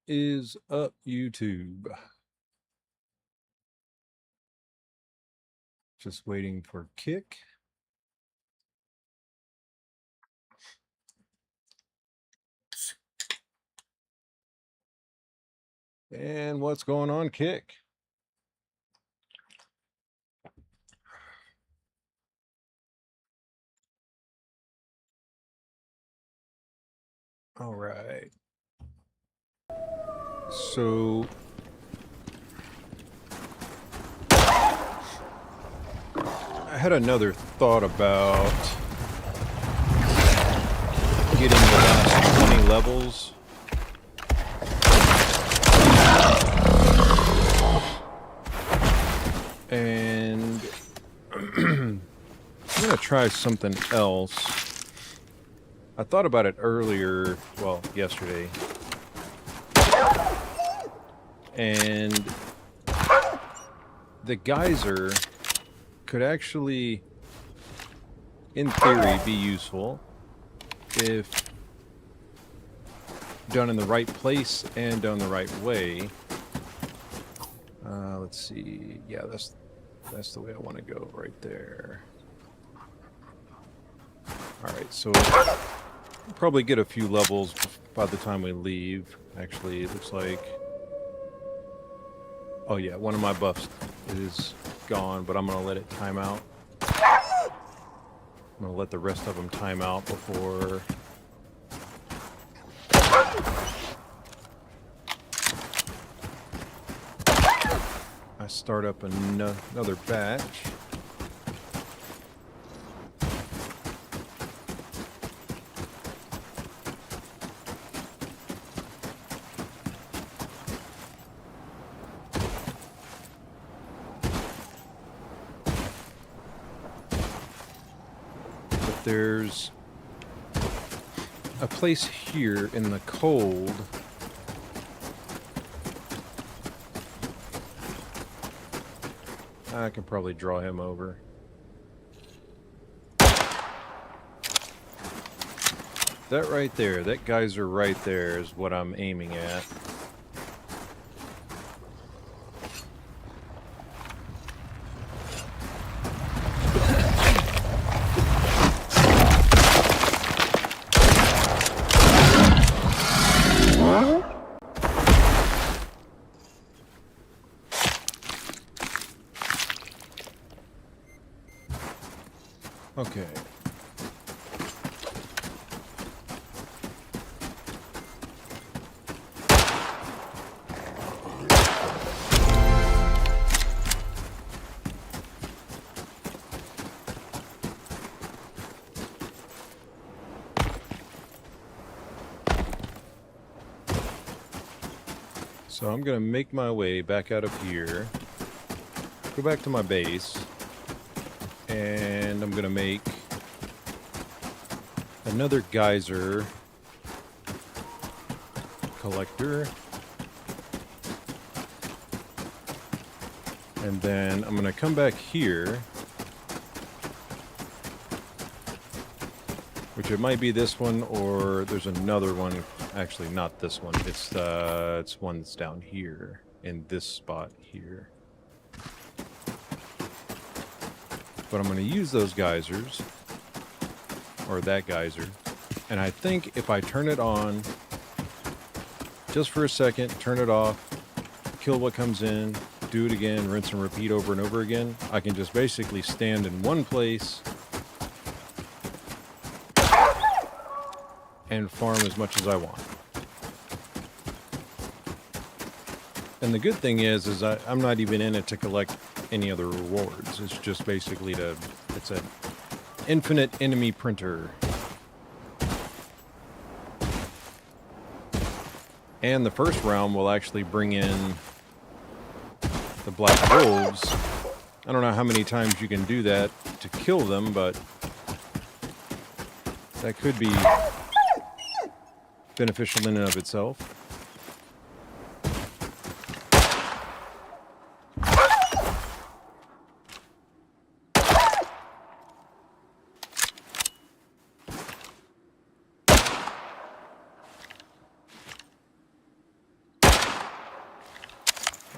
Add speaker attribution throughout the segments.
Speaker 1: Is up, YouTube? Just waiting for Kick. And what's going on, Kick? All right. So I had another thought about getting the last 20 levels. And I'm going to try something else. I thought about it earlier, well, yesterday. And the geyser could actually, in theory, be useful if done in the right place and done the right way. Let's see. Yeah, that's the way I want to go, right there. All right, so we'll probably get a few levels by the time we leave. Actually, it looks like, oh yeah, one of my buffs is gone, but I'm gonna let it time out. I'm gonna let the rest of them time out before I start up another batch. But there's a place here in the cold I can probably draw him over. That right there, that geyser right there is what I'm aiming at. Okay. So I'm going to make my way back out of here, go back to my base, and I'm going to make another geyser collector. And then I'm going to come back here, which it might be this one, or there's another one. Actually, not this one. It's one that's down here in this spot here. But I'm going to use those geysers, or that geyser, and I think if I turn it on just for a second, turn it off, kill what comes in, do it again, rinse and repeat over and over again, I can just basically stand in one place and farm as much as I want. And the good thing is I'm not even in it to collect any other rewards. It's just basically it's an infinite enemy printer. And the first round will actually bring in the black wolves. I don't know how many times you can do that to kill them, but that could be beneficial in and of itself.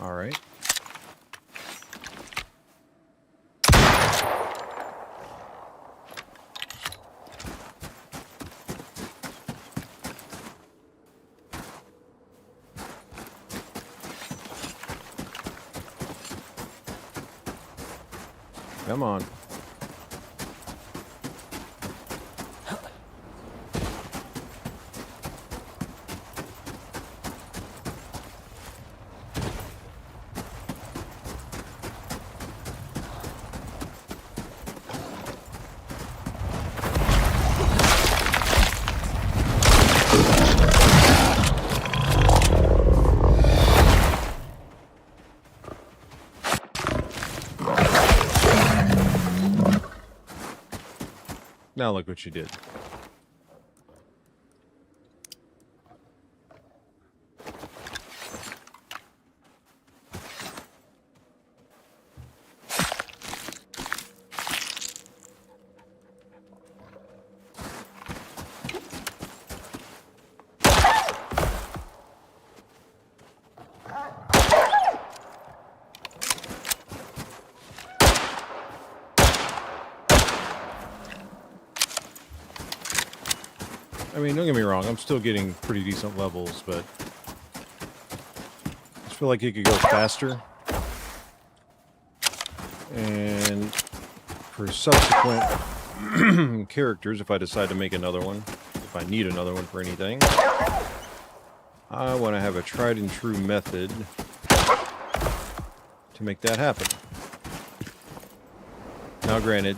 Speaker 1: All right. Come on. Now look what you did. I mean, don't get me wrong, I'm still getting pretty decent levels, but I just feel like it could go faster. And for subsequent characters, if I decide to make another one, if I need another one for anything, I want to have a tried and true method to make that happen. Now, granted,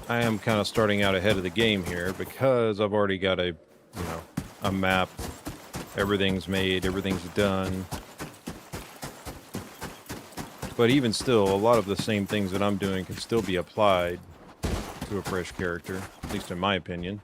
Speaker 1: I am kind of starting out ahead of the game here because I've already got a map. Everything's made, everything's done. But even still, a lot of the same things that I'm doing can still be applied to a fresh character, at least in my opinion.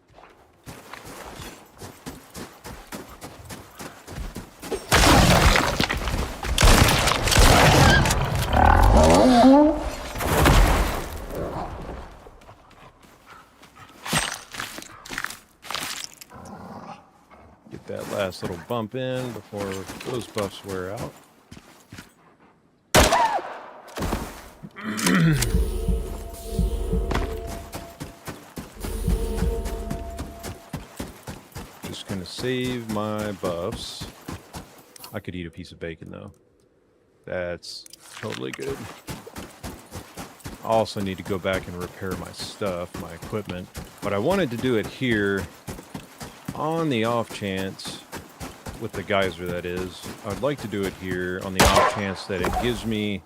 Speaker 1: That last little bump in before those buffs wear out. Just gonna save my buffs. I could eat a piece of bacon though. That's totally good. I also need to go back and repair my stuff, my equipment. But I wanted to do it here on the off chance, with the geyser that is, I'd like to do it here on the off chance that it gives me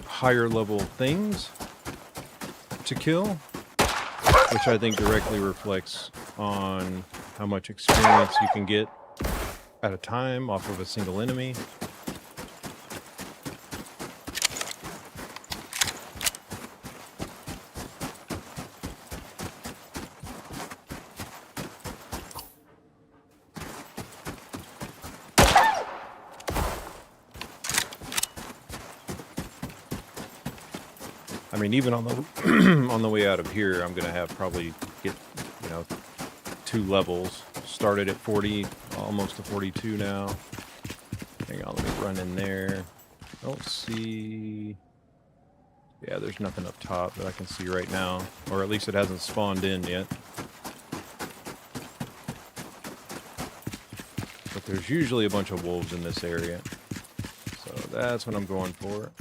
Speaker 1: higher level things to kill, which I think directly reflects on how much experience you can get at a time off of a single enemy. I mean, even on the on the way out of here, I'm gonna have probably get 2 levels. Started at 40, almost to 42 now. Hang on, let me run in there. Don't see. Yeah, there's nothing up top that I can see right now, or at least it hasn't spawned in yet. But there's usually a bunch of wolves in this area, so that's what I'm going for.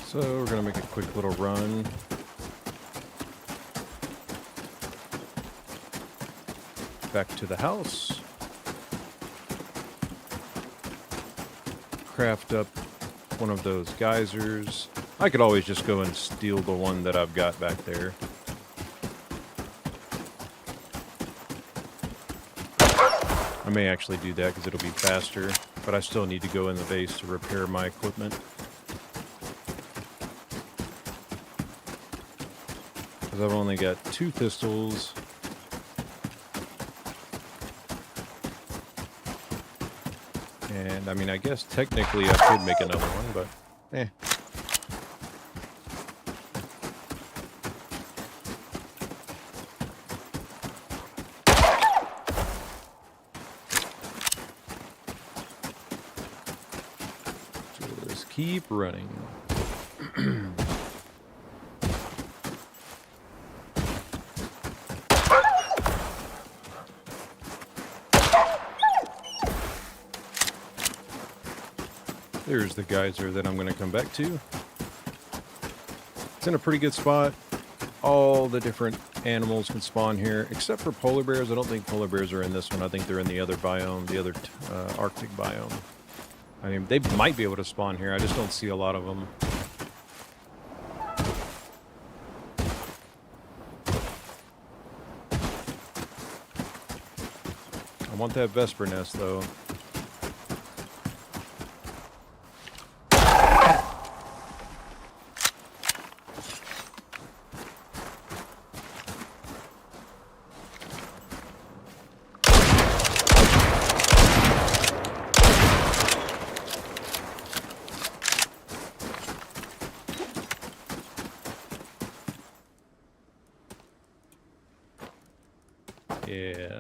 Speaker 1: So we're going to make a quick little run. Back to the house. Craft up one of those geysers. I could always just go and steal the one that I've got back there. I may actually do that because it'll be faster, but I still need to go in the base to repair my equipment. Because I've only got 2 pistols. And, I mean, I guess technically I could make another one, but, eh. Just keep running. There's the geyser that I'm going to come back to. It's in a pretty good spot. All the different animals can spawn here, except for polar bears. I don't think polar bears are in this one. I think they're in the other biome, the other Arctic biome. I mean, they might be able to spawn here. I just don't see a lot of them. I want that Vesper nest, though. Yeah.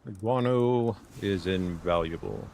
Speaker 1: The guano is invaluable.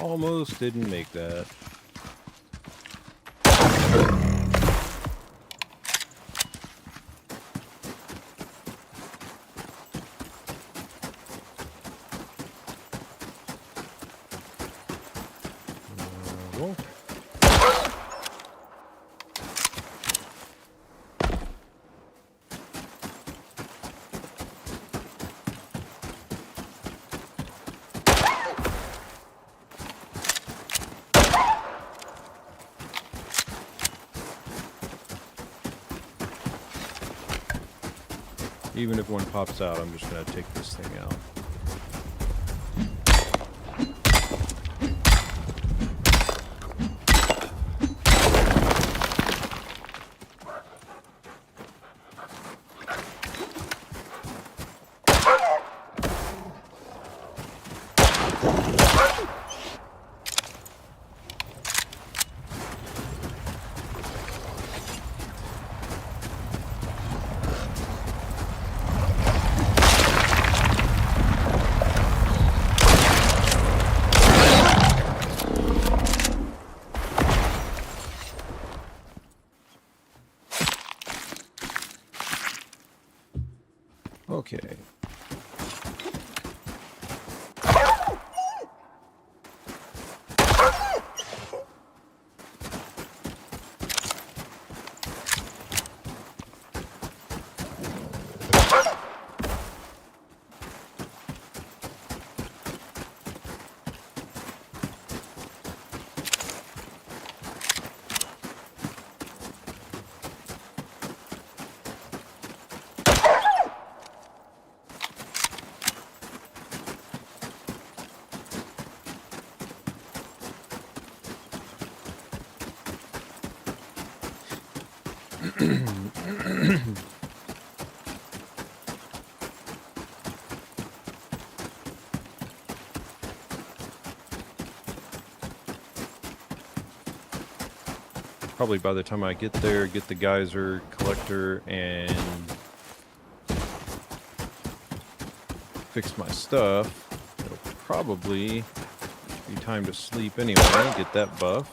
Speaker 1: Almost didn't make that. Well. Even if one pops out, I'm just going to take this thing out. Okay. Probably by the time I get there, get the geyser collector and fix my stuff, it'll probably be time to sleep anyway, get that buff.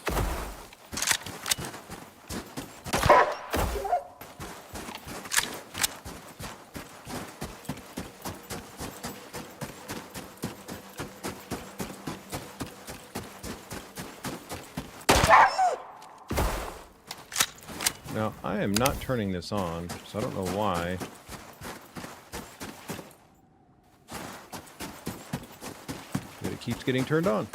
Speaker 1: Now, I am not turning this on, so I don't know why. But it keeps getting turned on.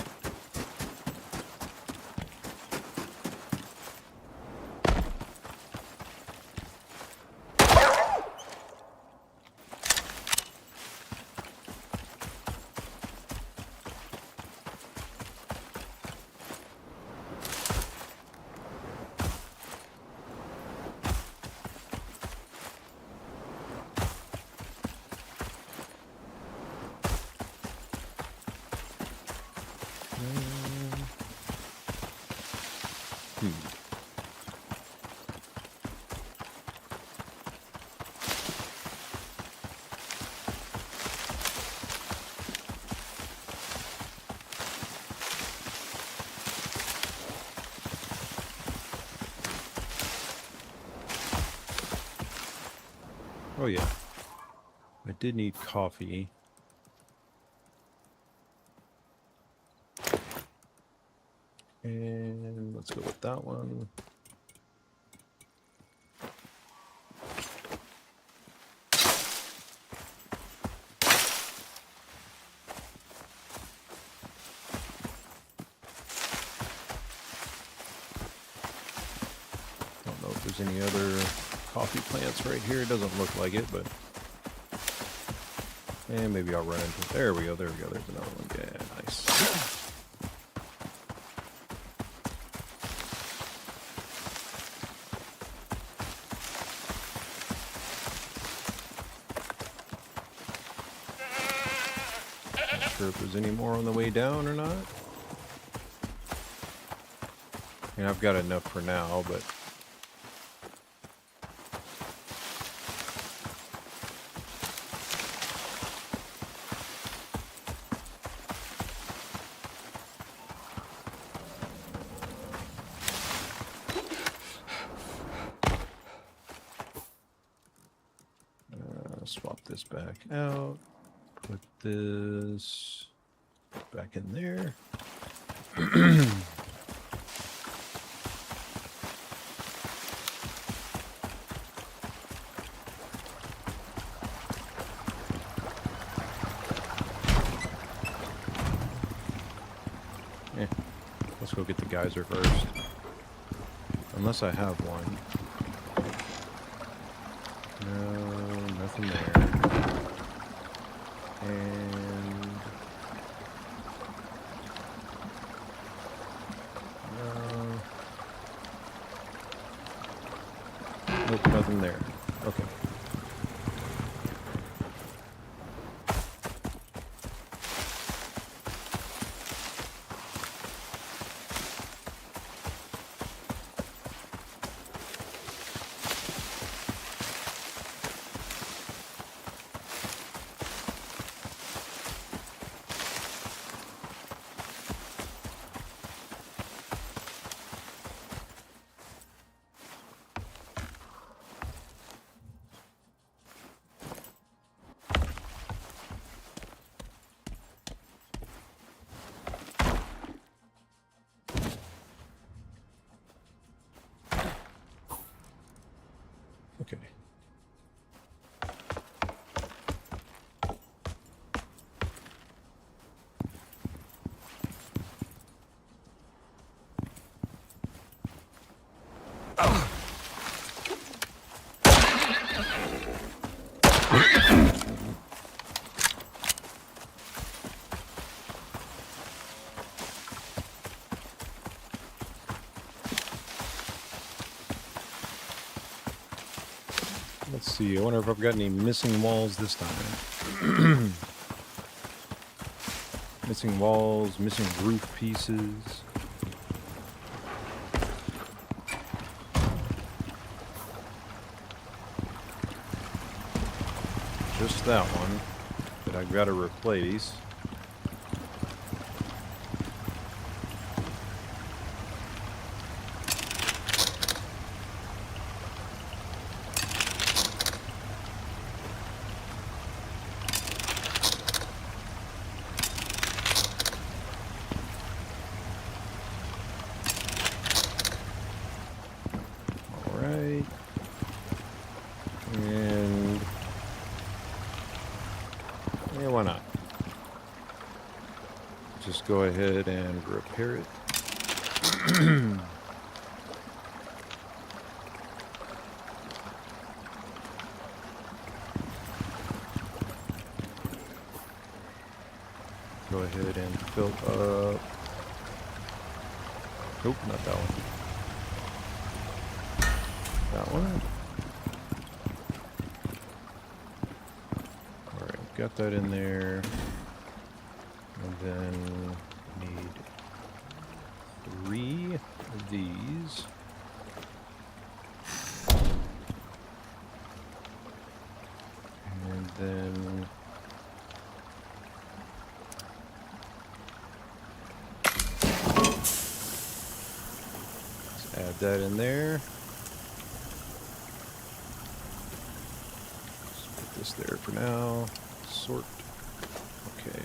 Speaker 1: Oh yeah, I did need coffee. And let's go with that one. Don't know if there's any other coffee plants right here. It doesn't look like it, but and maybe I'll run into. There we go. There we go. There's another one. Yeah, nice. Not sure if there's any more on the way down or not. And I've got enough for now, but. Swap this back out, put this back in there. Let's go get the geyser first. Unless I have one. No, nothing there. And no. Nope, nothing there. Okay. Okay. Let's see, I wonder if I've got any missing walls this time. Missing walls, missing roof pieces. just that one that I've got to replace. And yeah, why not? Just go ahead and repair it. Go ahead and fill up. Nope, not that one. That one. Alright, got that in there. And then need 3 of these. And then let's add that in there. This there for now. Sort. Okay.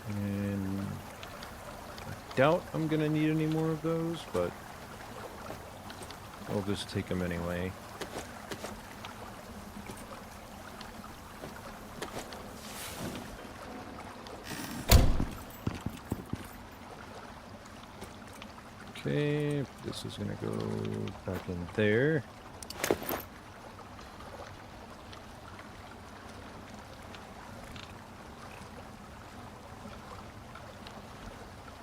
Speaker 1: And I doubt I'm gonna need any more of those, but I'll just take them anyway. Okay, this is going to go back in there.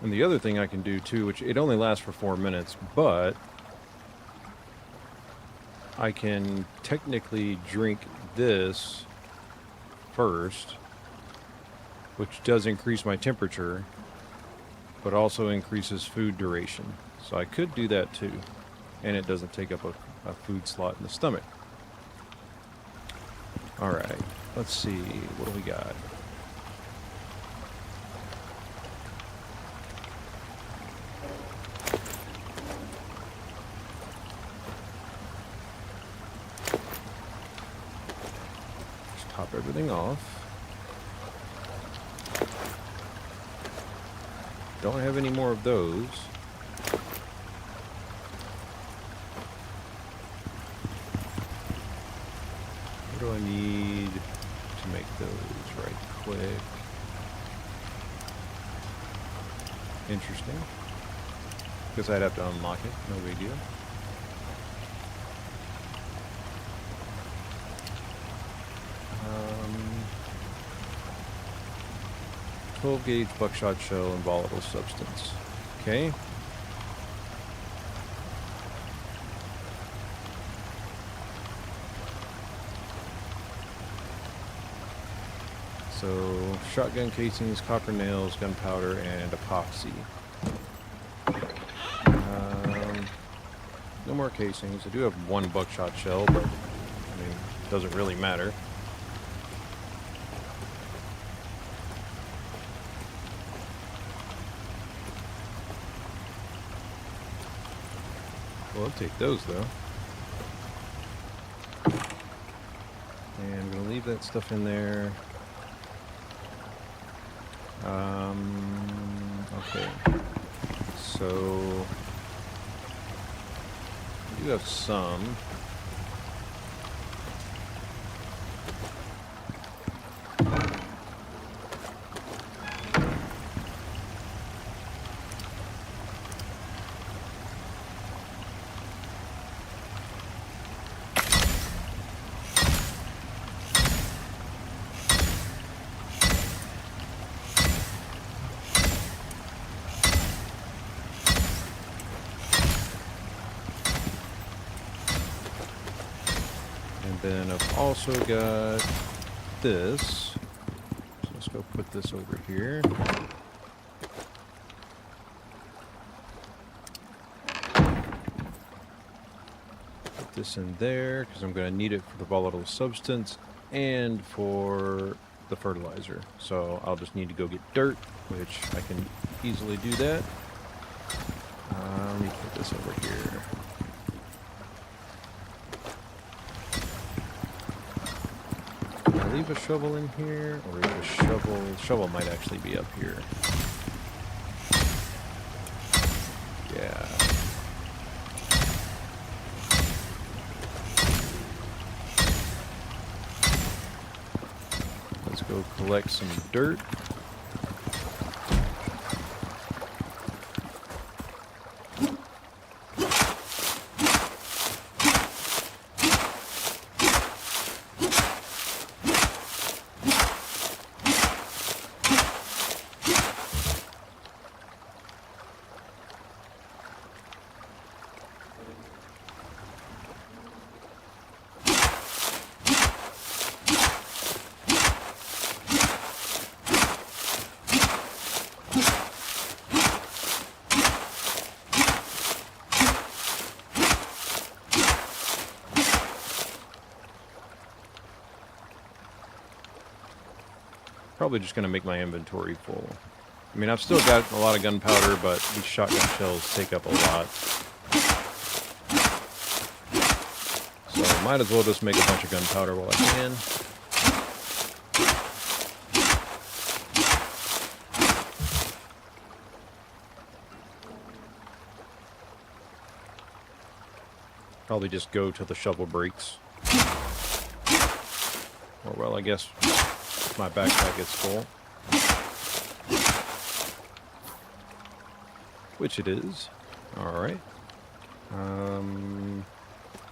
Speaker 1: And the other thing I can do too, which it only lasts for 4 minutes, but I can technically drink this first, which does increase my temperature, but also increases food duration. So I could do that too. And it doesn't take up a food slot in the stomach. Alright, let's see, what do we got? Just top everything off. Don't have any more of those. What do I need to make those right quick? Interesting. Guess I'd have to unlock it, no big deal. Um, 12-gauge buckshot shell and volatile substance. Okay. So, shotgun casings, copper nails, gunpowder, and epoxy. No more casings. I do have 1 buckshot shell, but I mean, it doesn't really matter. Well, I'll take those though. And I'm going to leave that stuff in there. Okay. So, I do have some. Then I've also got this. So let's go put this over here. Put this in there because I'm going to need it for the volatile substance and for the fertilizer. So I'll just need to go get dirt, which I can easily do that. Let me put this over here. Can I leave a shovel in here? Or is the shovel might actually be up here. Yeah. Let's go collect some dirt. Probably just going to make my inventory full. I mean, I've still got a lot of gunpowder, but these shotgun shells take up a lot. So might as well just make a bunch of gunpowder while I can. Probably just go till the shovel breaks. Or well, I guess my backpack gets full. Which it is. Alright.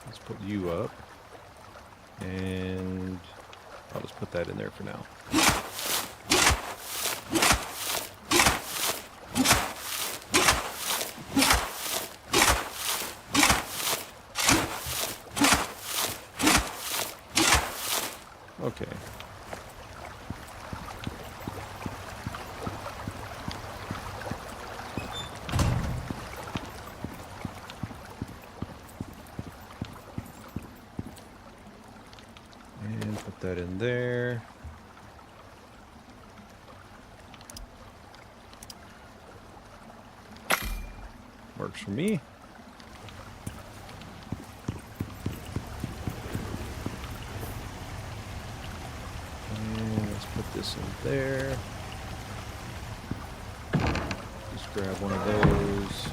Speaker 1: Let's put you up. And I'll just put that in there for now. Okay. And put that in there. Works for me. This in there. Just grab one of those.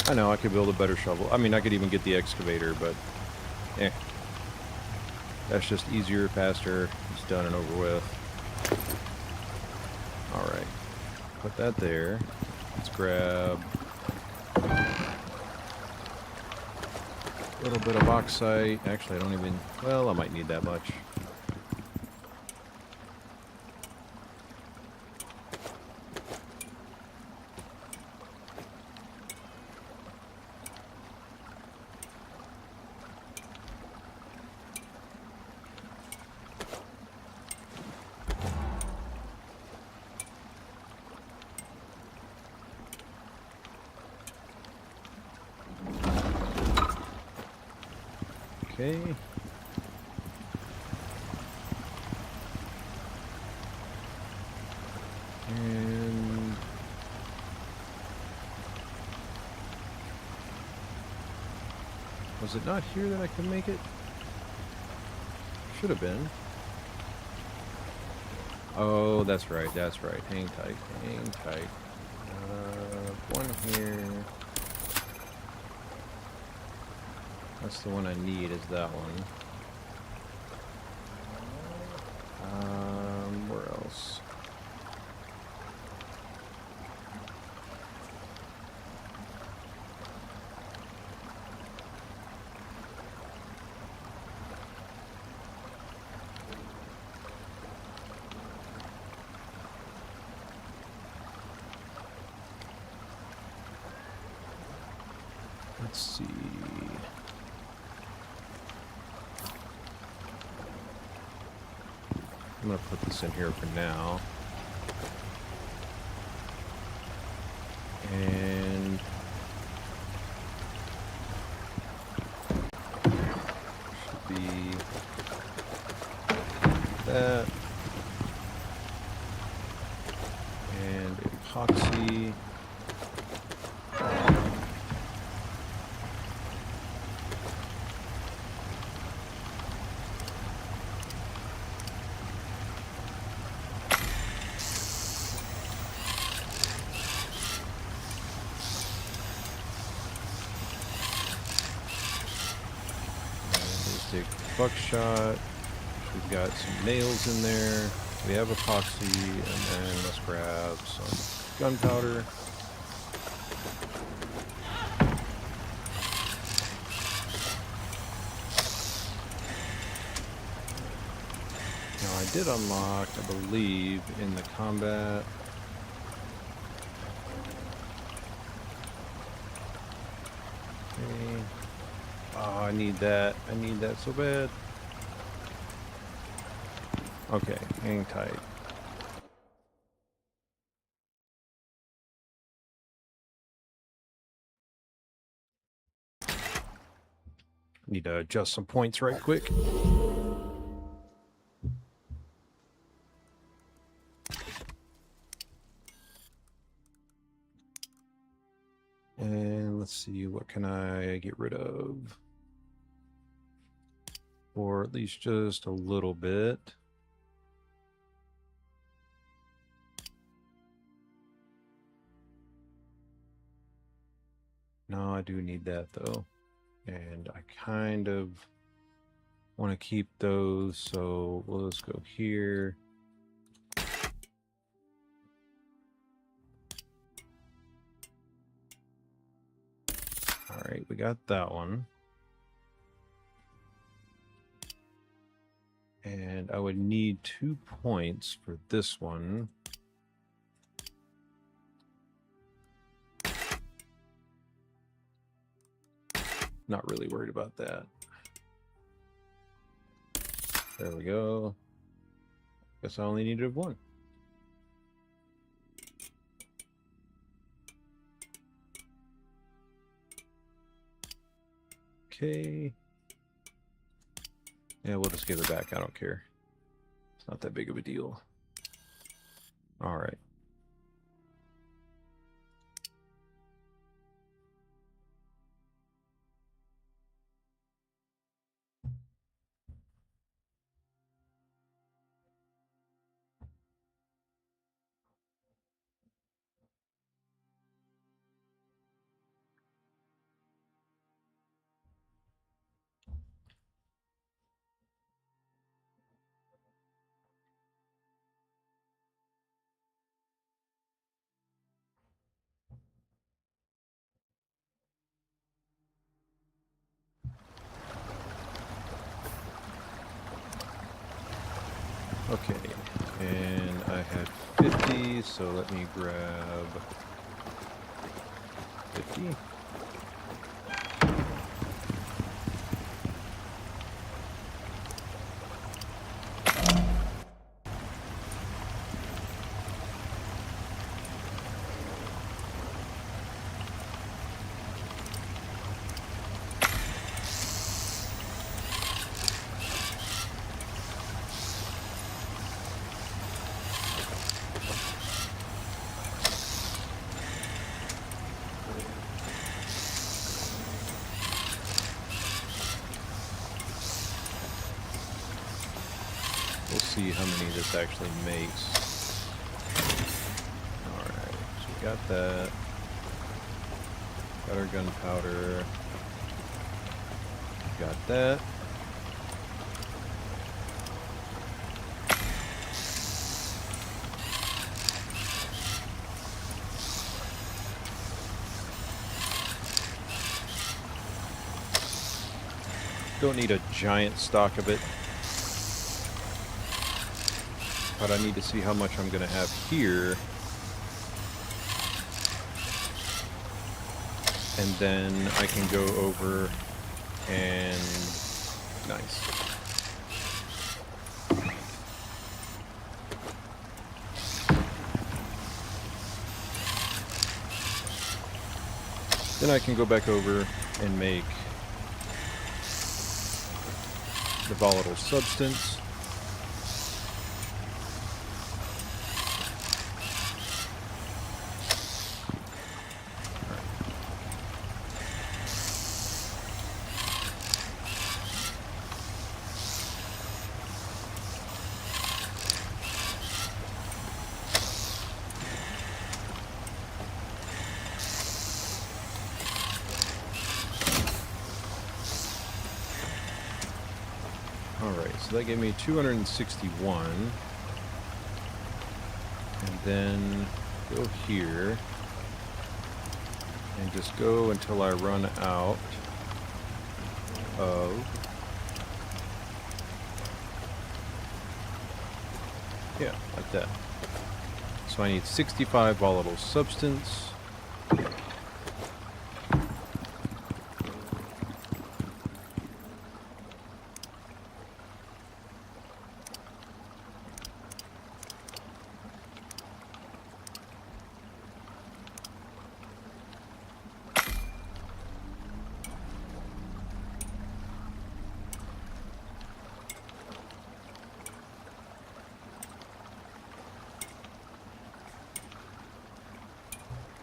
Speaker 1: I know I could build a better shovel. I mean, I could even get the excavator, but that's just easier, faster. It's done and over with. All right, put that there. Let's grab a little bit of bauxite. Actually, I don't even... Well, I might need that much. Okay. And was it not here that I could make it? Should have been. Oh, that's right, that's right. Hang tight, hang tight. One here. That's the one I need, is that one. Where else? Let's see. I'm going to put this in here for now. And should be that. And epoxy. Take buckshot. We've got some nails in there. We have epoxy, and then let's grab some gunpowder. Now I did unlock, I believe, in the combat. Okay. Oh, I need that. I need that so bad. Okay, hang tight. Need to adjust some points right quick. And let's see, what can I get rid of? Or at least just a little bit. No, I do need that though. And I kind of want to keep those, so let's go here. All right, we got that one. And I would need 2 points for this one. Not really worried about that. There we go. Guess I only needed 1. Okay. Yeah, we'll just give it back. I don't care. It's not that big of a deal. All right. Okay, and I had 50, so let me grab 50. We'll see how many this actually makes. Alright, so we got that. Got our gunpowder. Got that. Don't need a giant stock of it. But I need to see how much I'm going to have here. And then I can go over and... Nice. Then I can go back over and make the volatile substance. Alright, so that gave me 261. And then go here. And just go until I run out of... Yeah, like that. So I need 65 volatile substance.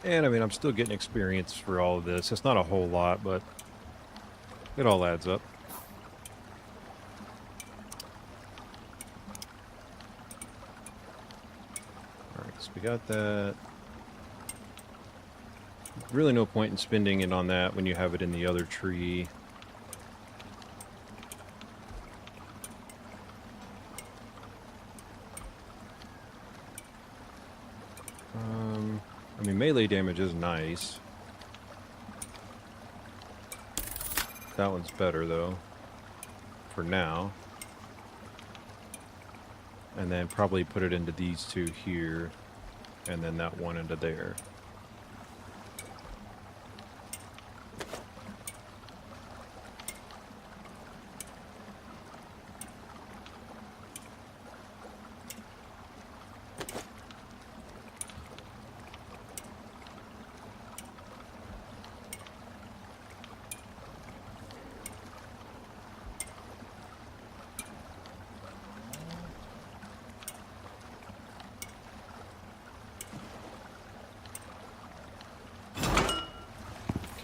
Speaker 1: And I mean, I'm still getting experience for all of this. It's not a whole lot, but it all adds up. Alright, so we got that. Really no point in spending it on that when you have it in the other tree. I mean, melee damage is nice. That one's better, though, for now. And then probably put it into these two here, and then that one into there.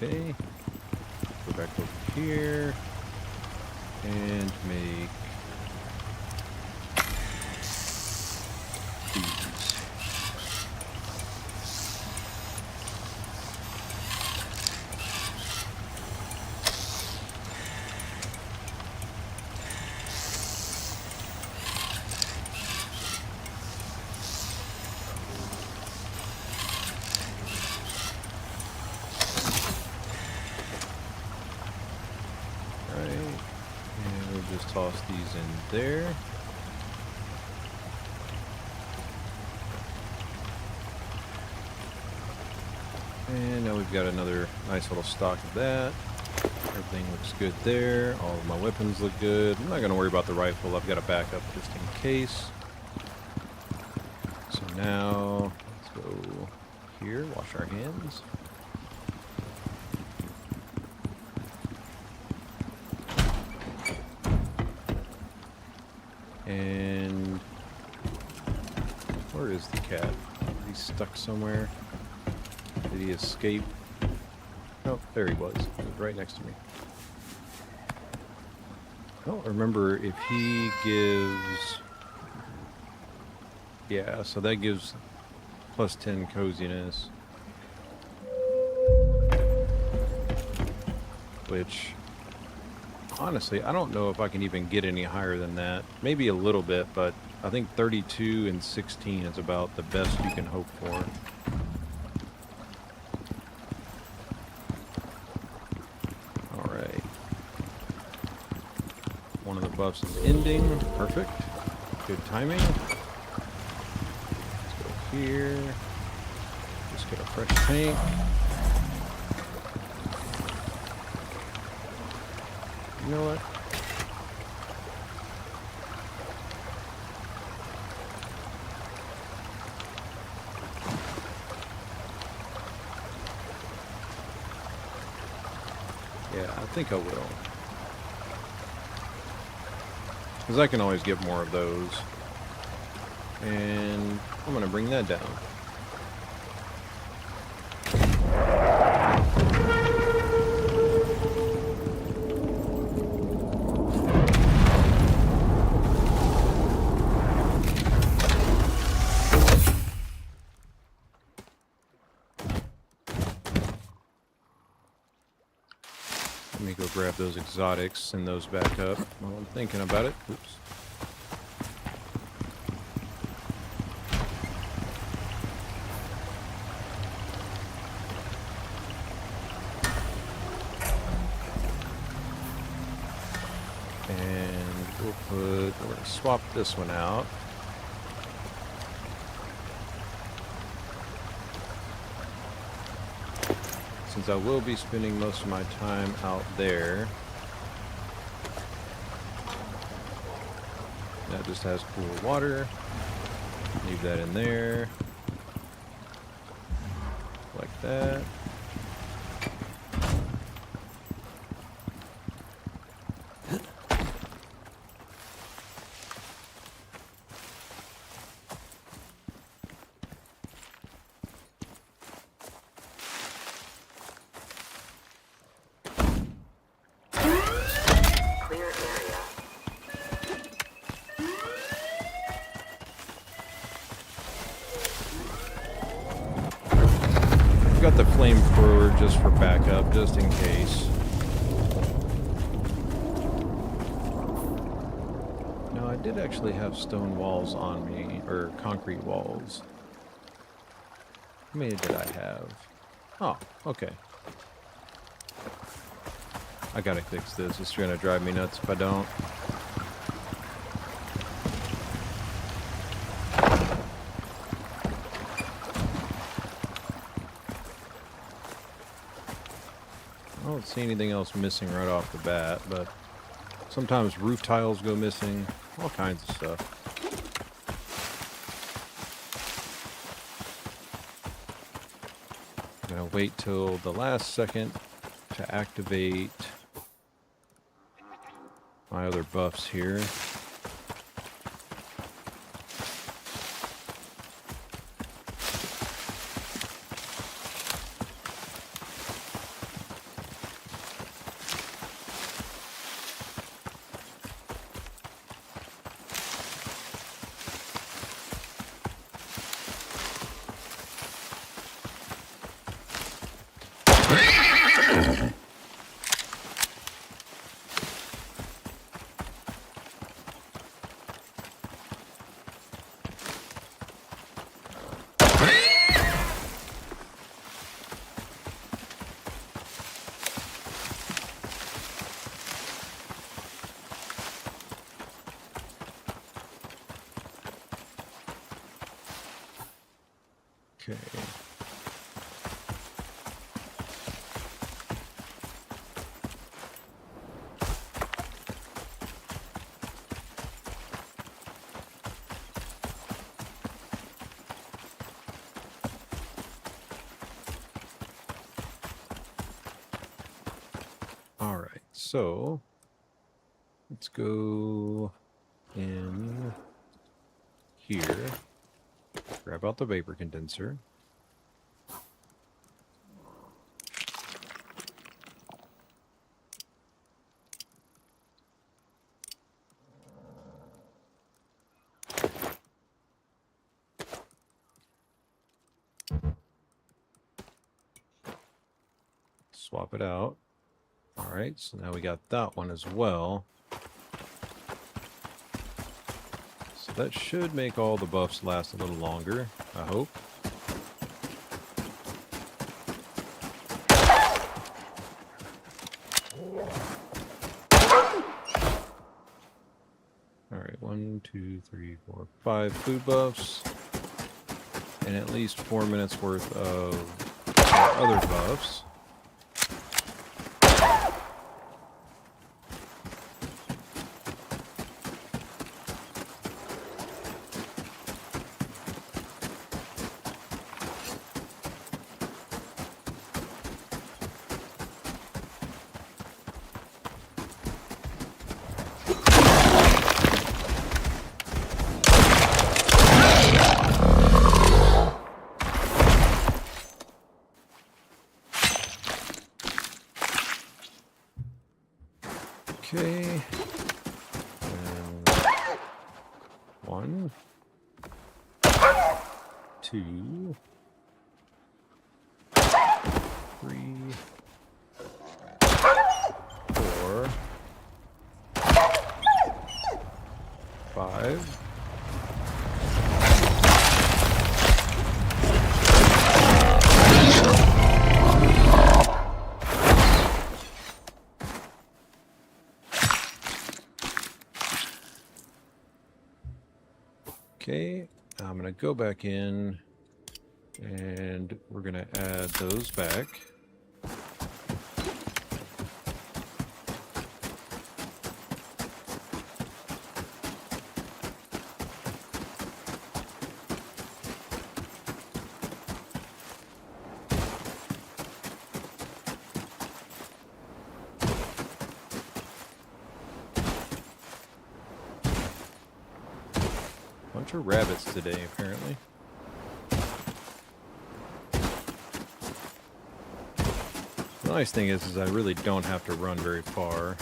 Speaker 1: Okay, go back over here and make these. Toss these in there. And now we've got another nice little stock of that. Everything looks good there. All of my weapons look good. I'm not going to worry about the rifle. I've got a backup just in case. So now, let's go here, wash our hands. And where is the cat? He's stuck somewhere. Did he escape? Oh, there he was. He was right next to me. I don't remember if he gives... Yeah, so that gives plus 10 coziness. Which... honestly, I don't know if I can even get any higher than that. Maybe a little bit, but I think 32 and 16 is about the best you can hope for. Alright. One of the buffs is ending. Perfect. Good timing. Let's go here. Just get a fresh tank. know what? Yeah, I think I will. Because I can always get more of those. And I'm going to bring that down. Let me go grab those exotics, send those back up while I'm thinking about it. Oops. And we're going to swap this one out. Since I will be spending most of my time out there. That just has cool water. Leave that in there. Like that. Got the flamethrower just for backup, just in case. Now, I did actually have stone walls on me, or concrete walls. How many did I have? Oh, okay. I gotta fix this. It's gonna drive me nuts if I don't. I don't see anything else missing right off the bat, but sometimes roof tiles go missing, all kinds of stuff. I'm gonna wait till the last second to activate my other buffs here. Okay. All right, so let's go in here. Grab out the vapor condenser. Swap it out. All right, so now we got that one as well. So that should make all the buffs last a little longer, I hope. All right, 1, 2, 3, 4, 5 food buffs. And at least 4 minutes worth of other buffs. Okay. And 1, 2, 3, 4, 5. Okay, I'm going to go back in and we're going to add those back. Bunch of rabbits today, apparently. The nice thing is I really don't have to run very far.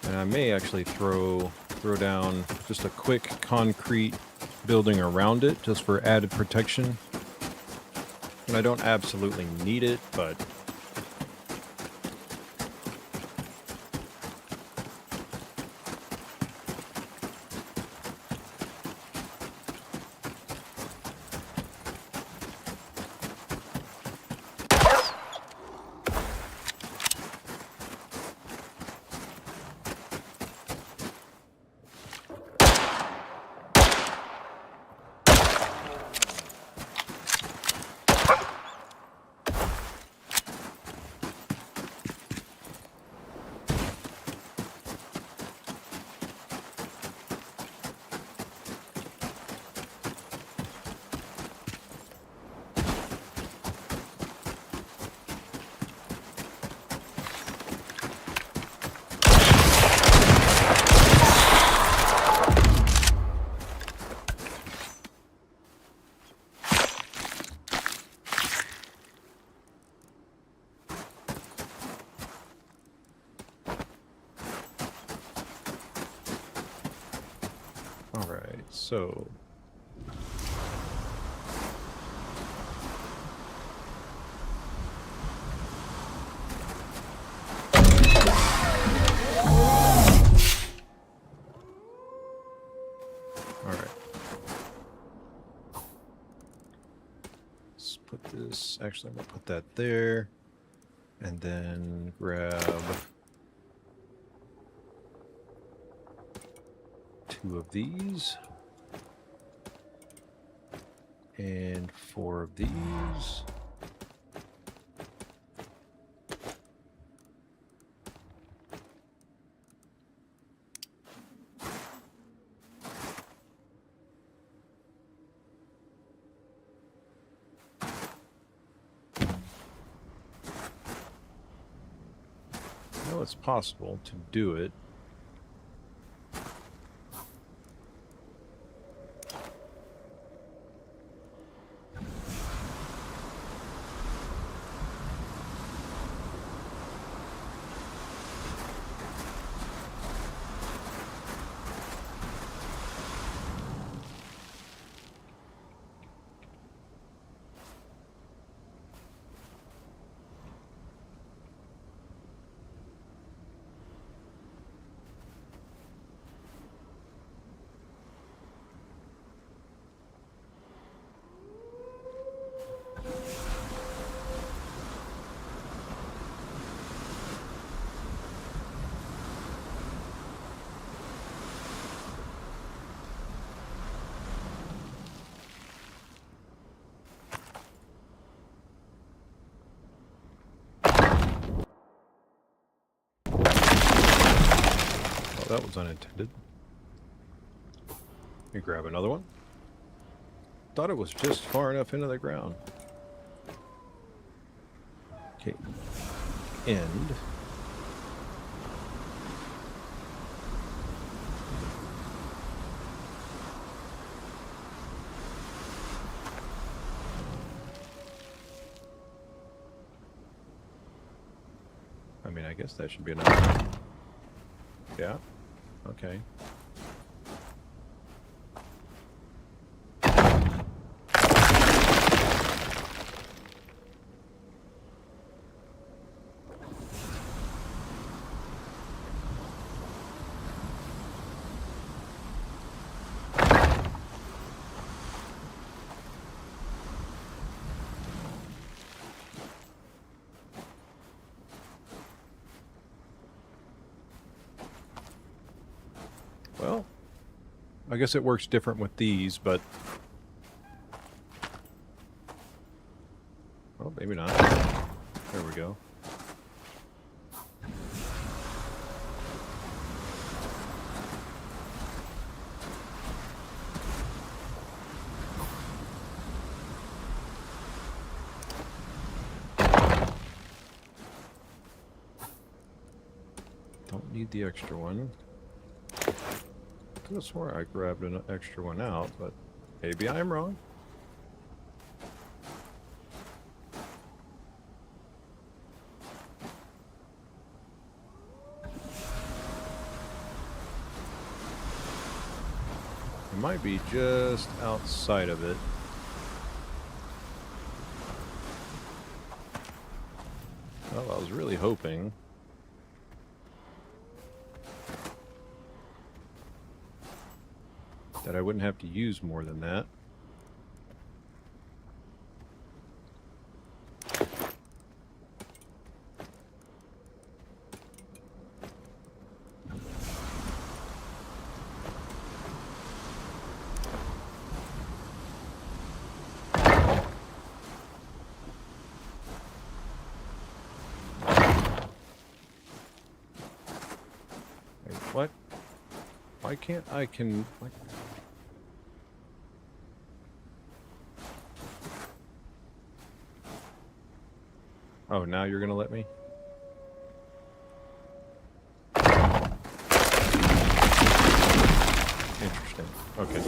Speaker 1: And I may actually throw down just a quick concrete building around it just for added protection. And I don't absolutely need it, but alright, so alright. Let's put this, actually I'm gonna put that there and then grab 2 of these and 4 of these. I know it's possible to do it. That was unintended. Let me grab another one. Thought it was just far enough into the ground. Okay. End. guess that should be enough. Yeah. Okay. Well, I guess it works different with these, but... well, maybe not. There we go. Don't need the extra one. I could have swore I grabbed an extra one out, but maybe I'm wrong. It might be just outside of it. Well, I was really hoping. That I wouldn't have to use more than that. Wait, what? Why can't I like... oh, now you're gonna let me? Interesting. Okay.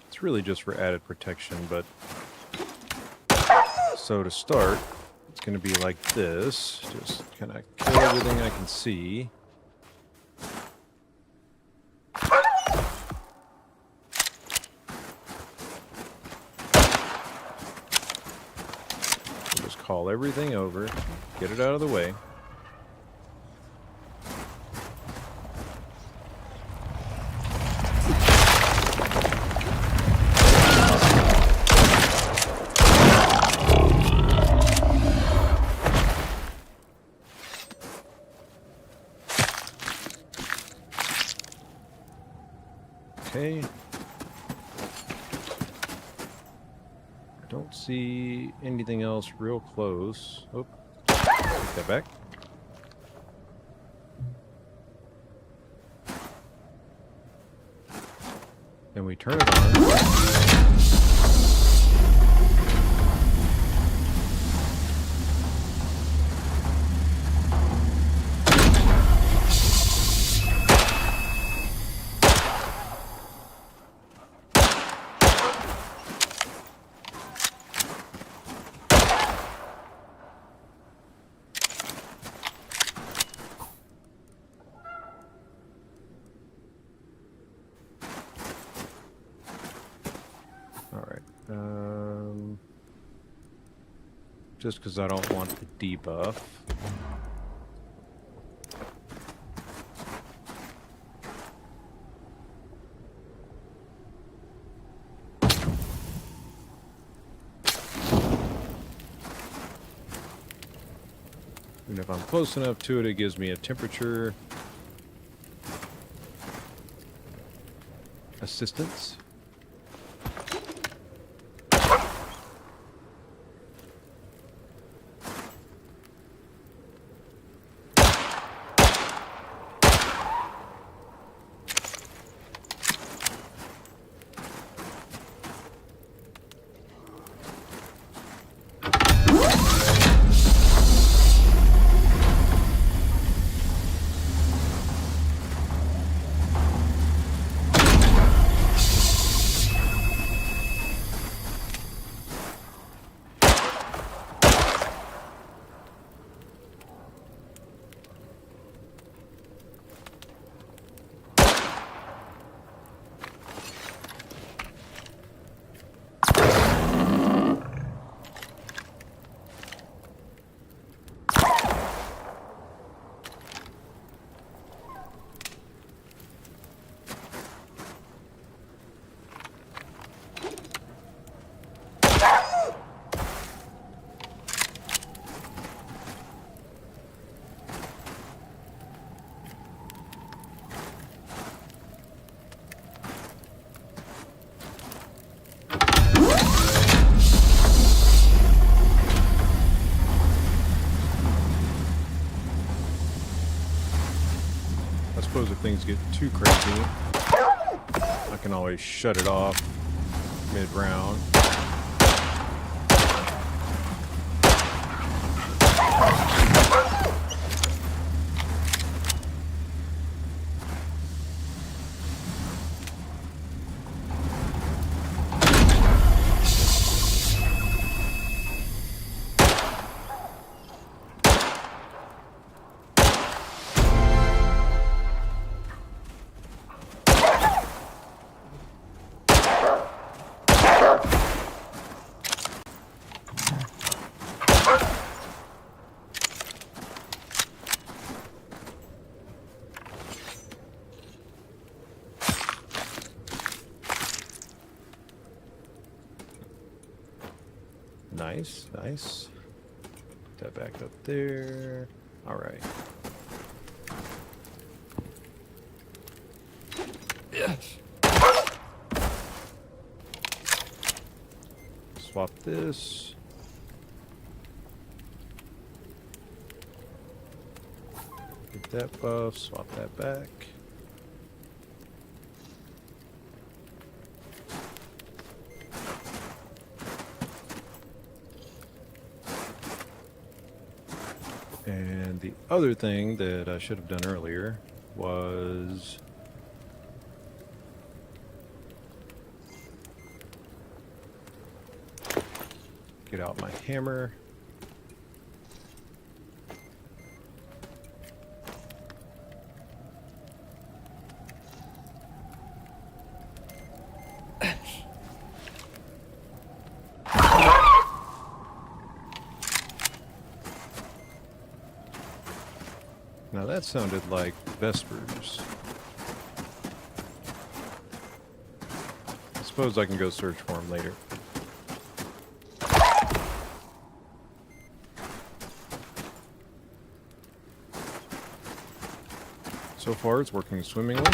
Speaker 1: It's really just for added protection, but... so to start, it's going to be like this. Just kind of kill everything I can see. We'll just call everything over, get it out of the way. Okay. I don't see anything else real close. Oh, take that back. And we turn it on. Just because I don't want the debuff. And if I'm close enough to it, it gives me a temperature assistance. things get too crazy, I can always shut it off mid-round. Nice, nice. Put that back up there. All right. Yes. Swap this. Get that buff, swap that back. And the other thing that I should have done earlier was get out my hammer. Now that sounded like Vespers. I suppose I can go search for them later. So far, it's working swimmingly.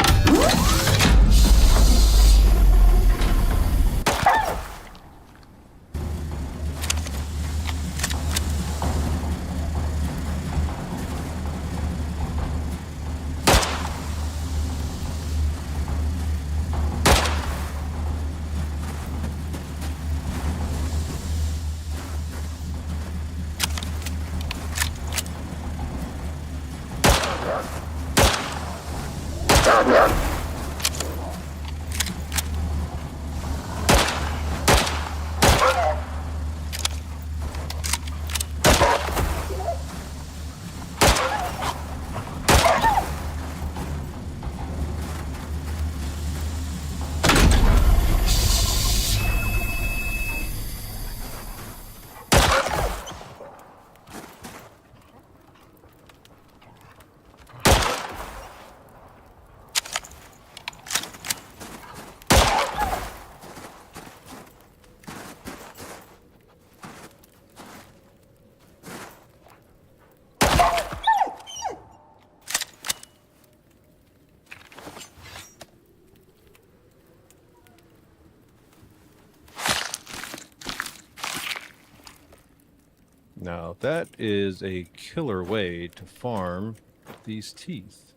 Speaker 1: Now that is a killer way to farm these teeth.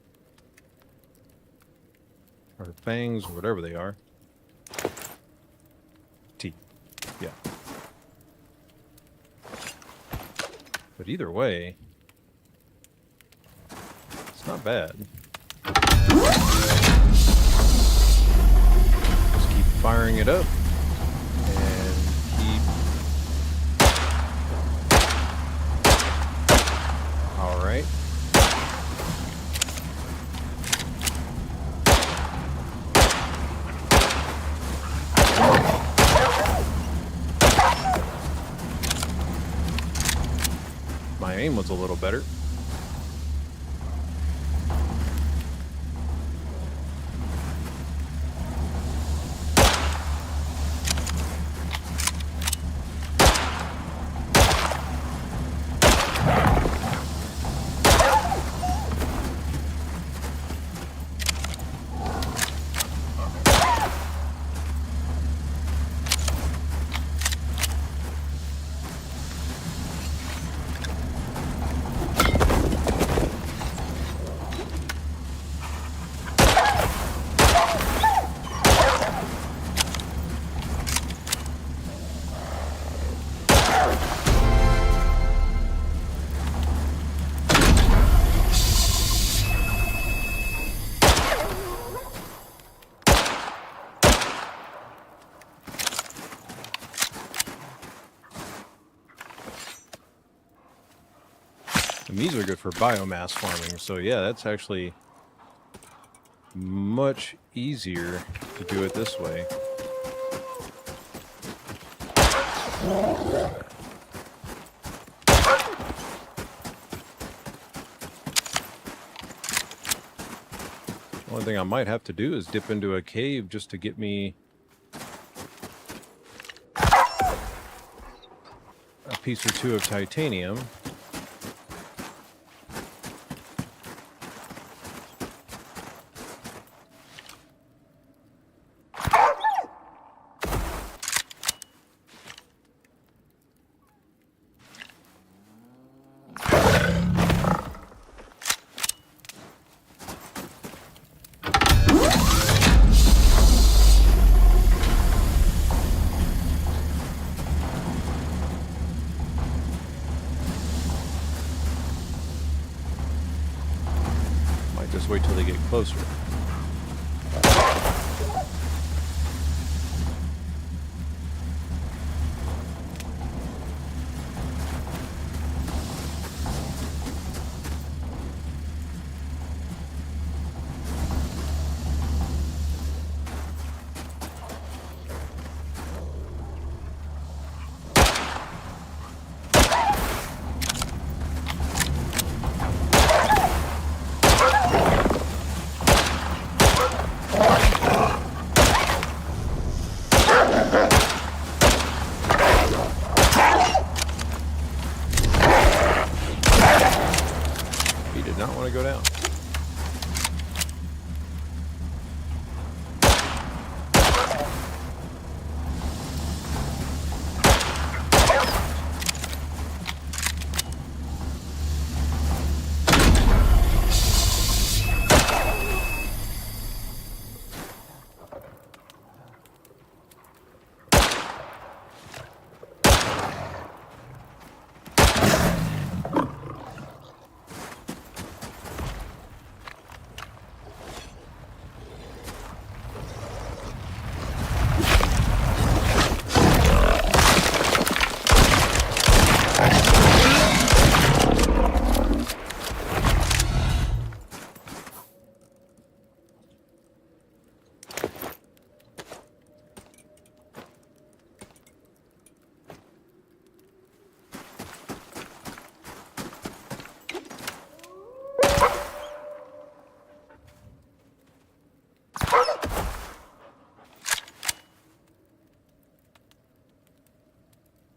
Speaker 1: Or fangs, or whatever they are. Teeth, yeah. But either way, it's not bad. Just keep firing it up. And keep... Alright. My aim was a little better. And these are good for biomass farming, so yeah, that's actually much easier to do it this way. The only thing I might have to do is dip into a cave just to get me a piece or two of titanium. Just wait till they get closer. Not want to go down.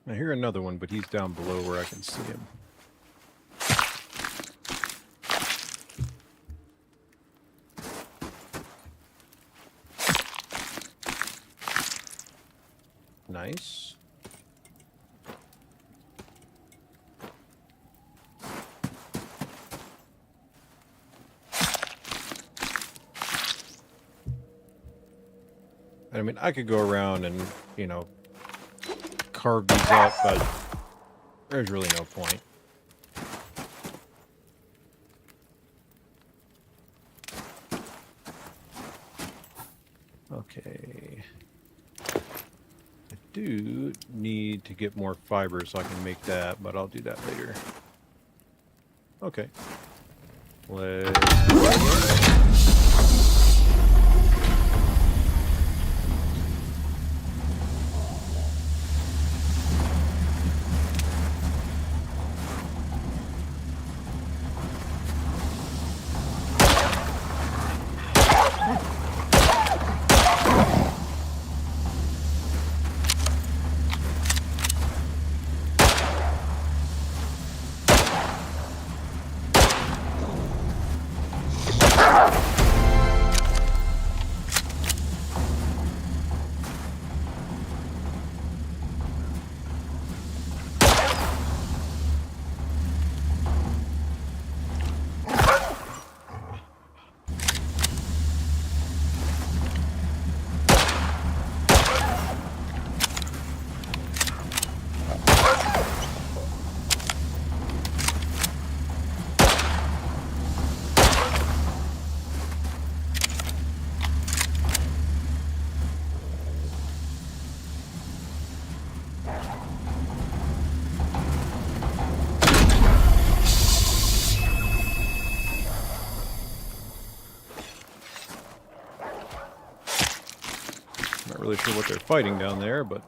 Speaker 1: I hear another one, but he's down below where I can see him. Nice. I mean, I could go around and, you know, carve these up, but there's really no point. Okay. I do need to get more fiber so I can make that, but I'll do that later. Okay. Let's go again. really sure what they're fighting down there, but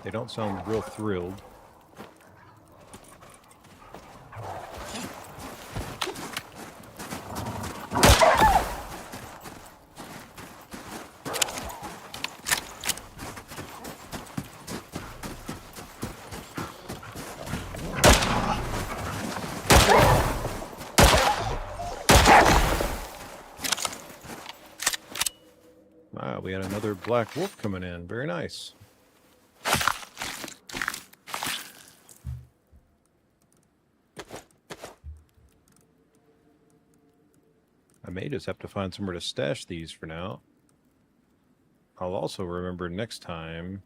Speaker 1: they don't sound real thrilled. Wow, we had another black wolf coming in. Very nice. I may just have to find somewhere to stash these for now. I'll also remember next time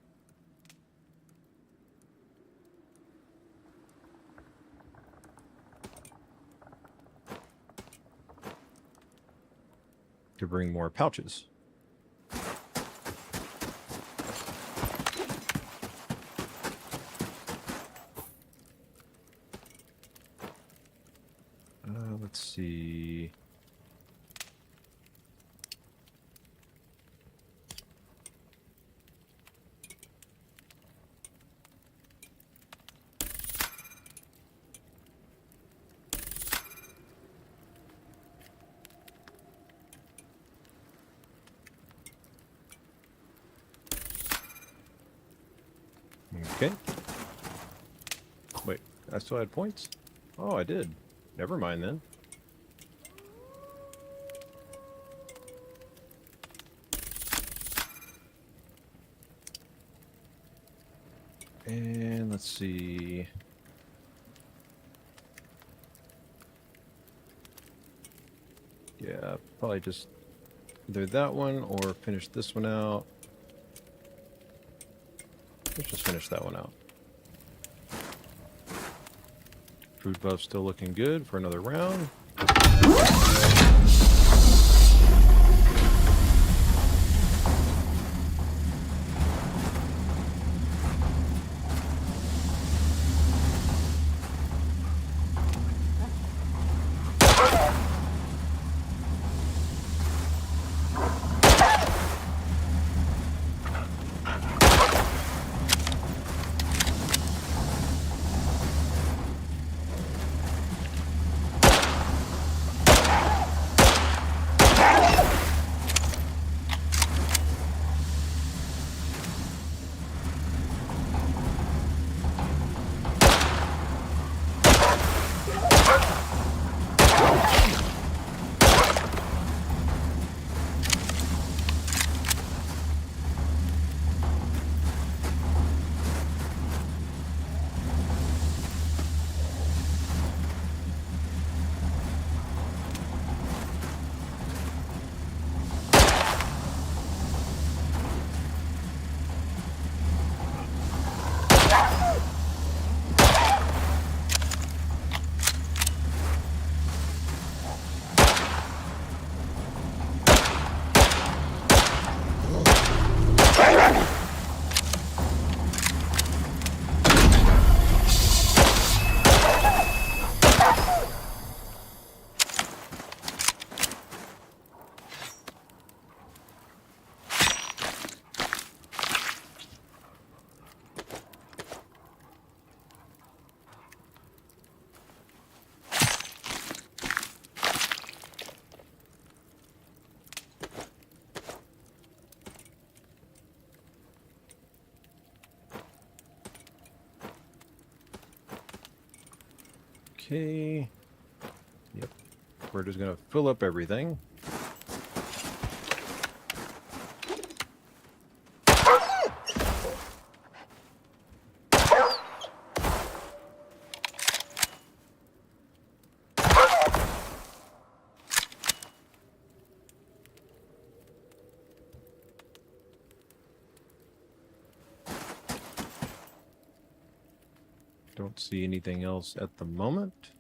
Speaker 1: to bring more pouches. Let's see. Okay. Wait, I still had points? Oh, I did. Never mind then. And let's see. Yeah, probably just either that one or finish this one out. Let's just finish that one out. Food buff still looking good for another round. Okay. Yep. We're just going to fill up everything. Don't see anything else at the moment.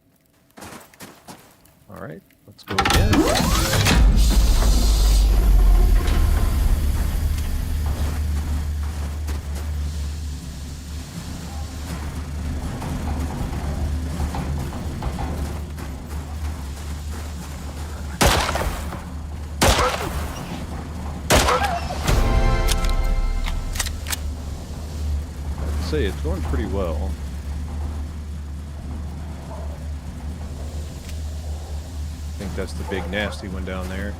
Speaker 1: All right, let's go again. say, it's going pretty well. I think that's the big nasty one down there.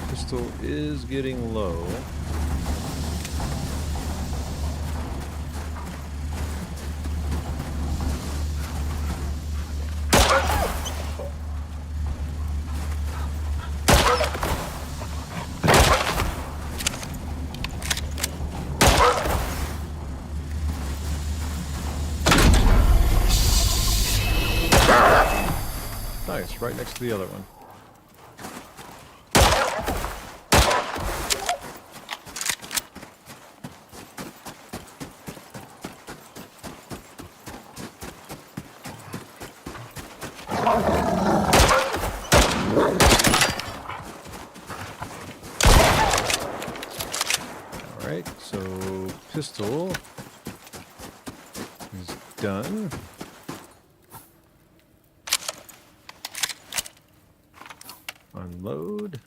Speaker 1: Pistol is getting low. Nice, right next to the other one. Alright, so pistol is done. Unload.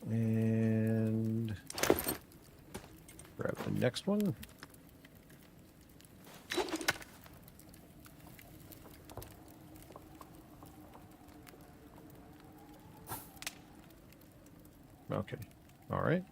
Speaker 1: And grab the next one. Okay. All right.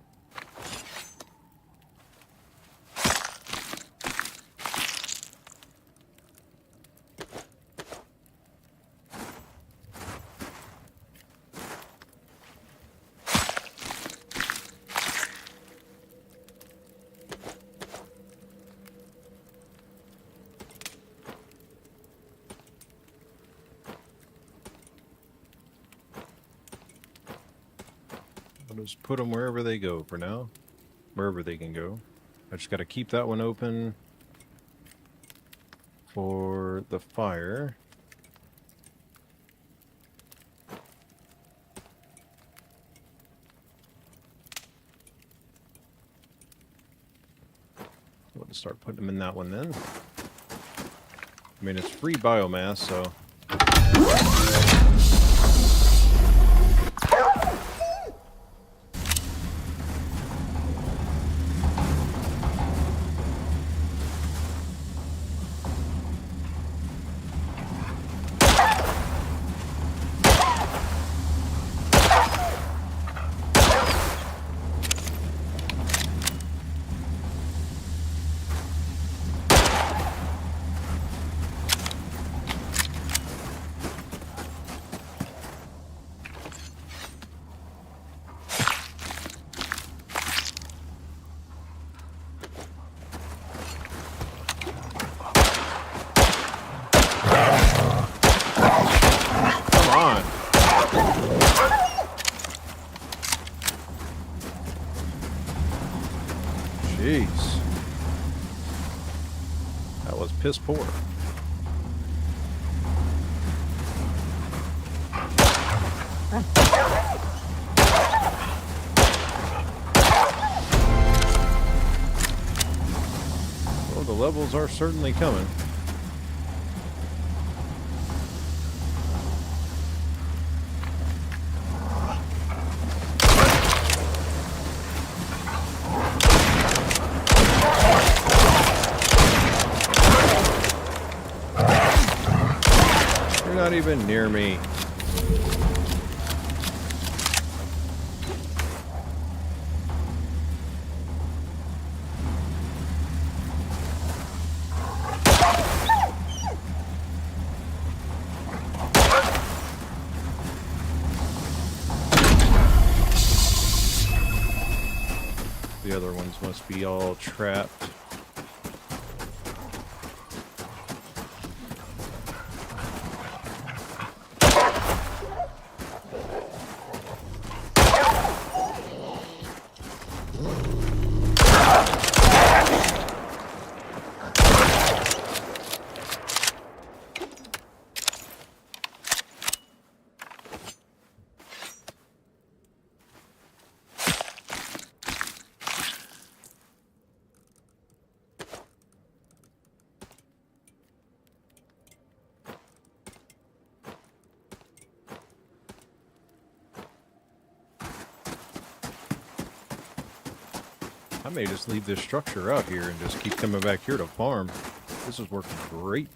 Speaker 1: I'll just put them wherever they go for now. Wherever they can go. I just got to keep that one open for the fire. We'll just start putting them in that one then. I mean, it's free biomass, so... Jeez. That was piss poor. Well, the levels are certainly coming. Not even near me. The other ones must be all trapped. I may just leave this structure out here and just keep coming back here to farm. This is working great.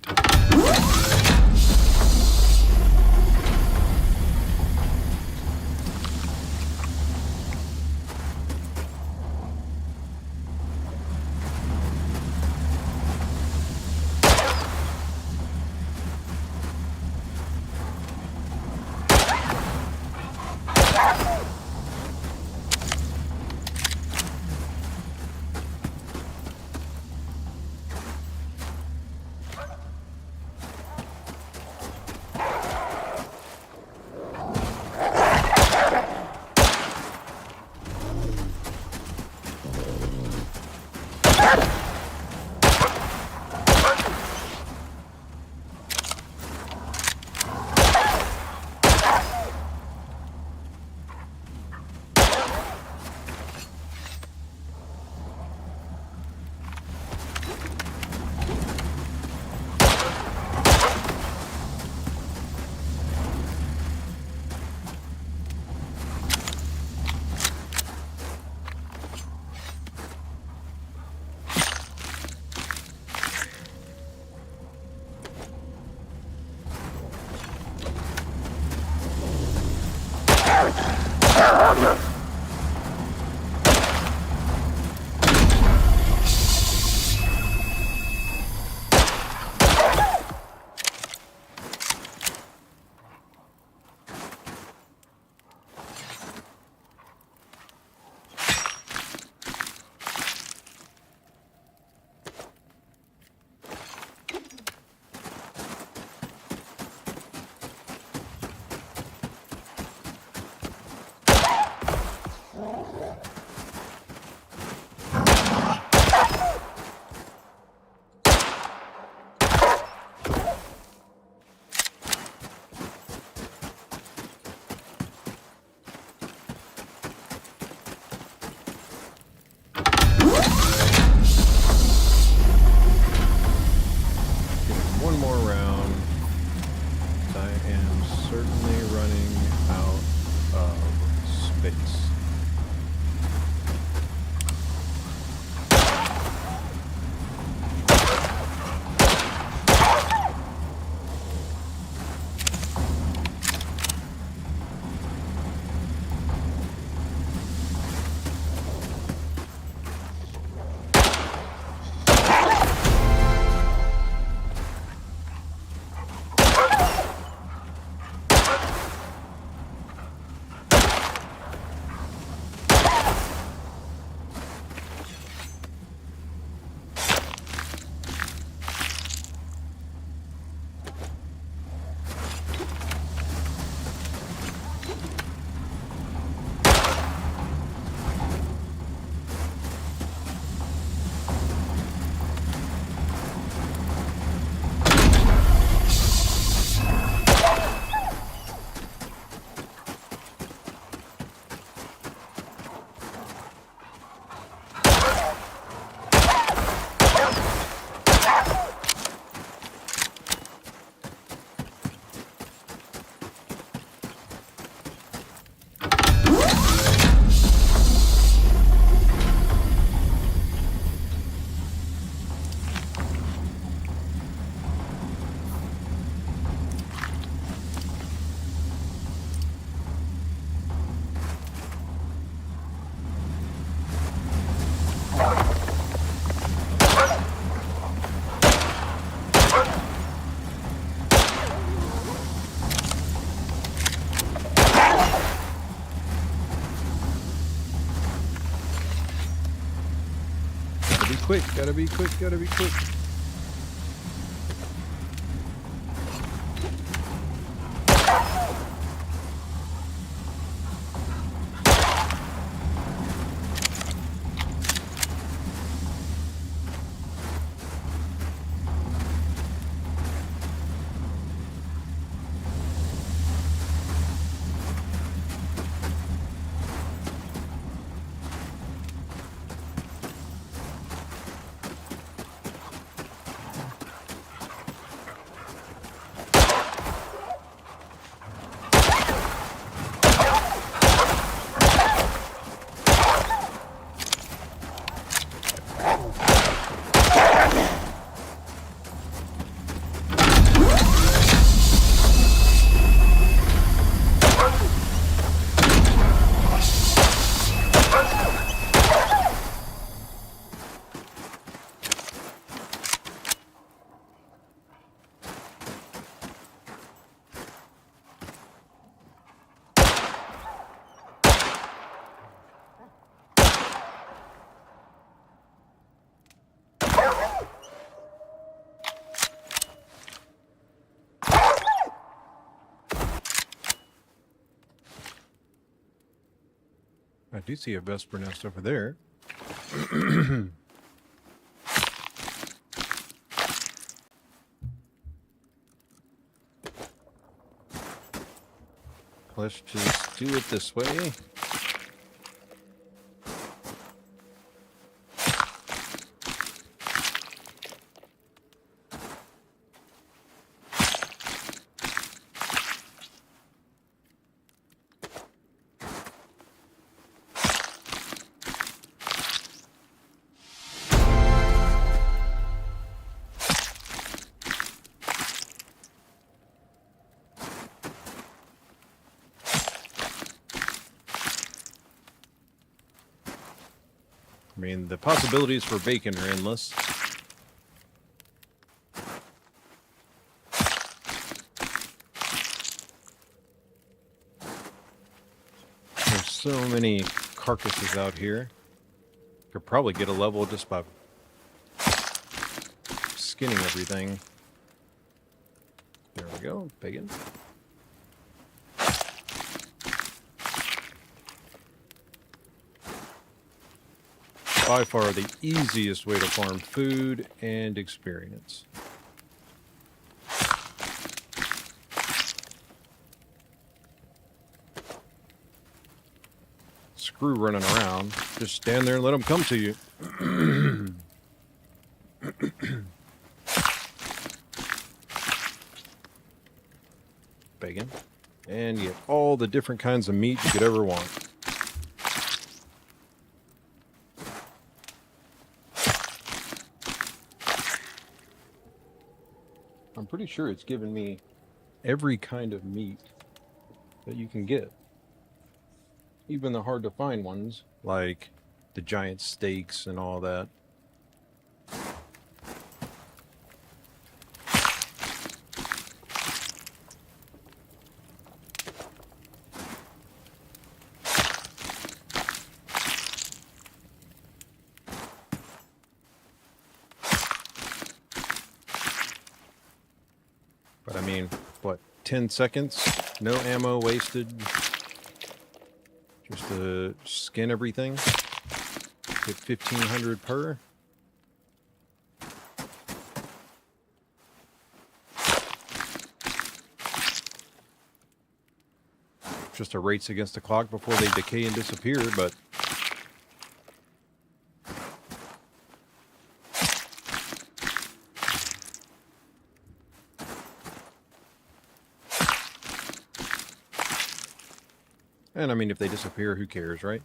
Speaker 1: quick, gotta be quick, gotta be quick. I do see a Vesper nest over there. Let's just do it this way. I mean, the possibilities for bacon are endless. There's so many carcasses out here. Could probably get a level just by skinning everything. There we go, bacon. By far the easiest way to farm food and experience. Screw running around. Just stand there and let them come to you. Bacon. And you get all the different kinds of meat you could ever want. I'm pretty sure it's given me every kind of meat that you can get. Even the hard to find ones, like the giant steaks and all that. But I mean, what, 10 seconds? No ammo wasted. Just to skin everything. Get 1,500 per. Just a race against the clock before they decay and disappear, but and I mean, if they disappear, who cares, right?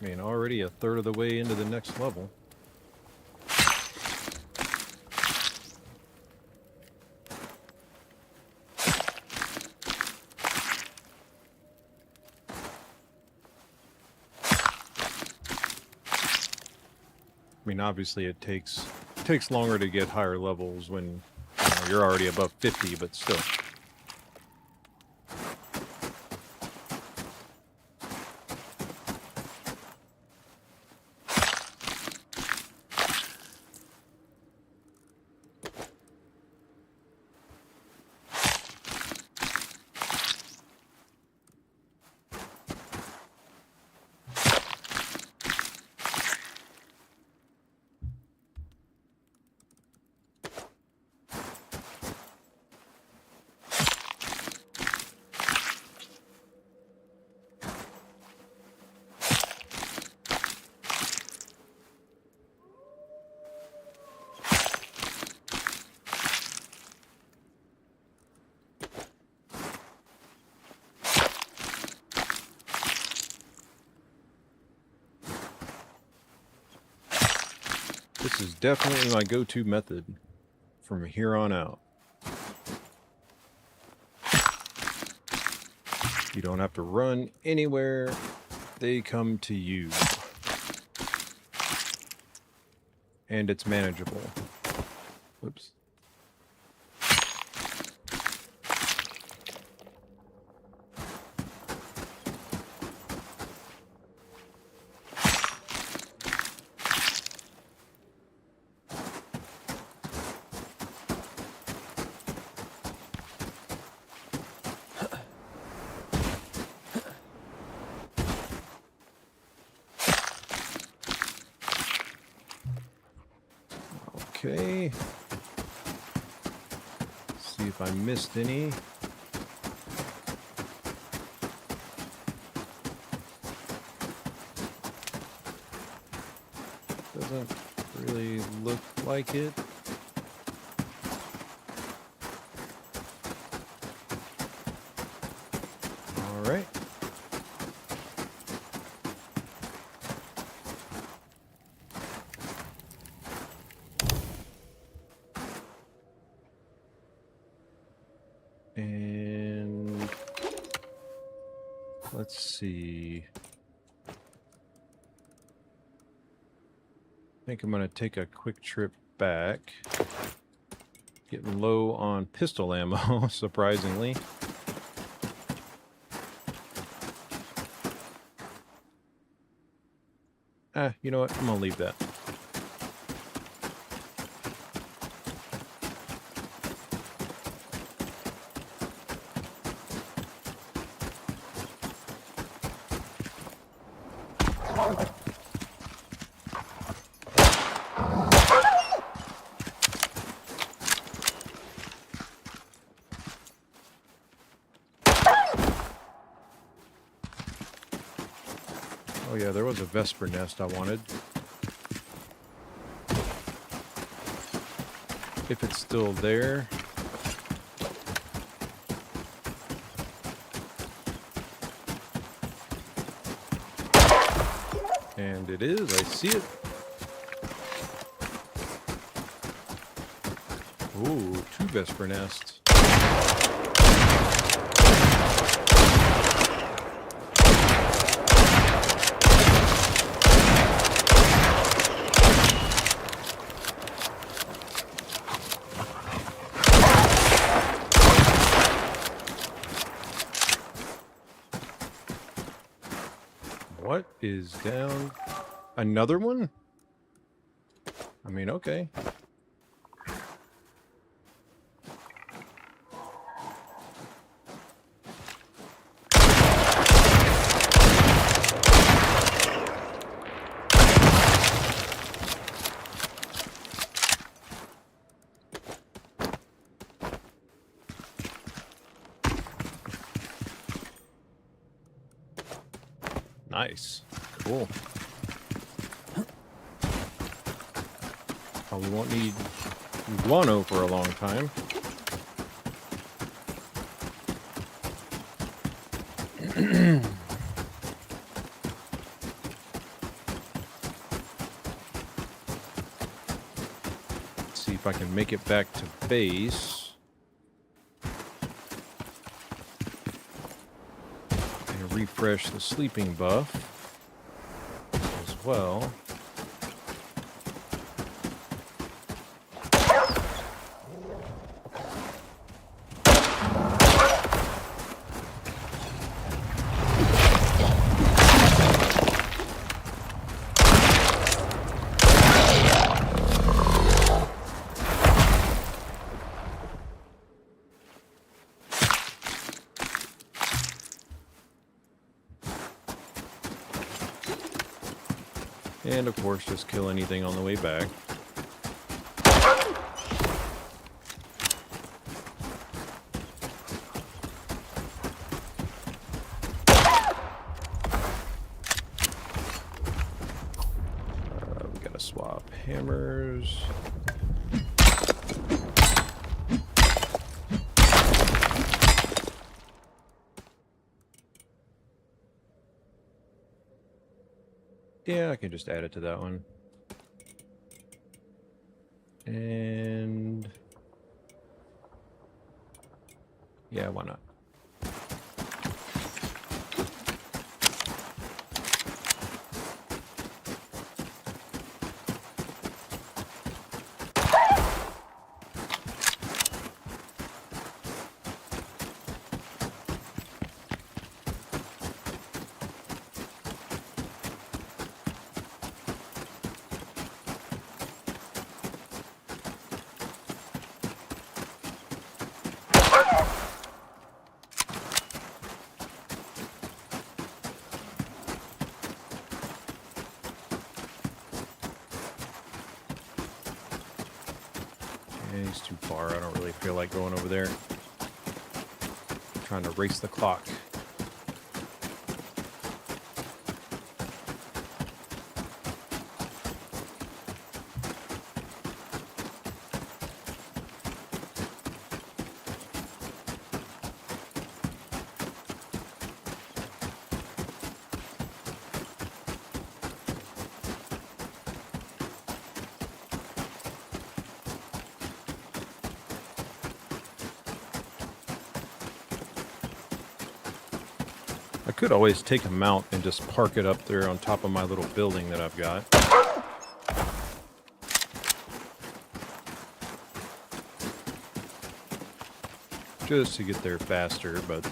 Speaker 1: I mean, already a third of the way into the next level. I mean, obviously it takes longer to get higher levels when you're already above 50, but still. This is definitely my go-to method from here on out. You don't have to run anywhere. They come to you. And it's manageable. Whoops. Okay. See if I missed any. Doesn't really look like it. All right. And let's see. I think I'm going to take a quick trip back. Getting low on pistol ammo, surprisingly. You know what? I'm going to leave that. Oh yeah, there was a Vesper nest I wanted. If it's still there. And it is, I see it. Ooh, 2 Vesper nests. What is down? Another one? I mean, okay. Nice. Cool. Probably won't need guano for a long time. Let's see if I can make it back to base. Refresh the sleeping buff as well. And of course, just kill anything on the way back. We gotta swap hammers. Yeah, I can just add it to that one. And yeah, why not? He's too far. I don't really feel like going over there. I'm trying to race the clock. I could always take a mount and just park it up there on top of my little building that I've got. Just to get there faster, but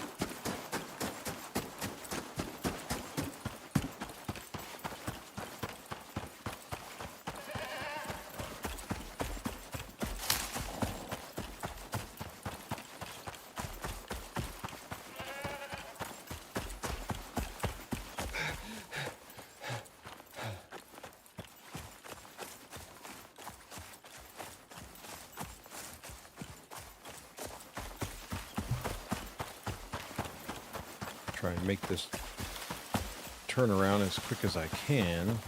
Speaker 1: try and make this turn around as quick as I can.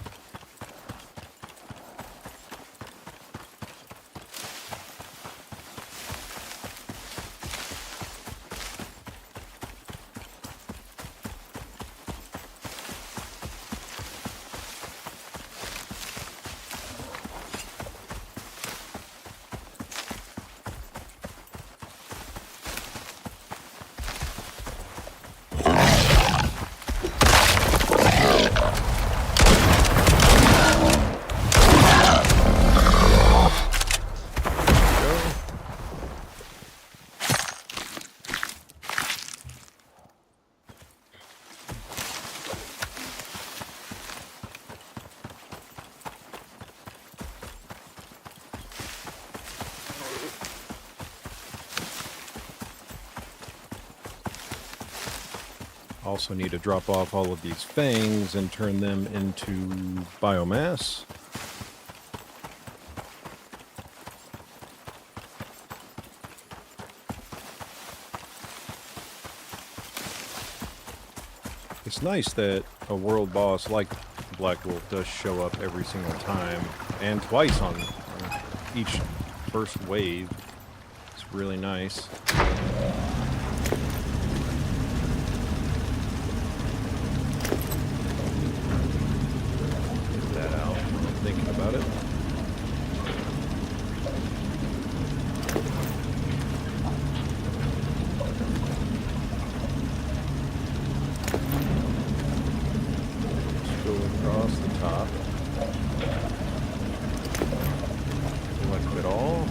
Speaker 1: Also need to drop off all of these fangs and turn them into biomass. It's nice that a world boss like Black Wolf does show up every single time, and twice on each first wave. It's really nice. Thinking about it. Let's go across the top. Select it all.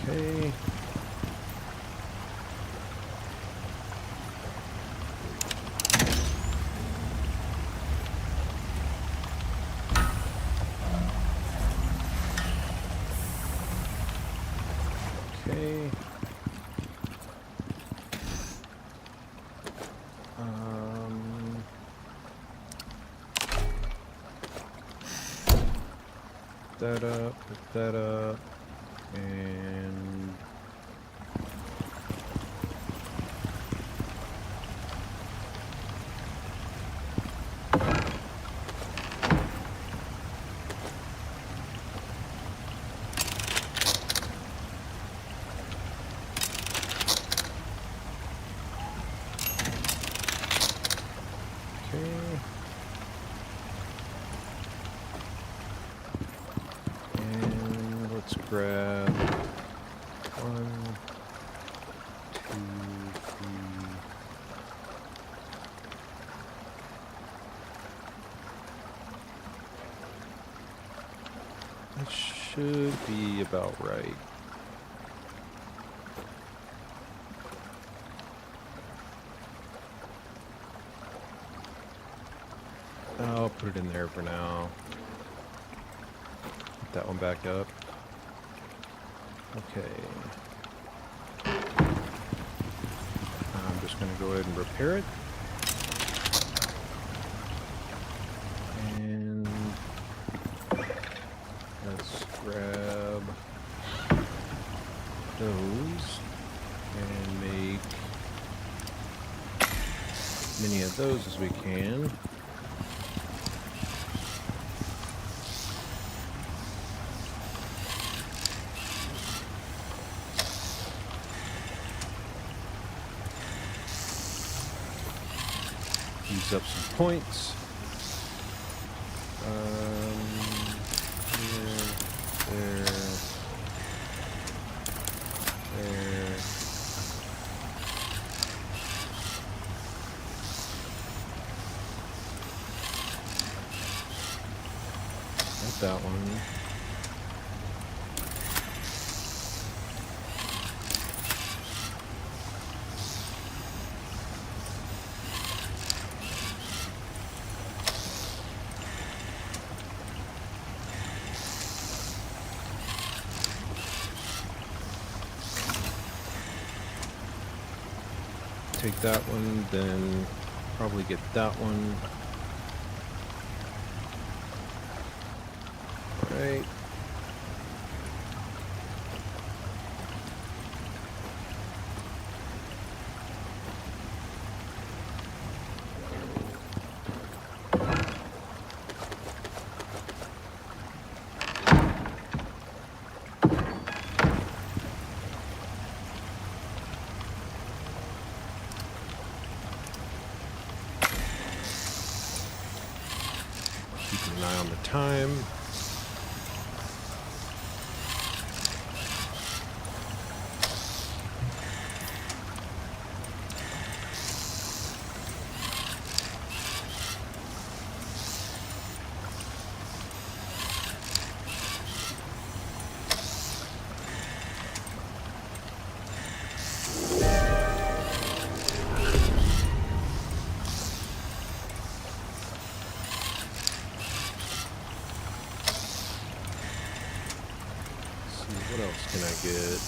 Speaker 1: Okay. That up, put that up, and grab 1, 2, 3. That should be about right. I'll put it in there for now. Put that one back up. Okay. I'm just going to go ahead and repair it. And let's grab those and make as many of those as we can. Use up some points. Here, there, there. Not that one. Take that one, then probably get that one. All right. Keep an eye on the time. What else can I get?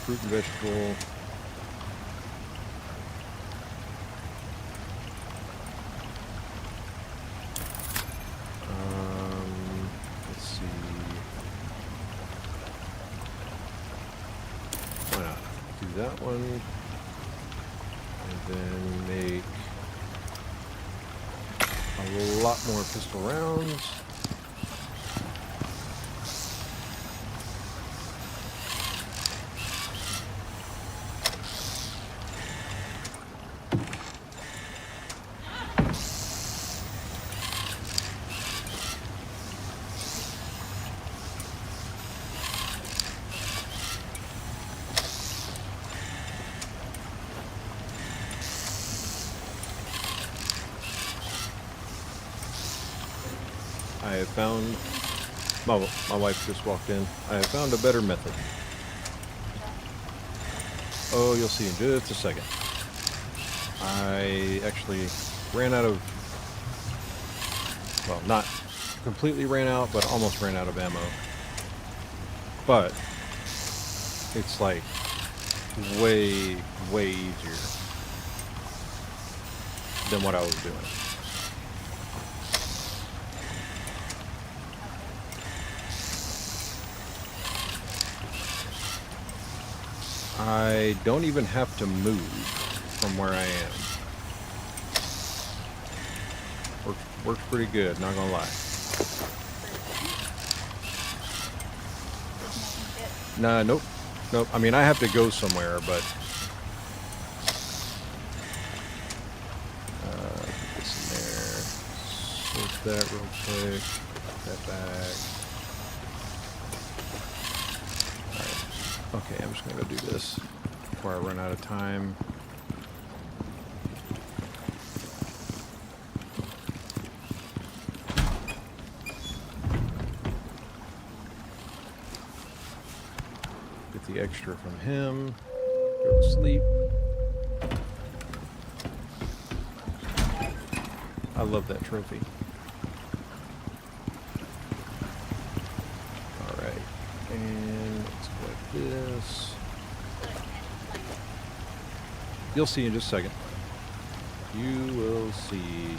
Speaker 1: Fruit and vegetable. Let's see. Why not? Do that one. And then make a lot more pistol rounds. I have found, my wife just walked in. I have found a better method. Oh, you'll see in just a second. I actually ran out of, well, not completely ran out, but almost ran out of ammo. But it's like way, way easier than what I was doing. I don't even have to move from where I am. Works pretty good, not gonna lie. Nah, nope. Nope. I mean, I have to go somewhere, but... put this in there. Sort that real quick. Put that back. Alright. Okay, I'm just gonna go do this before I run out of time. The extra from him. Go to sleep. I love that trophy. Alright. And let's collect this. You'll see in just a second. You will see.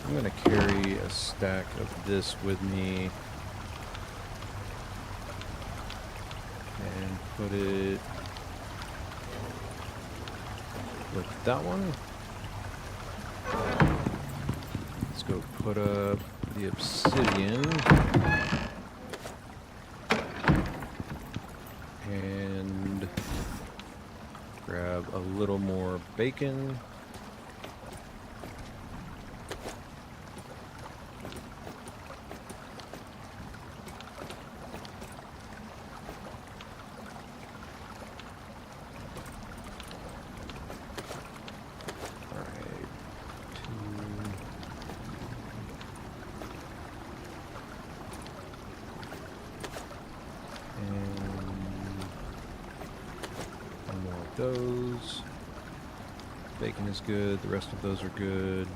Speaker 1: I'm going to carry a stack of this with me. And put it with that one. Let's go put up the obsidian. And grab a little more bacon. Those. Bacon is good. The rest of those are good.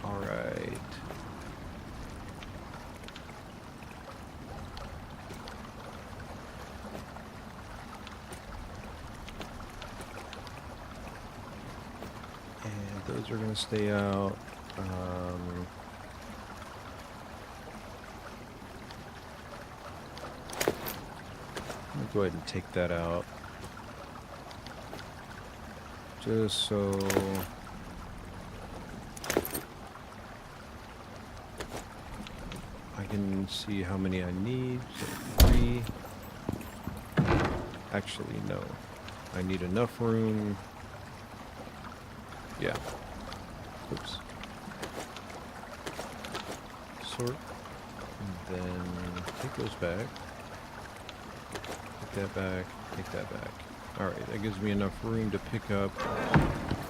Speaker 1: All right. And those are going to stay out. Go ahead and take that out, just so I can see how many I need. So 3. Actually, no. I need enough room. Yeah. Oops. Sort. And then take those back. That back, take that back. Alright, that gives me enough room to pick up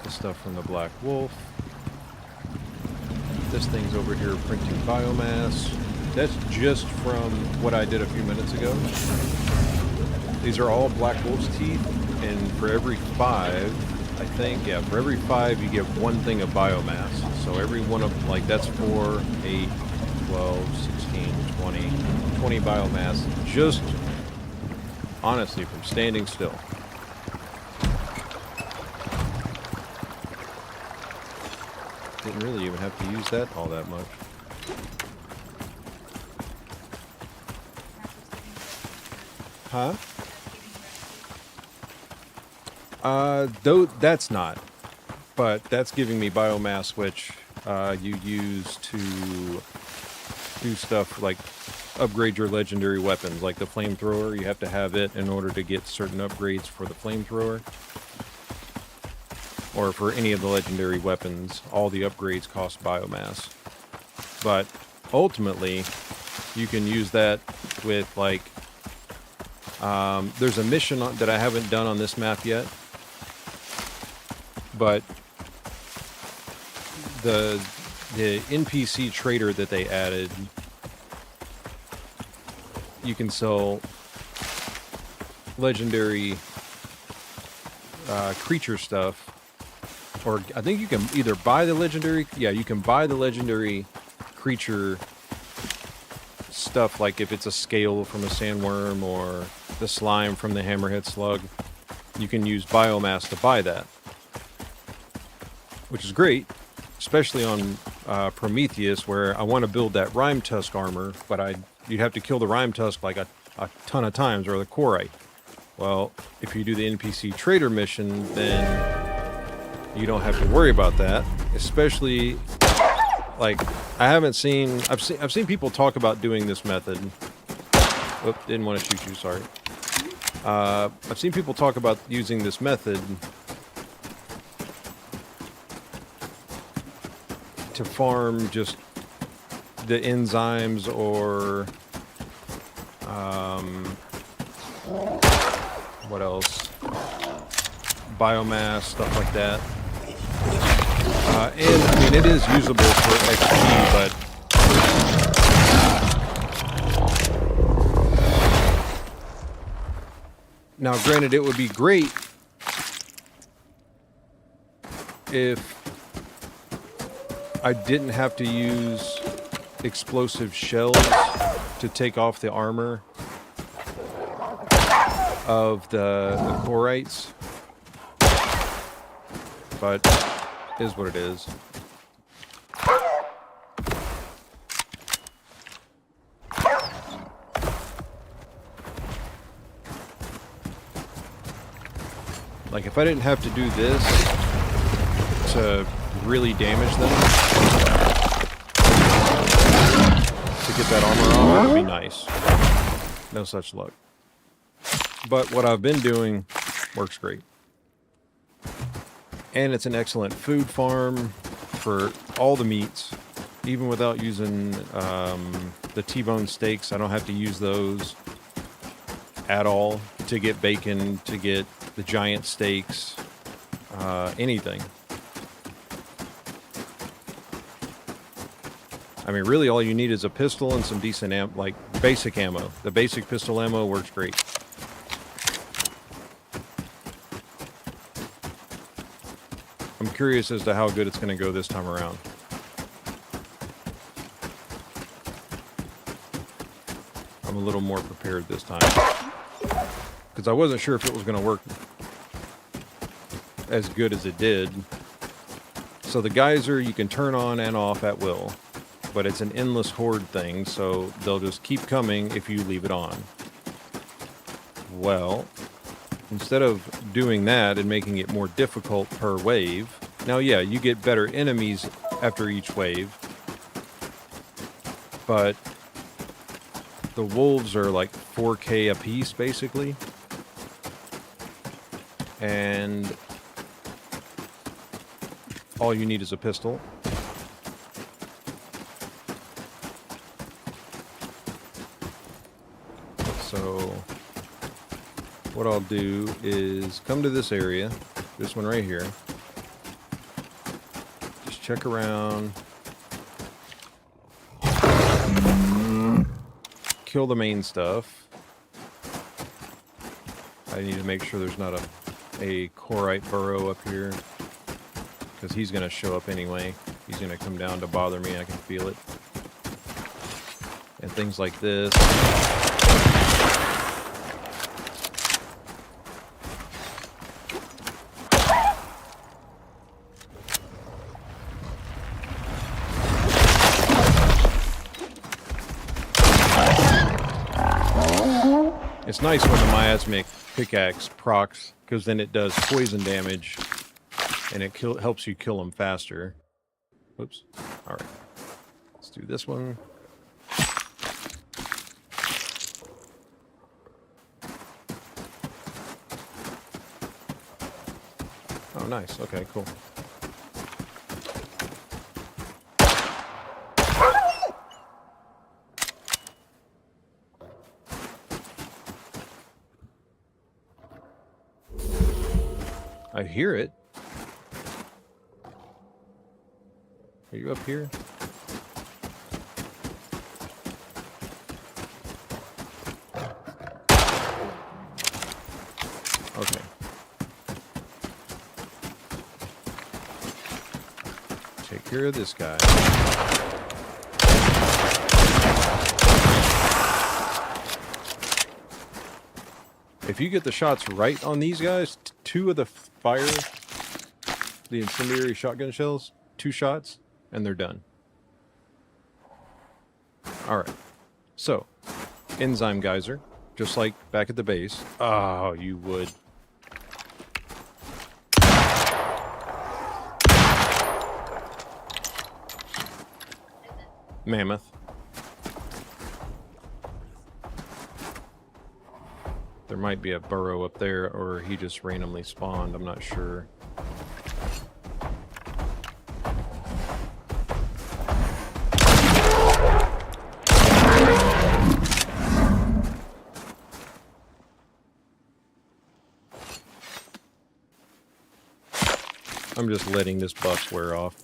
Speaker 1: the stuff from the Black Wolf. This thing's over here printing biomass. That's just from what I did a few minutes ago. These are all Black Wolf's teeth, and for every 5, I think, yeah, for every 5 you get 1 thing of biomass. So every one of, like, that's 4, 8, 12, 16, 20 biomass, just honestly from standing still. Didn't really even have to use that all that much. Huh? Though that's not. But that's giving me biomass, which you use to do stuff like upgrade your legendary weapons, like the flamethrower. You have to have it in order to get certain upgrades for the flamethrower. Or for any of the legendary weapons, all the upgrades cost biomass. But ultimately, you can use that with, like, there's a mission that I haven't done on this map yet, but the NPC trader that they added, you can sell legendary creature stuff, or I think you can either buy the legendary, yeah, you can buy the legendary creature stuff, like if it's a scale from a sandworm or the slime from the hammerhead slug, you can use biomass to buy that, which is great, especially on Prometheus, where I want to build that Rime Tusk armor, but you'd have to kill the Rime Tusk like a ton of times, or the Korite. Well, if you do the NPC trader mission, then you don't have to worry about that. Especially, like, I've seen people talk about doing this method. Oop, didn't want to shoot you, sorry. I've seen people talk about using this method to farm just the enzymes or what else? Biomass, stuff like that. And I mean, it is usable for XP, but now, granted, it would be great if I didn't have to use explosive shells to take off the armor of the chorites, but it is what it is. Like, if I didn't have to do this to really damage them to get that armor on, that would be nice. No such luck. But what I've been doing works great. And it's an excellent food farm for all the meats. Even without using the T-bone steaks, I don't have to use those at all to get bacon, to get the giant steaks, anything. I mean, really all you need is a pistol and some decent like basic ammo. The basic pistol ammo works great. I'm curious as to how good it's going to go this time around. I'm a little more prepared this time, because I wasn't sure if it was going to work as good as it did. So the geyser you can turn on and off at will, but it's an endless horde thing, so they'll just keep coming if you leave it on. Well, instead of doing that and making it more difficult per wave, now yeah, you get better enemies after each wave, but the wolves are like 4K a piece basically, and all you need is a pistol. So what I'll do is come to this area, this one right here, just check around, kill the main stuff. I need to make sure there's not a chorite burrow up here, because he's going to show up anyway. He's going to come down to bother me, I can feel it. And things like this. It's nice when the miasmic pickaxe procs, because then it does poison damage, and it helps you kill them faster. Whoops. Alright. Let's do this one. Oh, nice. Okay, cool. I hear it. Are you up here? Okay. Take care of this guy. If you get the shots right on these guys, two of the fire, the incendiary shotgun shells, 2 shots, and they're done. Alright. So, enzyme geyser. just like back at the base. Oh, you would. Mammoth. There might be a burrow up there, or he just randomly spawned. I'm not sure. I'm just letting this buff wear off.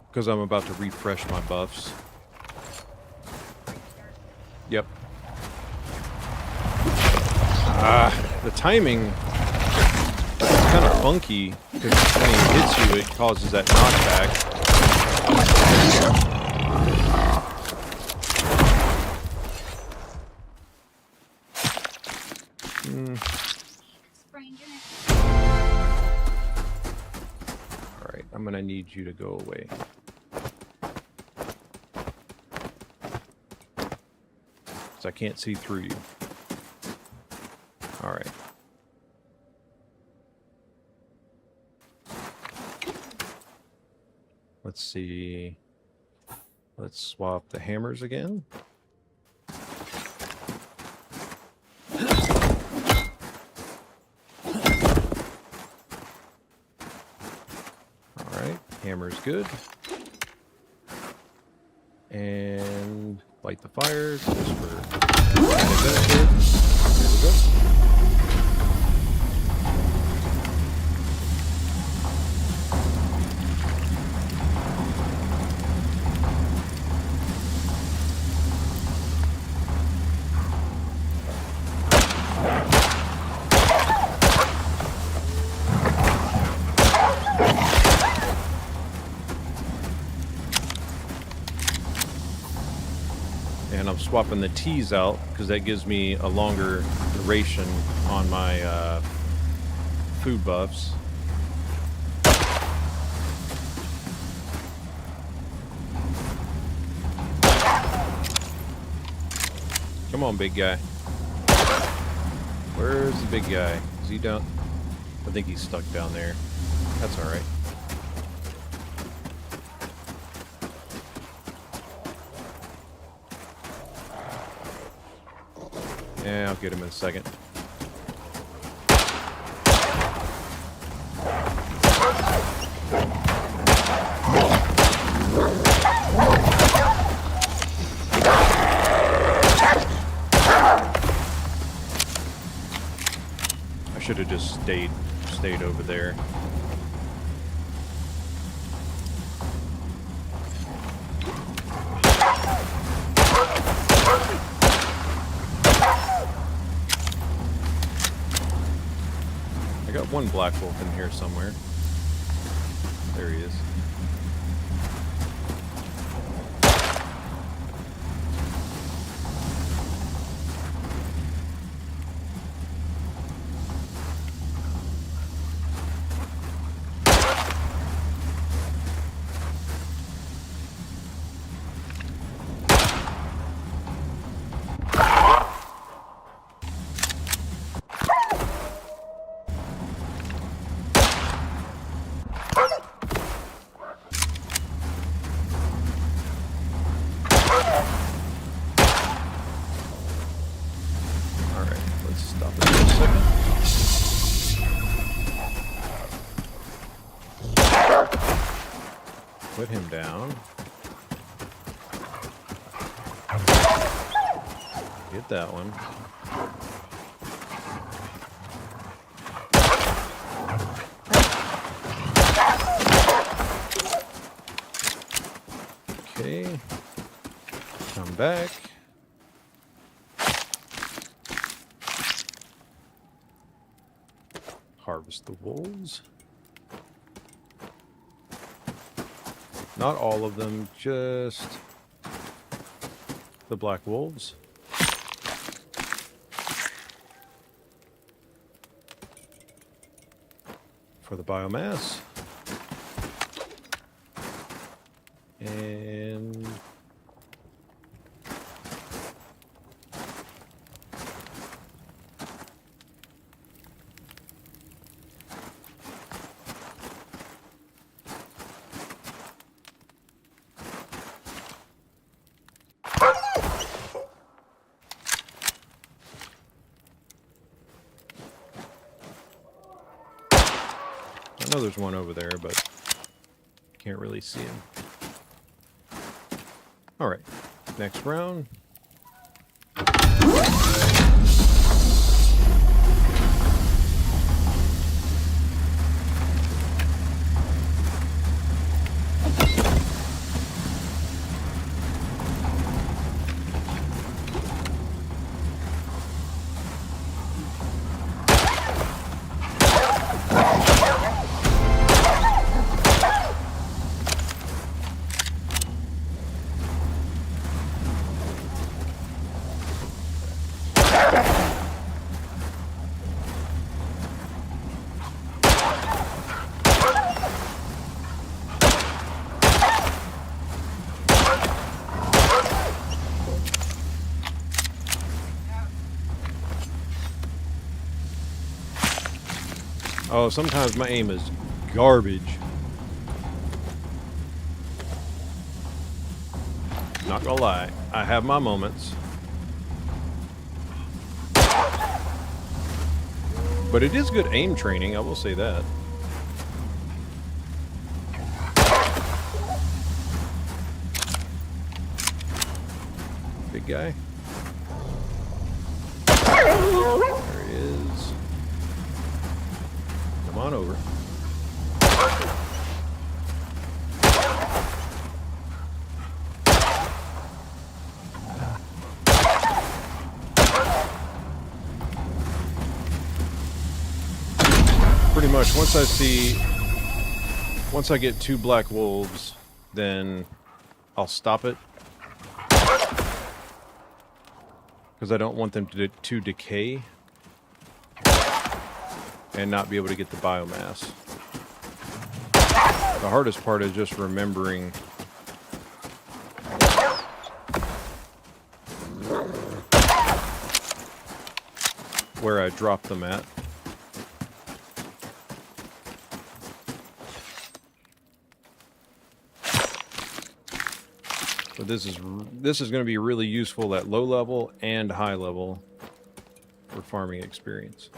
Speaker 1: Because I'm about to refresh my buffs. Yep. The timing is kind of funky, because when he hits you, it causes that knockback. Alright, I'm going to need you to go away. I can't see through you. All right. Let's see. Let's swap the hammers again. All right. Hammer's good. And light the fires just for added benefit. There we go. And I'm swapping the T's out because that gives me a longer duration on my food buffs. Come on, big guy. Where's the big guy? Is he down? I think he's stuck down there. That's all right. Yeah, I'll get him in a second. I should have just stayed over there. I got one black wolf in here somewhere. There he is. Put him down. Get that one. Okay. Come back. Harvest the wolves. Not all of them, just the black wolves. For the biomass. And I know there's one over there, but can't really see him. All right, next round. Oh, sometimes my aim is garbage. Not gonna lie, I have my moments. But it is good aim training, I will say that. Big guy. There he is. Come on over. Pretty much, once I get 2 black wolves, then I'll stop it. Because I don't want them to decay and not be able to get the biomass. The hardest part is just remembering where I dropped them at. But this is going to be really useful at low level and high level for farming experience.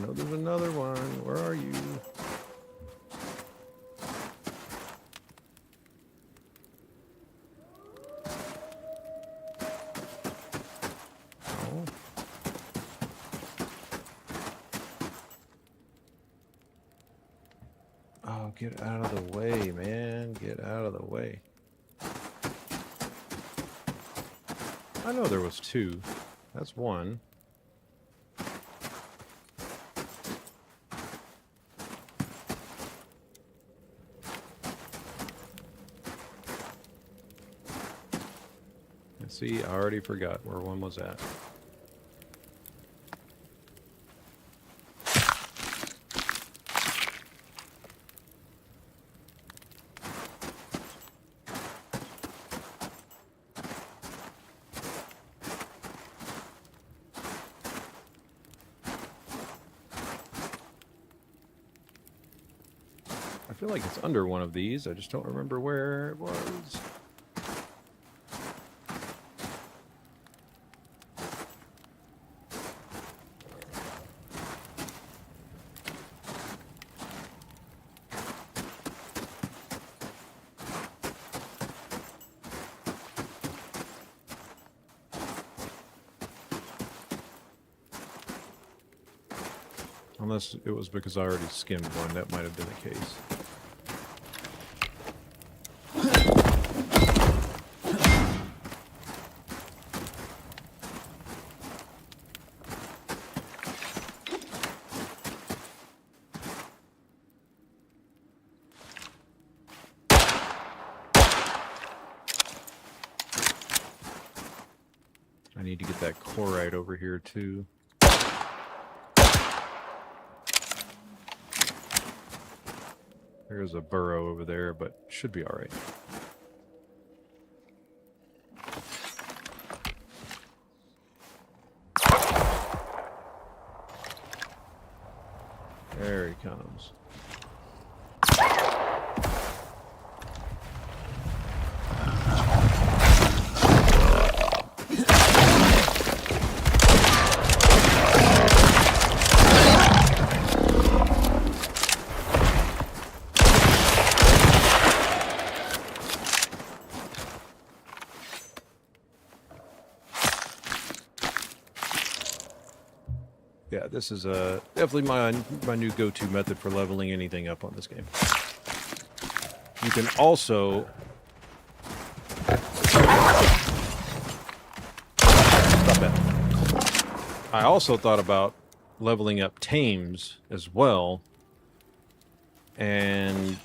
Speaker 1: No, there's another one. Where are you? Oh. Oh, get out of the way, man. Get out of the way. I know there was 2. That's 1. See, I already forgot where 1 was at. I feel like it's under one of these. I just don't remember where it was. Unless it was because I already skimmed one, that might have been the case. I need to get that chloride over here too. There There's a burrow over there, but should be all right. There he comes. Yeah, this is definitely my new go-to method for leveling anything up on this game. You can also stop it. I also thought about leveling up tames as well, and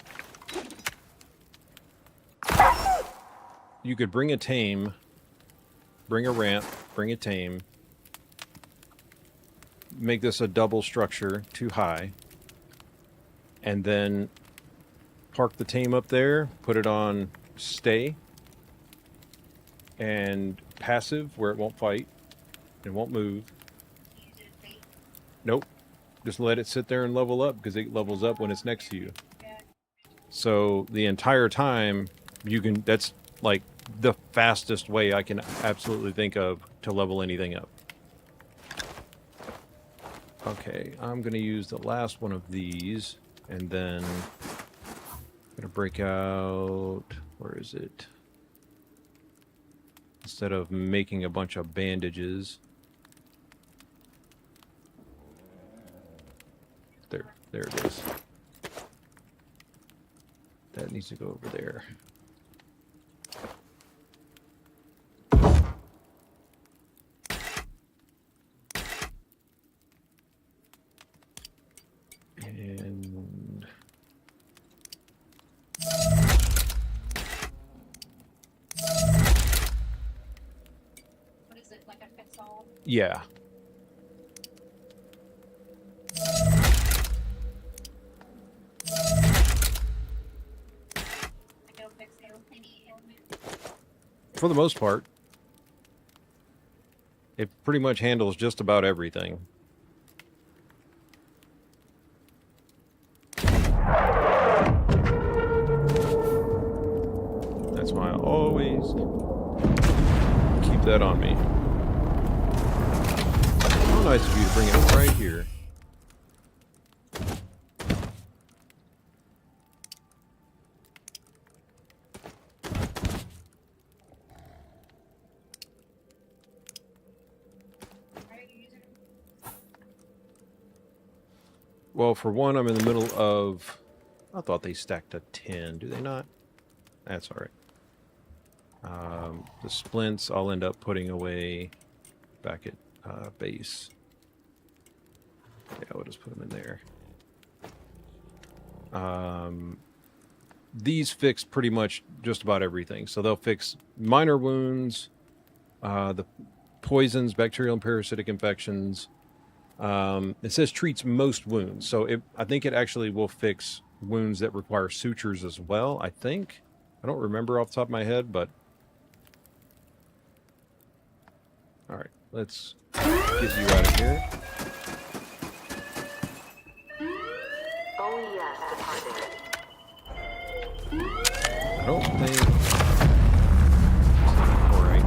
Speaker 1: you could bring a tame, bring a ramp, bring a tame. Make this a double structure, too high, and then park the tame up there, put it on stay, and passive, where it won't fight, it won't move. Nope. Just let it sit there and level up, because it levels up when it's next to you. So the entire time, you can, that's like the fastest way I can absolutely think of to level anything up. Okay, I'm going to use the last one of these, and then I'm going to break out, where is it? Instead of making a bunch of bandages. There it is. That needs to go over there. And
Speaker 2: what is it, like a fix-all?
Speaker 1: yeah.
Speaker 2: Like a fix-all, any element?
Speaker 1: For the most part. It pretty much handles just about everything. That's why I always keep that on me. How nice of you to bring it right here. Well, for one, I'm in the middle of... I thought they stacked a 10. Do they not? That's all right. The splints I'll end up putting away back at base. Yeah, we'll just put them in there. These fix pretty much just about everything. So they'll fix minor wounds, the poisons, bacterial and parasitic infections. It says treats most wounds. So I think it actually will fix wounds that require sutures as well, I think. I don't remember off the top of my head, but... Alright, let's get you out of here.
Speaker 3: Oh yes, departed.
Speaker 1: I don't think... Alright.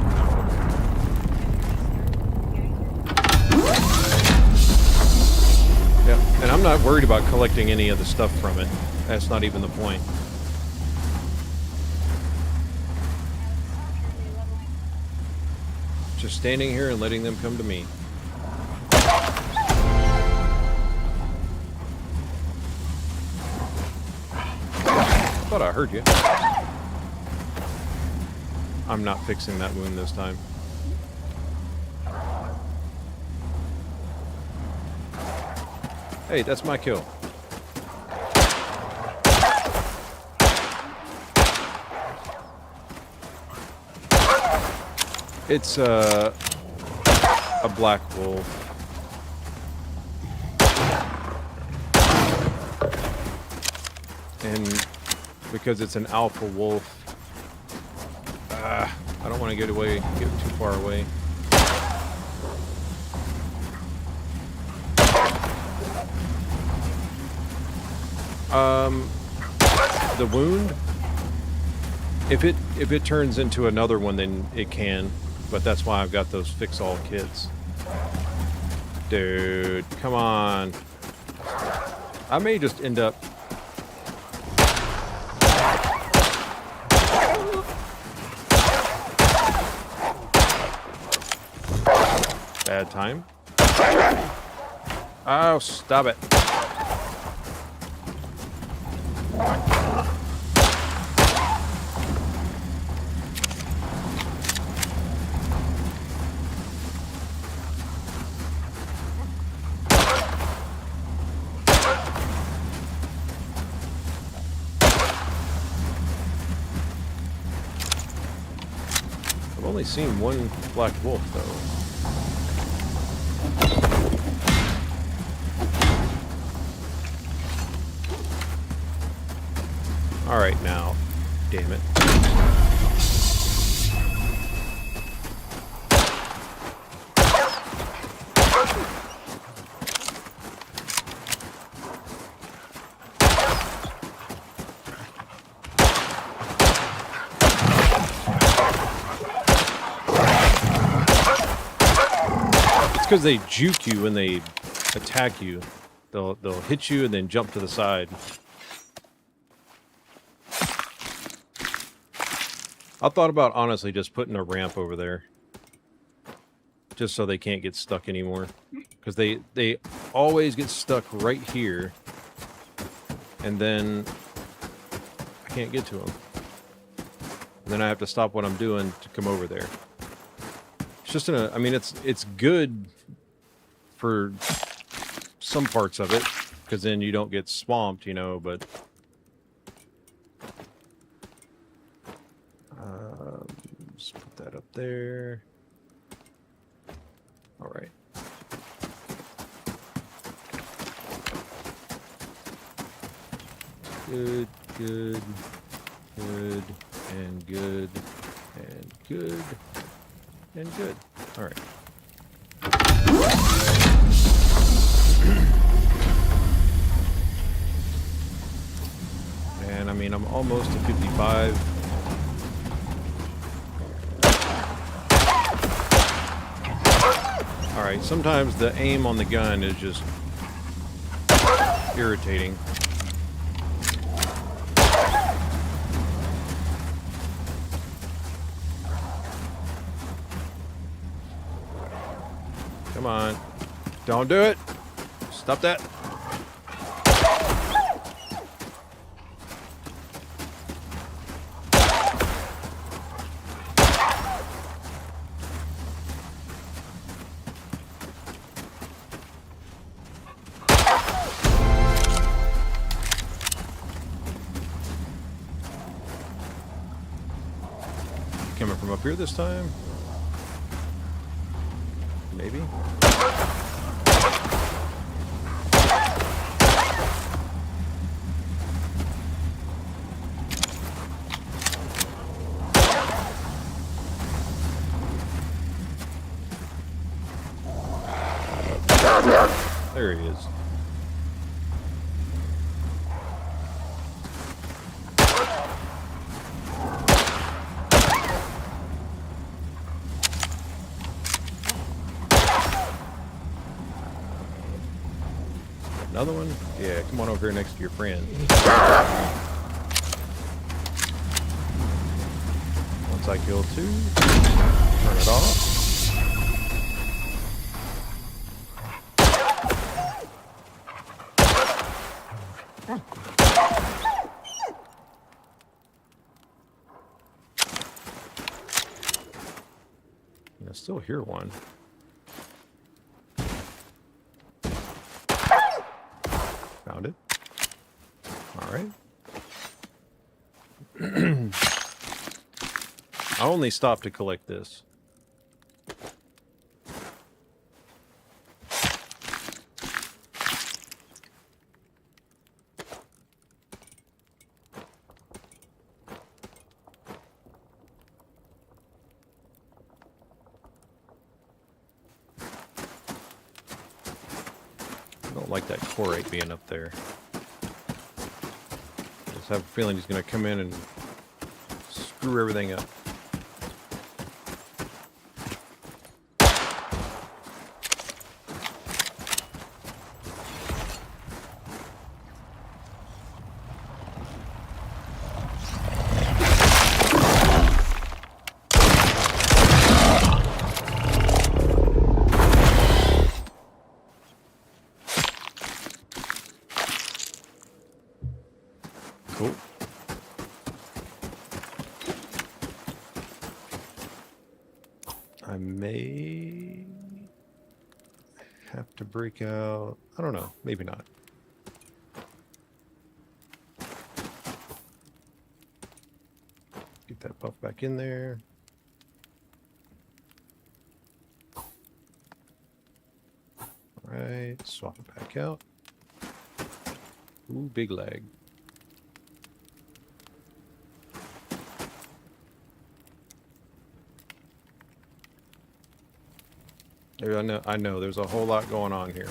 Speaker 1: Yeah, and I'm not worried about collecting any of the stuff from it. That's not even the point. Just standing here and letting them come to me. Thought I heard you. I'm not fixing that wound this time. Hey, that's my kill. It's a black wolf. And because it's an alpha wolf. I don't want to get too far away. The wound, if it turns into another one, then it can, but that's why I've got those fix-all kits. Dude, come on. I may just end up... Bad time. Oh, stop it. I've only seen one black wolf, though. All right, now, damn it. It's because they juke you when they attack you. They'll hit you and then jump to the side. I thought about, honestly, just putting a ramp over there. Just so they can't get stuck anymore. Because they always get stuck right here. And then I can't get to them. And then I have to stop what I'm doing to come over there. It's just I mean, it's good for some parts of it. Because then you don't get swamped, you know, but... Just put that up there. All right. Good, good, good, and good, and good, and good. All right. And I mean, I'm almost to 55. Alright, sometimes the aim on the gun is just irritating. Come on. Don't do it! Stop that! Coming from up here this time? Maybe? There he is. Another one? Yeah, come on over here next to your friend. Once I kill two, turn it off. I still hear one. Found it. All right. I only stopped to collect this. don't like that chlorate being up there. I just have a feeling he's going to come in and screw everything up. Cool. I may have to break out. I don't know. Maybe not. Get that buff back in there. All right. Swap it back out. Ooh, big lag. I know, there's a whole lot going on here.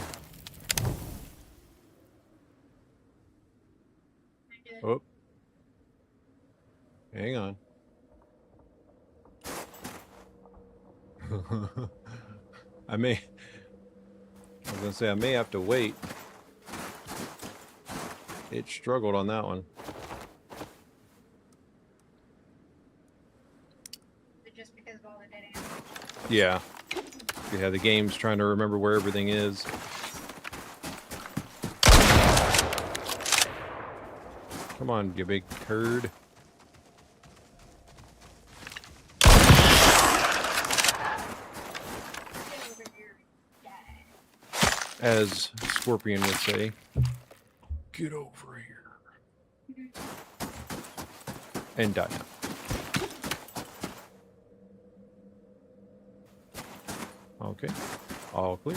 Speaker 1: Oh. Hang on. I was gonna say, I may have to wait. It struggled on that one.
Speaker 2: Just because of all the dead animals.
Speaker 1: Yeah. Yeah, the game's trying to remember where everything is. Come on, you big turd. As Scorpion would say, get over here. And die now. Okay, all clear.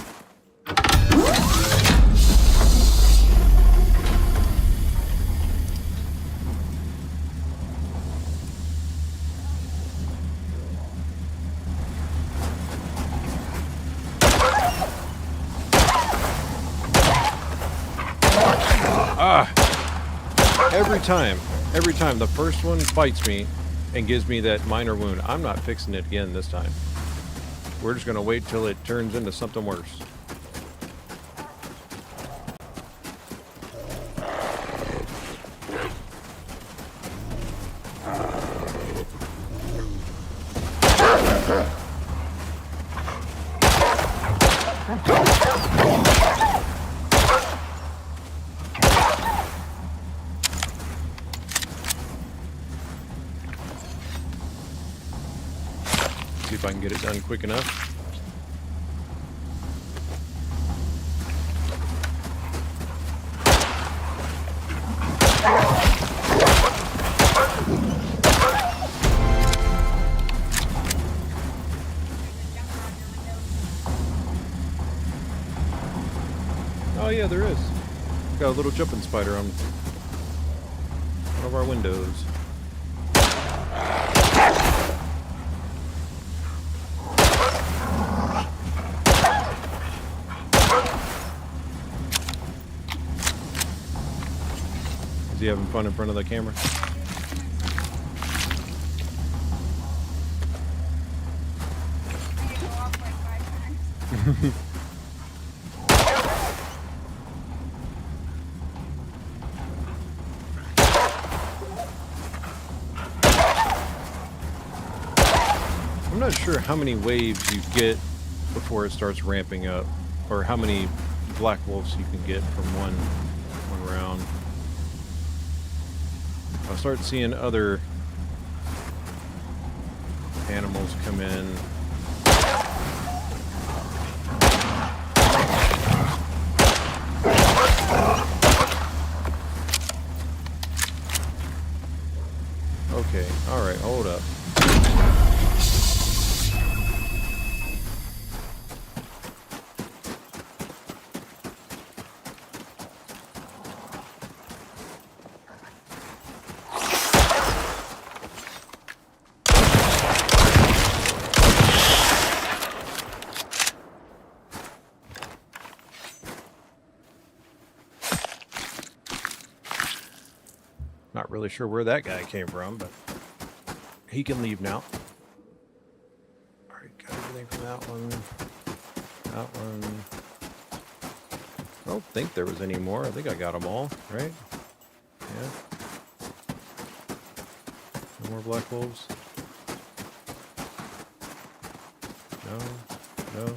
Speaker 1: Ah! Every time the first one bites me and gives me that minor wound, I'm not fixing it again this time. We're just going to wait till it turns into something worse. See if I can get it done quick enough. Oh yeah, there is. Got a little jumping spider on one of our windows. Is he having fun in front of the camera? I'm not sure how many waves you get before it starts ramping up, or how many black wolves you can get from one round. I'll start seeing other animals come in. Okay, alright, hold up. really sure where that guy came from, but he can leave now. Alright, got everything from that one. That one. I don't think there was any more. I think I got them all, right? Yeah. No more black wolves? No. No.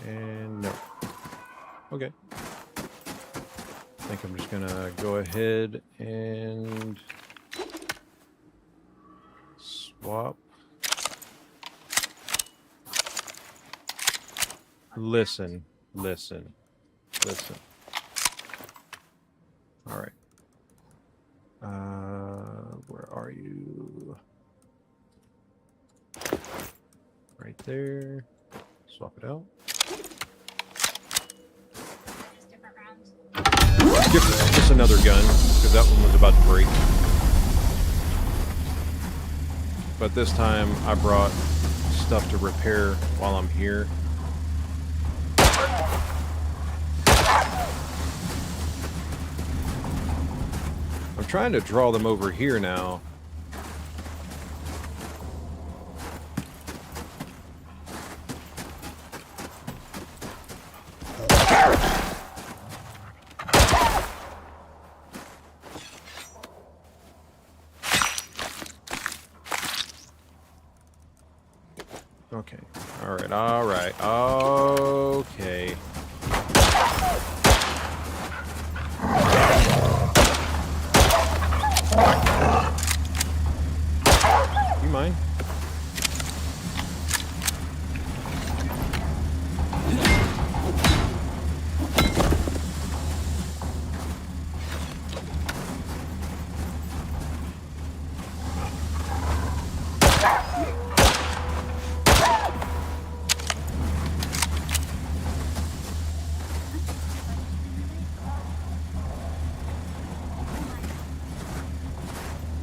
Speaker 1: And no. Okay. I think I'm just gonna go ahead and swap. Listen. All right. Where are you? Right there. Swap it out.
Speaker 2: Different rounds.
Speaker 1: Just another gun, because that one was about to break. But this time I brought stuff to repair while I'm here. I'm trying to draw them over here now. Okay. All right. Okay. You mind?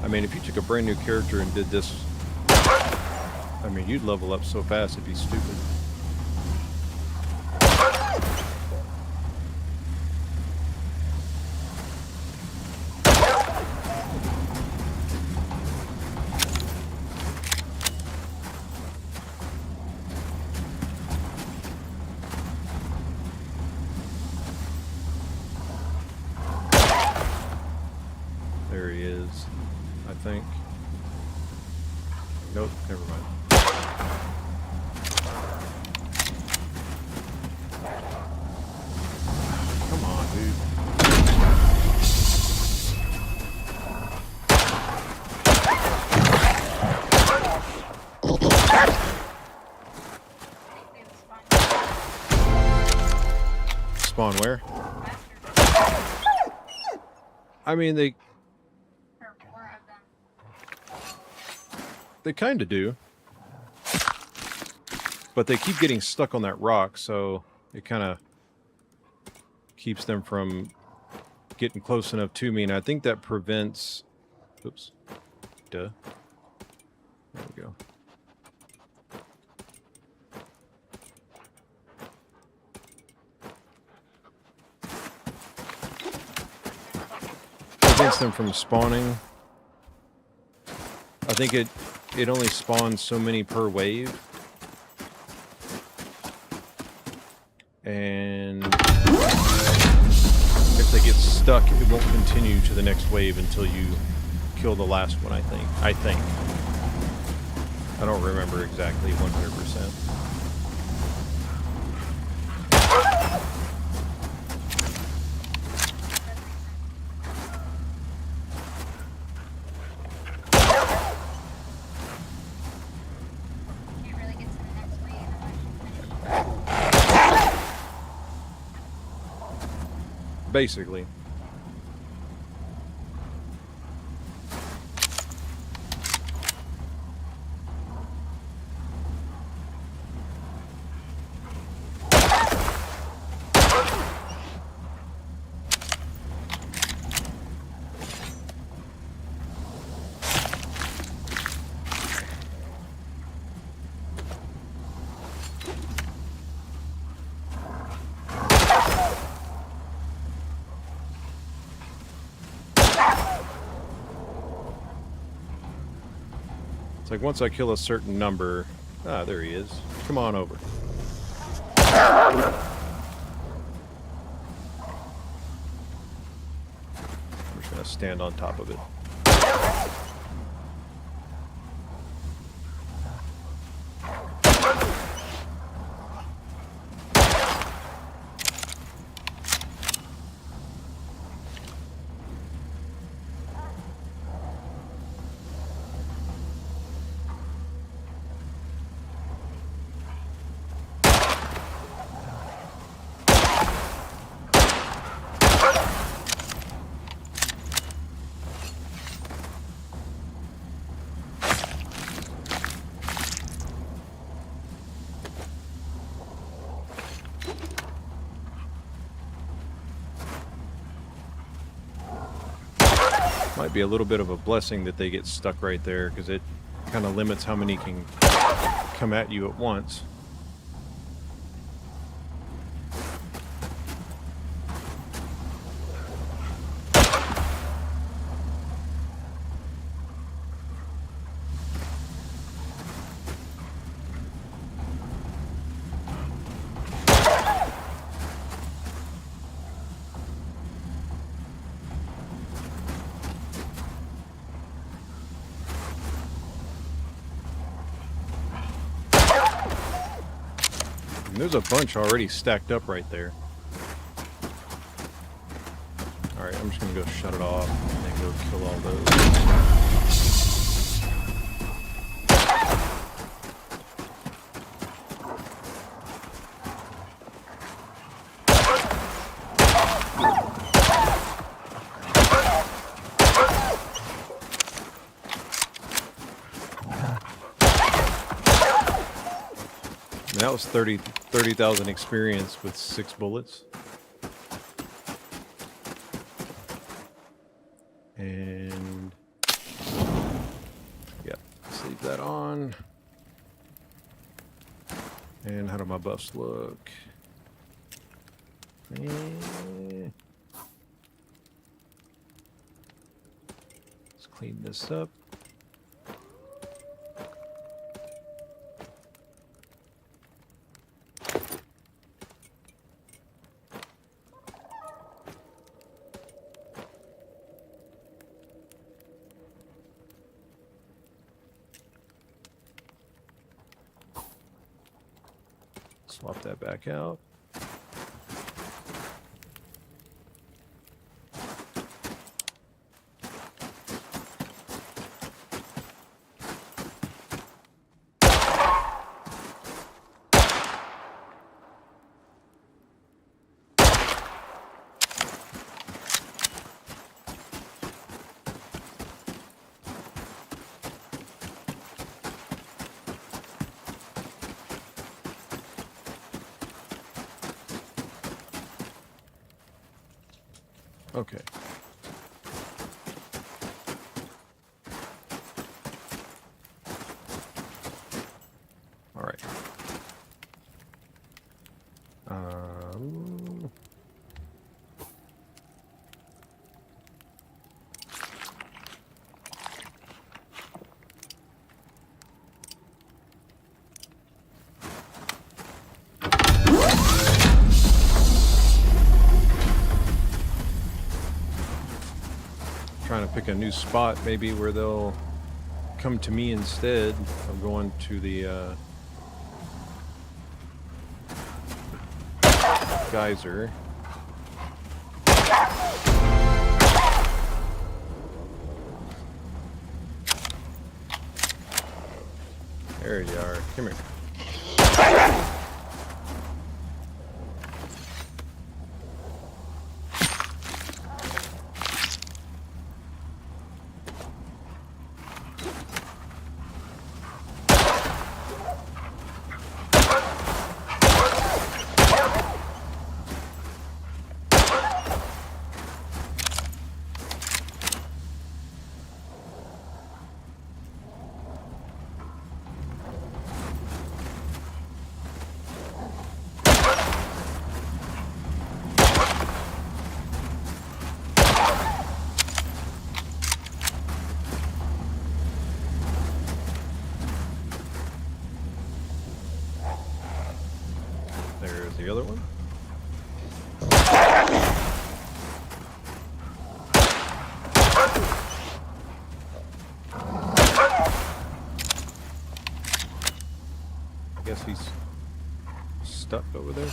Speaker 1: I mean, if you took a brand new character and did this, I mean, you'd level up so fast it'd be stupid. There he is, I think. Nope, never mind. Come on, dude. Spawn where? I mean, they kind of do. But they keep getting stuck on that rock, so it kind of keeps them from getting close enough to me, and I think that prevents... Oops. Duh. There we go. Prevents them from spawning. I think it only spawns so many per wave. And if they get stuck, it won't continue to the next wave until you kill the last one, I think. I don't remember exactly 100%. Basically. like once I kill a certain number... Ah, there he is. Come on over. I'm just going to stand on top of it. Might be a little bit of a blessing that they get stuck right there, because it kind of limits how many can come at you at once. And there's a bunch already stacked up right there. Alright, I'm just gonna go shut it off and then go kill all those. That was 30,000 experience with 6 bullets. And yeah, let's leave that on. And how do my buffs look? Let's clean this up. Swap that back out. Okay. All right. Trying to pick a new spot maybe where they'll come to me instead of going to the geyser. There you are. Come here. the other one? I guess he's stuck over there.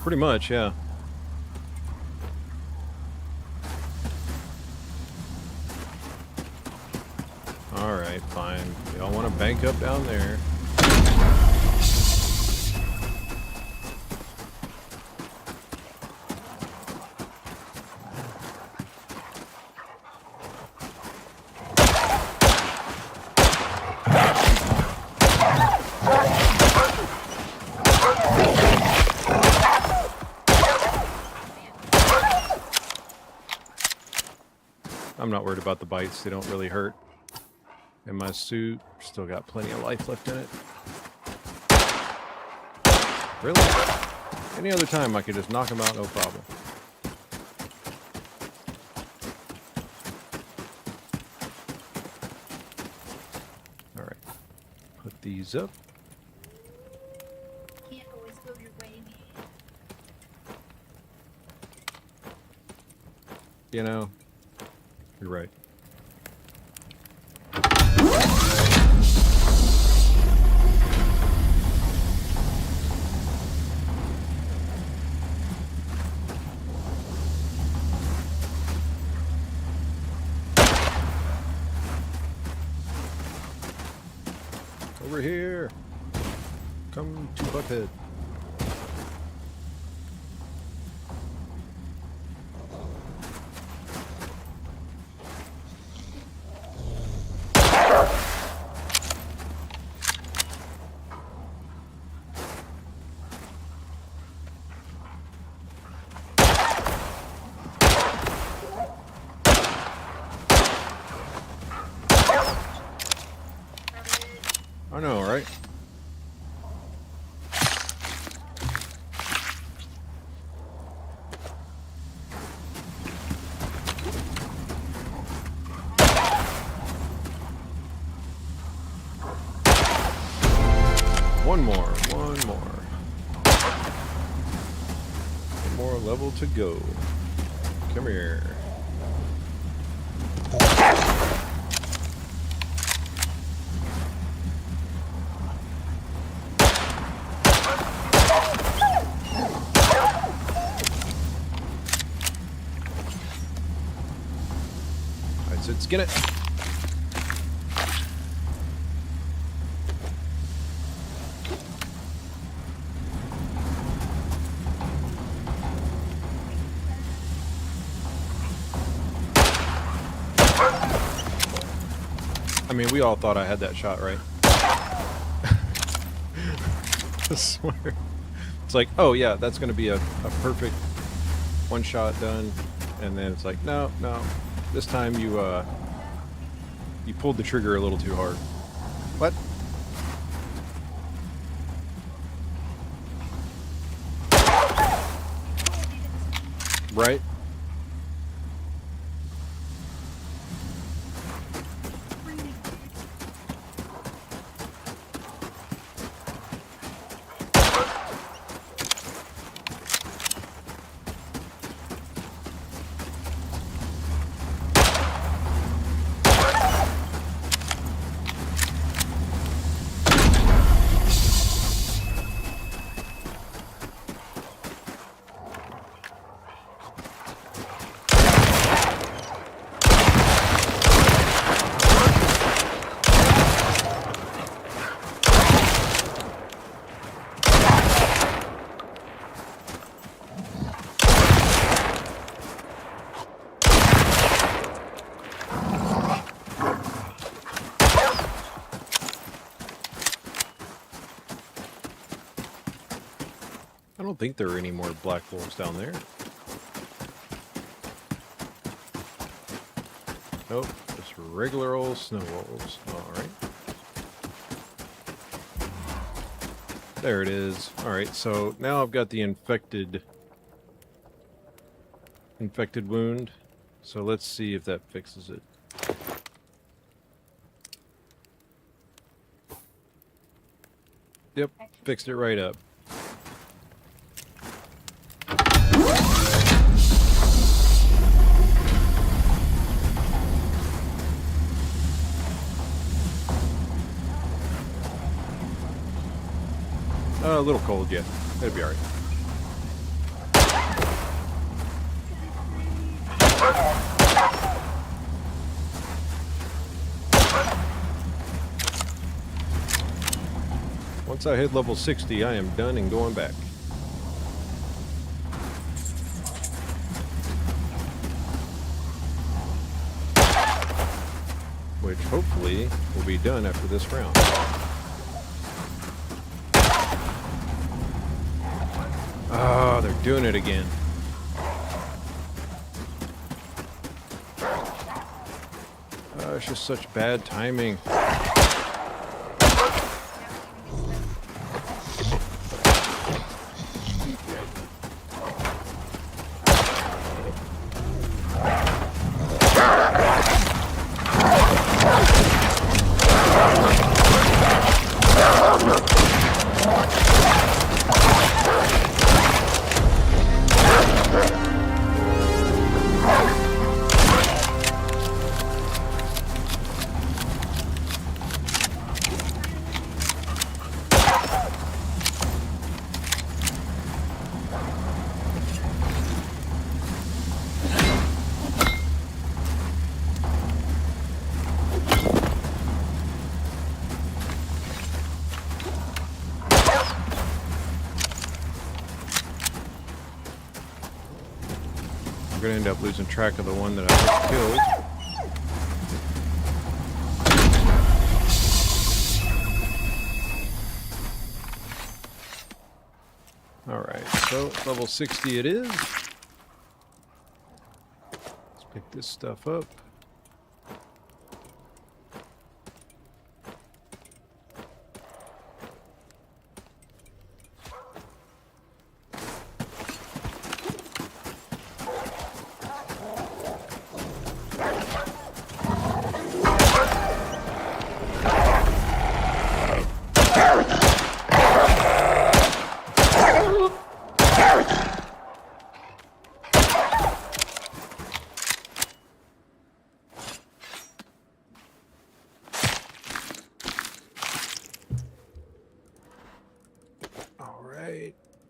Speaker 1: Pretty much, yeah. Alright, fine. Y'all want to bank up down there. I'm not worried about the bites. They don't really hurt. And my suit still got plenty of life left in it. Really? Any other time I could just knock them out, no problem. Alright. Put these up.
Speaker 2: Can't always go your way.
Speaker 1: You know, you're right. Over here. Come to Butthead. I know, right? One more. One more level to go. Come here. Let's get it. I mean, we all thought I had that shot right. I swear. It's like, oh yeah, that's going to be a perfect one shot done. And then it's like, no. This time you pulled the trigger a little too hard. What? Right? don't think there are any more black wolves down there. Nope, just regular old snow wolves. Alright. There it is. Alright, so now I've got the infected wound. So let's see if that fixes it. Yep, fixed it right up. A little cold, yeah. That'd be alright. Once I hit level 60, I am done and going back. Which hopefully will be done after this round. Oh, they're doing it again. Oh, it's just such bad timing. I'm gonna end up losing track of the one that I just killed. Alright, so level 60 it is. Let's pick this stuff up.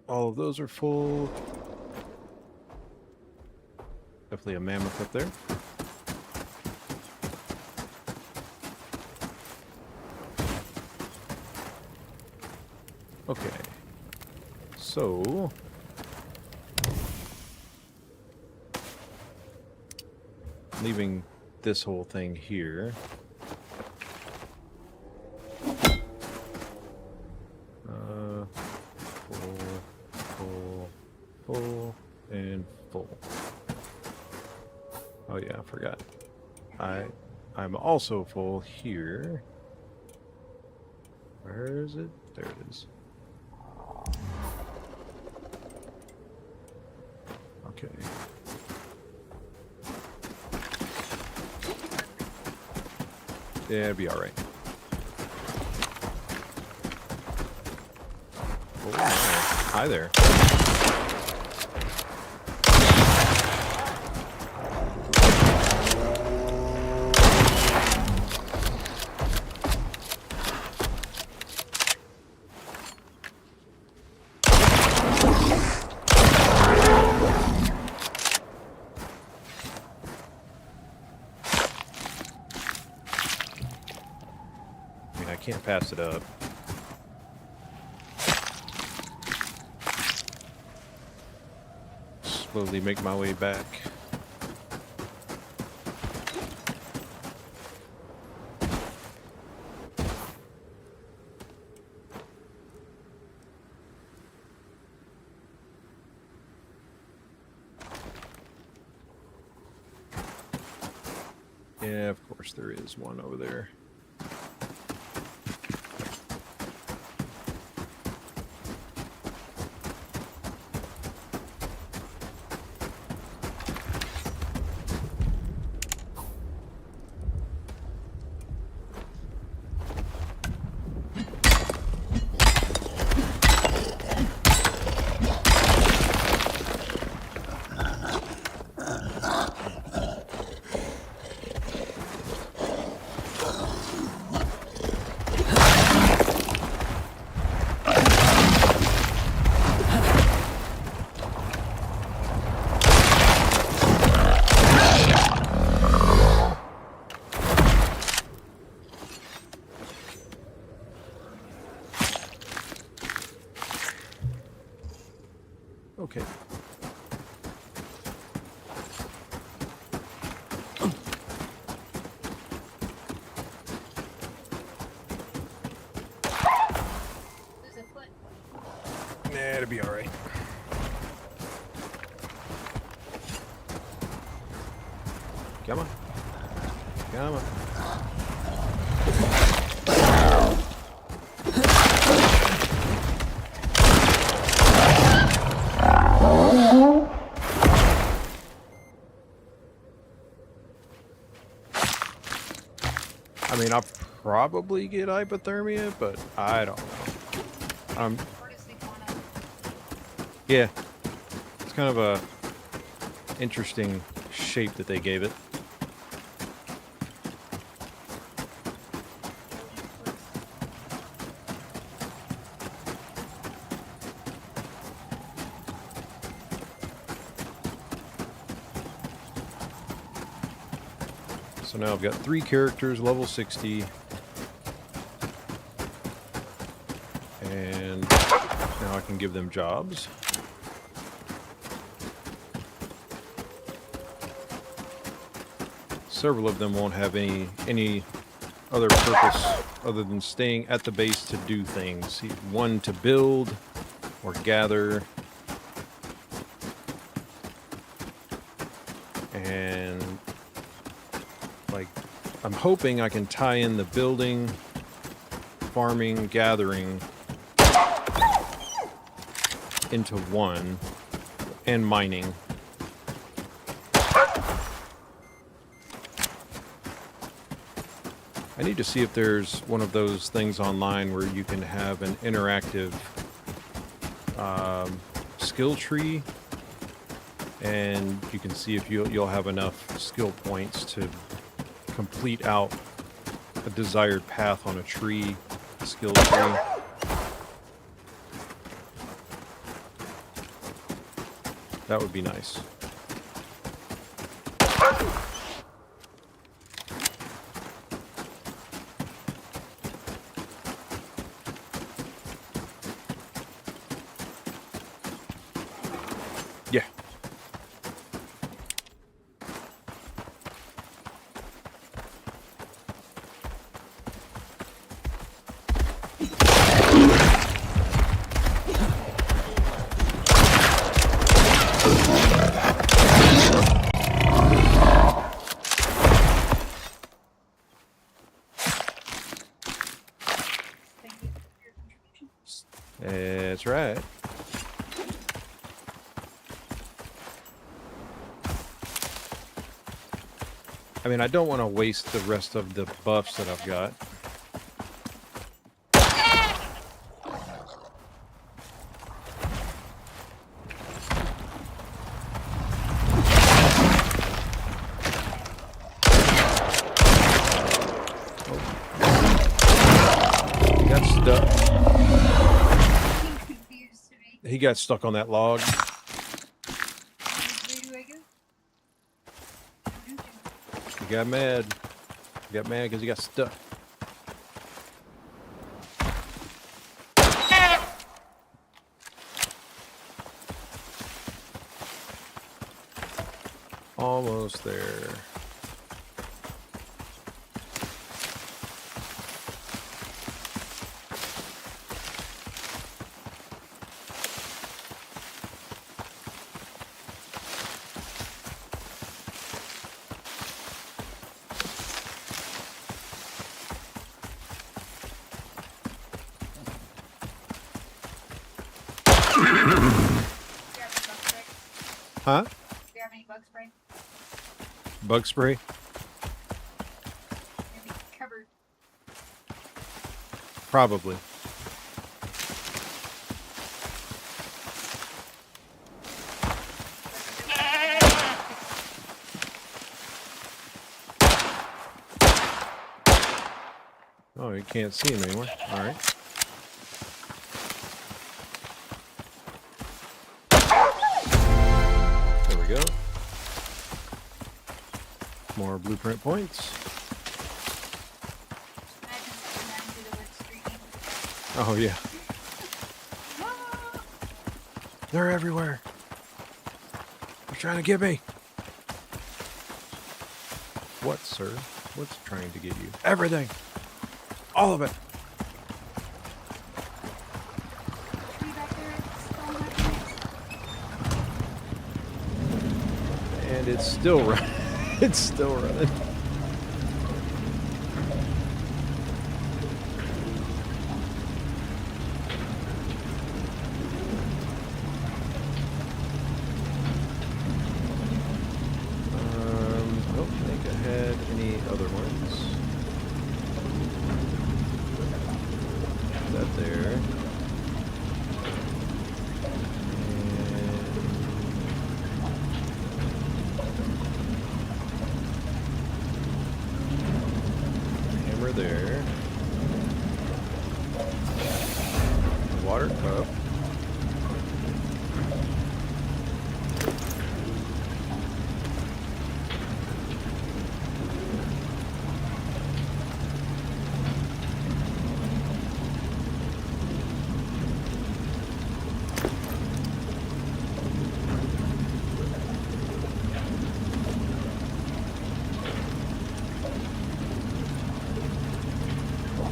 Speaker 1: All of those are full. Definitely a mammoth up there. Okay. So leaving this whole thing here. Full and full. Oh yeah, I forgot. I'm also full here. Where is it? There it is. Okay. Yeah, it'll be alright. Oh, hi there. I can't pass it up. Slowly make my way back. Yeah, of course there is one over there. Okay.
Speaker 2: Lose a foot.
Speaker 1: Nah, it'll be all right. Come on. Come on. I mean, I'll probably get hypothermia, but I don't know.
Speaker 2: Hardest thing on it.
Speaker 1: Yeah. It's kind of a interesting shape that they gave it. So now I've got 3 characters, level 60. And now I can give them jobs. Several of them won't have any other purpose other than staying at the base to do things. One to build or gather. And like, I'm hoping I can tie in the building, farming, gathering into one, and mining. I need to see if there's one of those things online where you can have an interactive skill tree, and you can see if you'll have enough skill points to complete out a desired path on a tree, skill tree. That would be nice. Yeah.
Speaker 2: Thank you for your contribution.
Speaker 1: That's right. I mean, I don't want to waste the rest of the buffs that I've got. He got stuck.
Speaker 2: Confused to me.
Speaker 1: He got stuck on that log.
Speaker 2: Where do I go?
Speaker 1: He got mad. He got mad because he got stuck. Almost there. Huh?
Speaker 2: Do you have any bug spray?
Speaker 1: Bug spray?
Speaker 2: Maybe covered.
Speaker 1: Probably. Oh, you can't see him anymore. All right. There we go. More blueprint points.
Speaker 2: Imagine sitting down through the woods screaming.
Speaker 1: Oh, yeah.
Speaker 2: Ah!
Speaker 1: They're everywhere. They're trying to get me. What, sir? What's trying to get you? Everything. All of it.
Speaker 2: Tree back there, still nothing.
Speaker 1: And it's still running. It's still running. I don't think I had any other ones. That there. And hammer there. Water cup.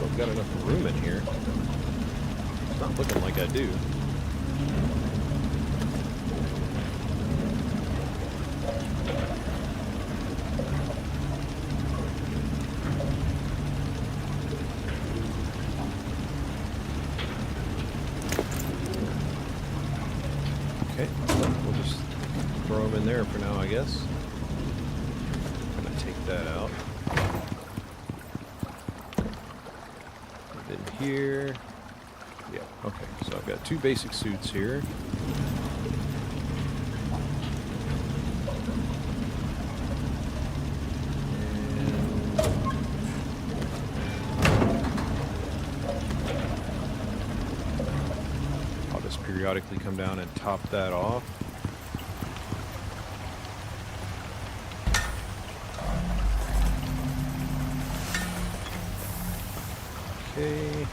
Speaker 1: I've got enough room in here. It's not looking like I do. Okay, well, we'll just throw them in there for now, I guess. I'm gonna take that out. Put it in here. Yeah, okay, so I've got two basic suits here. I'll just periodically come down and top that off. Okay.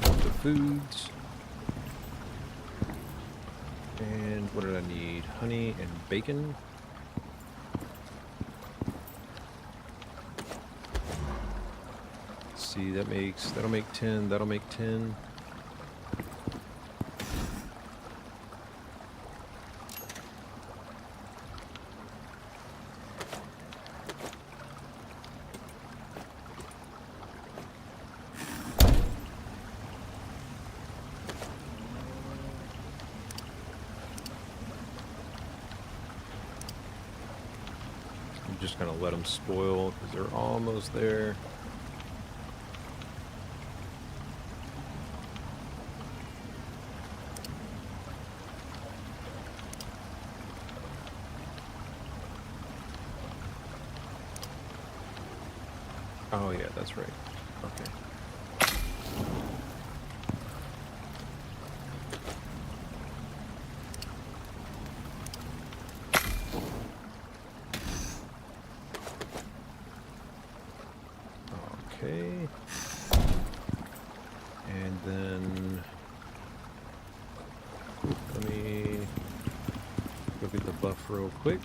Speaker 1: The foods. And what did I need? Honey and bacon. Let's see, that'll make 10, that'll make 10. I'm just gonna let them spoil because they're almost there. Oh yeah, that's right. Okay. Okay. And then let me go get the buff real quick.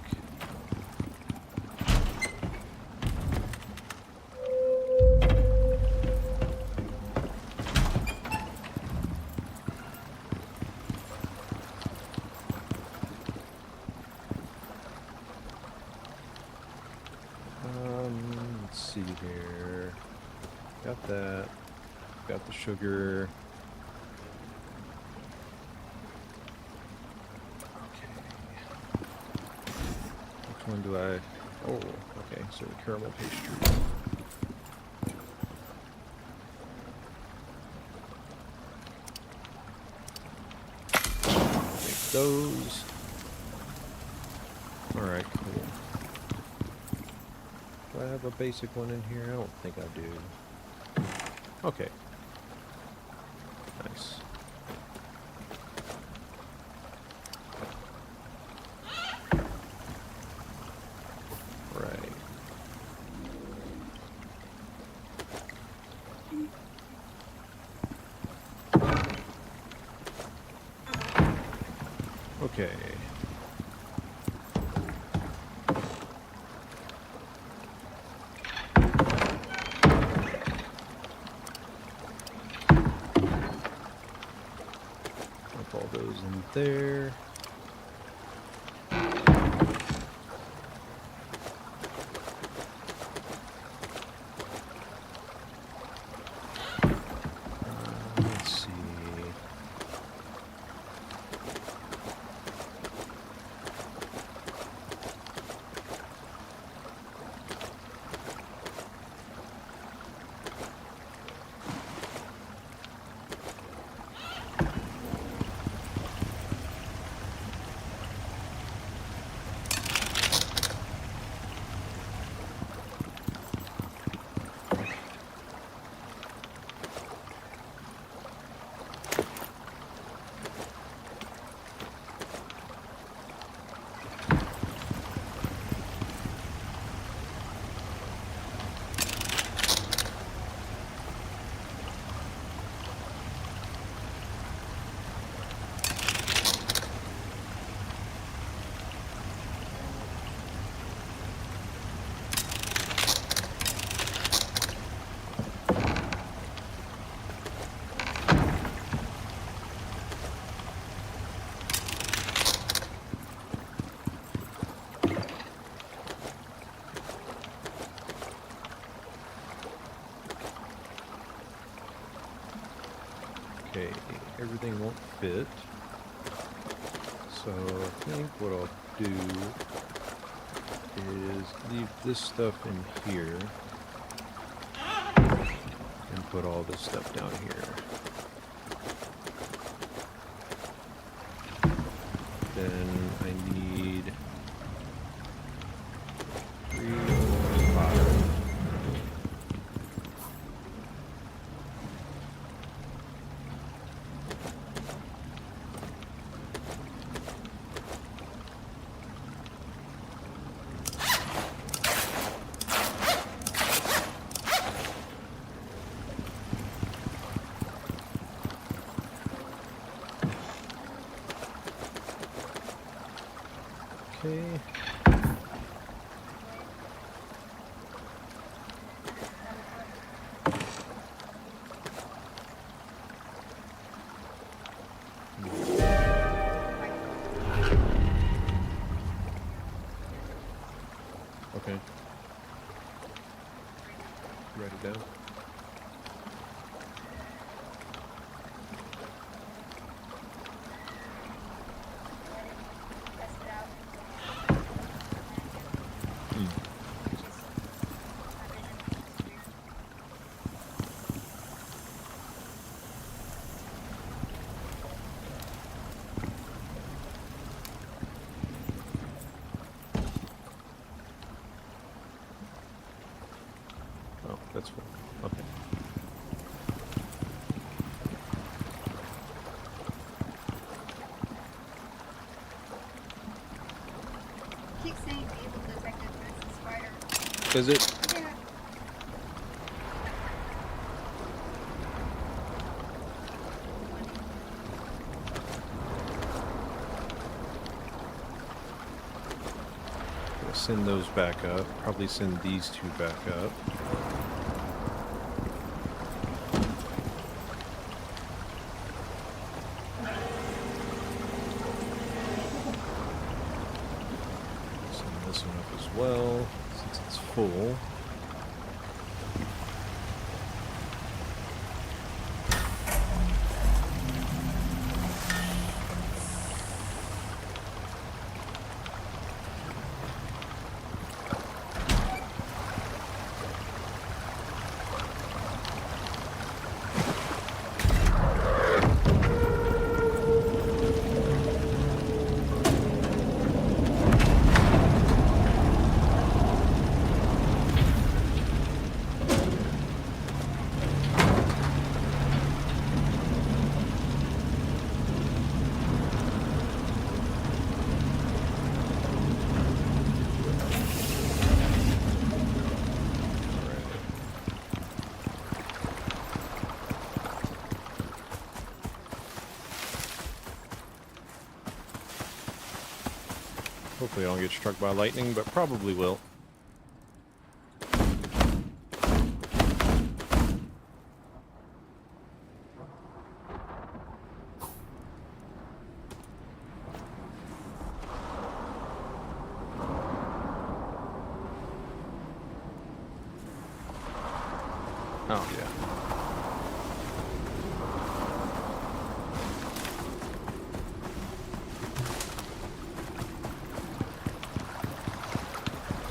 Speaker 1: Let's see here. there. Got that. Got the sugar. Okay. Which one do I... Oh, okay. So the caramel pastry. Make those. Alright, cool. Do I have a basic one in here? I don't think I do. Okay. Nice. Right. Okay. Dump all those in there. Let's see. Okay, everything won't fit. So I think what I'll do is leave this stuff in here and put all this stuff down here. Then I need 3, 5. Okay. Okay. Write it down. Oh, that's cool. Okay.
Speaker 2: Keep saying able detected versus spider.
Speaker 1: Is it?
Speaker 2: Yeah.
Speaker 1: Gonna send those back up. Probably send these two back up. Send this one up as well, since it's full. Hopefully I don't get struck by lightning, but probably will. Oh, yeah.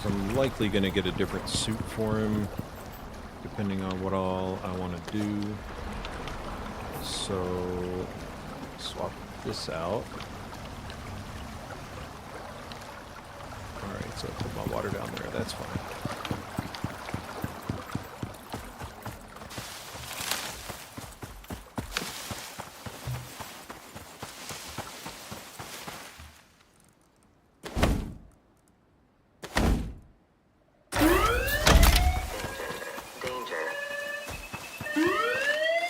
Speaker 1: So I'm likely going to get a different suit for him, depending on what all I want to do. So, swap this out. Alright, so put my water down there, that's fine.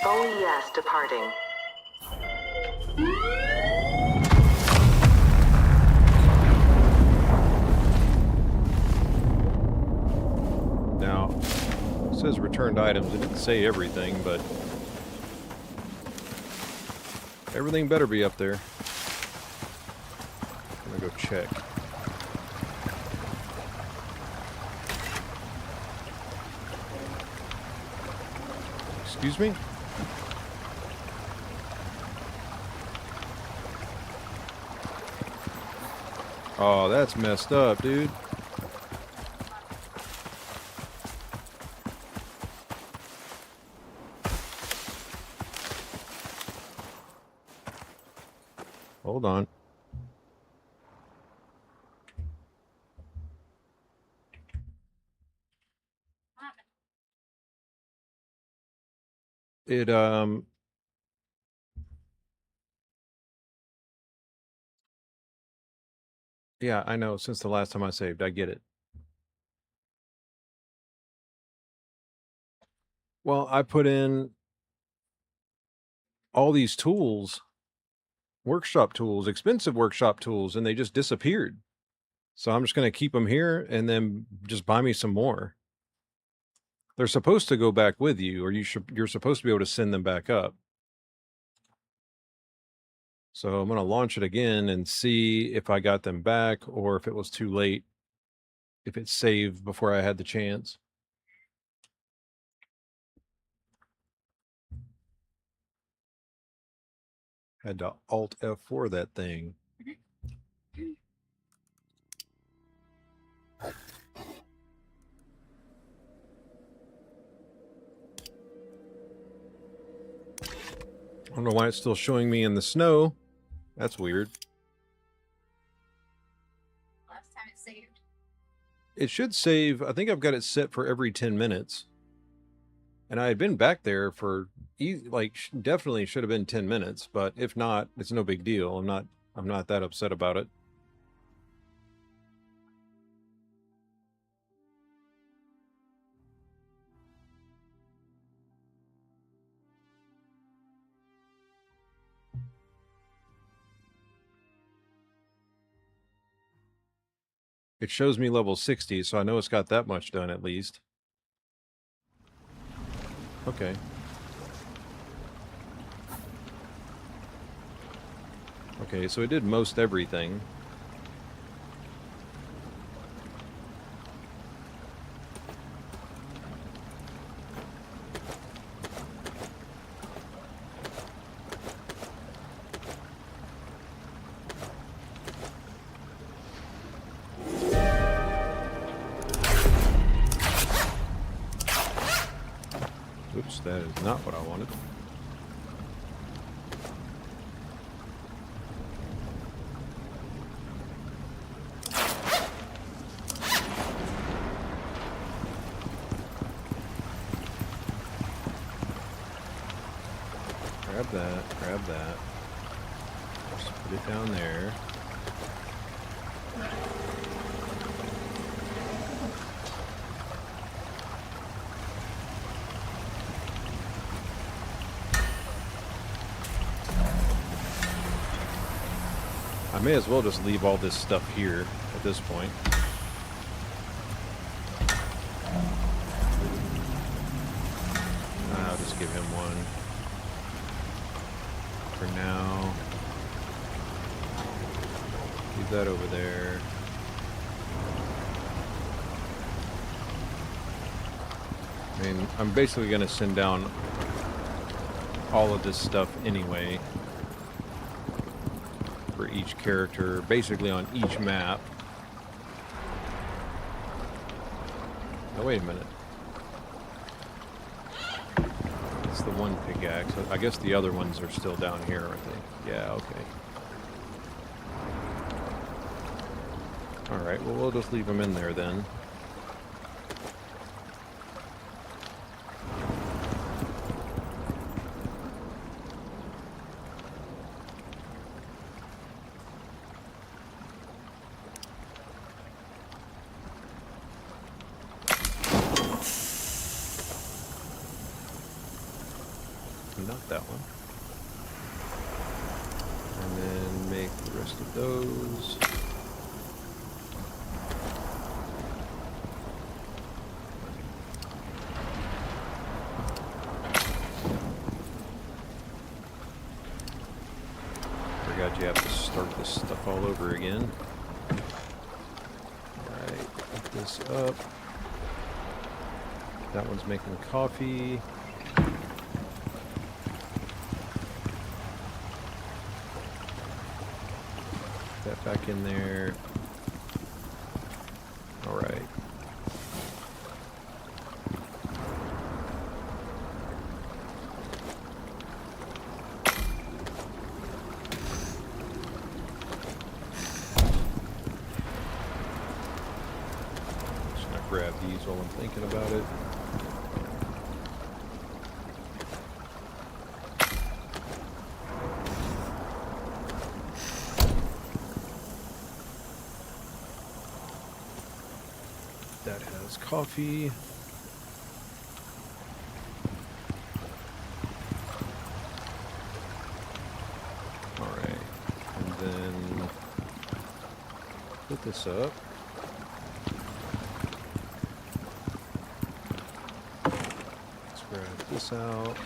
Speaker 3: OES departing.
Speaker 1: Now, it says returned items. It didn't say everything, but everything better be up there. I'm gonna go check. Excuse me? Oh, that's messed up, dude. Hold on. It, yeah, I know. Since the last time I saved, I get it. Well, I put in all these tools, workshop tools, expensive workshop tools, and they just disappeared. So I'm just going to keep them here and then just buy me some more. They're supposed to go back with you, or you're supposed to be able to send them back up. So I'm going to launch it again and see if I got them back or if it was too late, if it saved before I had the chance. Had to Alt F4 that thing. I don't know why it's still showing me in the snow. That's weird.
Speaker 2: Last time it saved.
Speaker 1: It should save. I think I've got it set for every 10 minutes. And I had been back there for definitely should have been 10 minutes, but if not, it's no big deal. I'm not that upset about it. It shows me level 60, so I know it's got that much done at least. Okay. Okay, so it did most everything. Oops, that is not what I wanted. Grab that. Just put it down there. I may as well just leave all this stuff here at this point. I'll just give him one for now. Leave that over there. I mean, I'm basically going to send down all of this stuff anyway for each character, basically on each map. Oh, wait a minute. It's the one pickaxe. I guess the other ones are still down here, aren't they? Yeah, okay. Alright, well, we'll just leave them in there then. Not that one. And then make the rest of those. Forgot you have to start this stuff all over again. Alright, put this up. That one's making coffee. That back in there. All right. Just gonna grab these while I'm thinking about it. That has coffee. All right, and then put this up. Let's grab this out.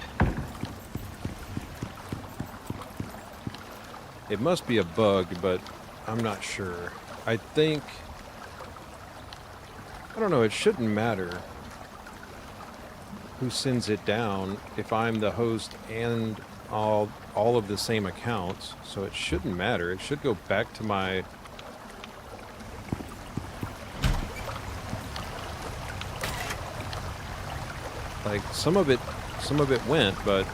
Speaker 1: It must be a bug, but I'm not sure. I think... I don't know, it shouldn't matter who sends it down if I'm the host and all of the same accounts, so it shouldn't matter. It should go back to my... Like, some of it went, but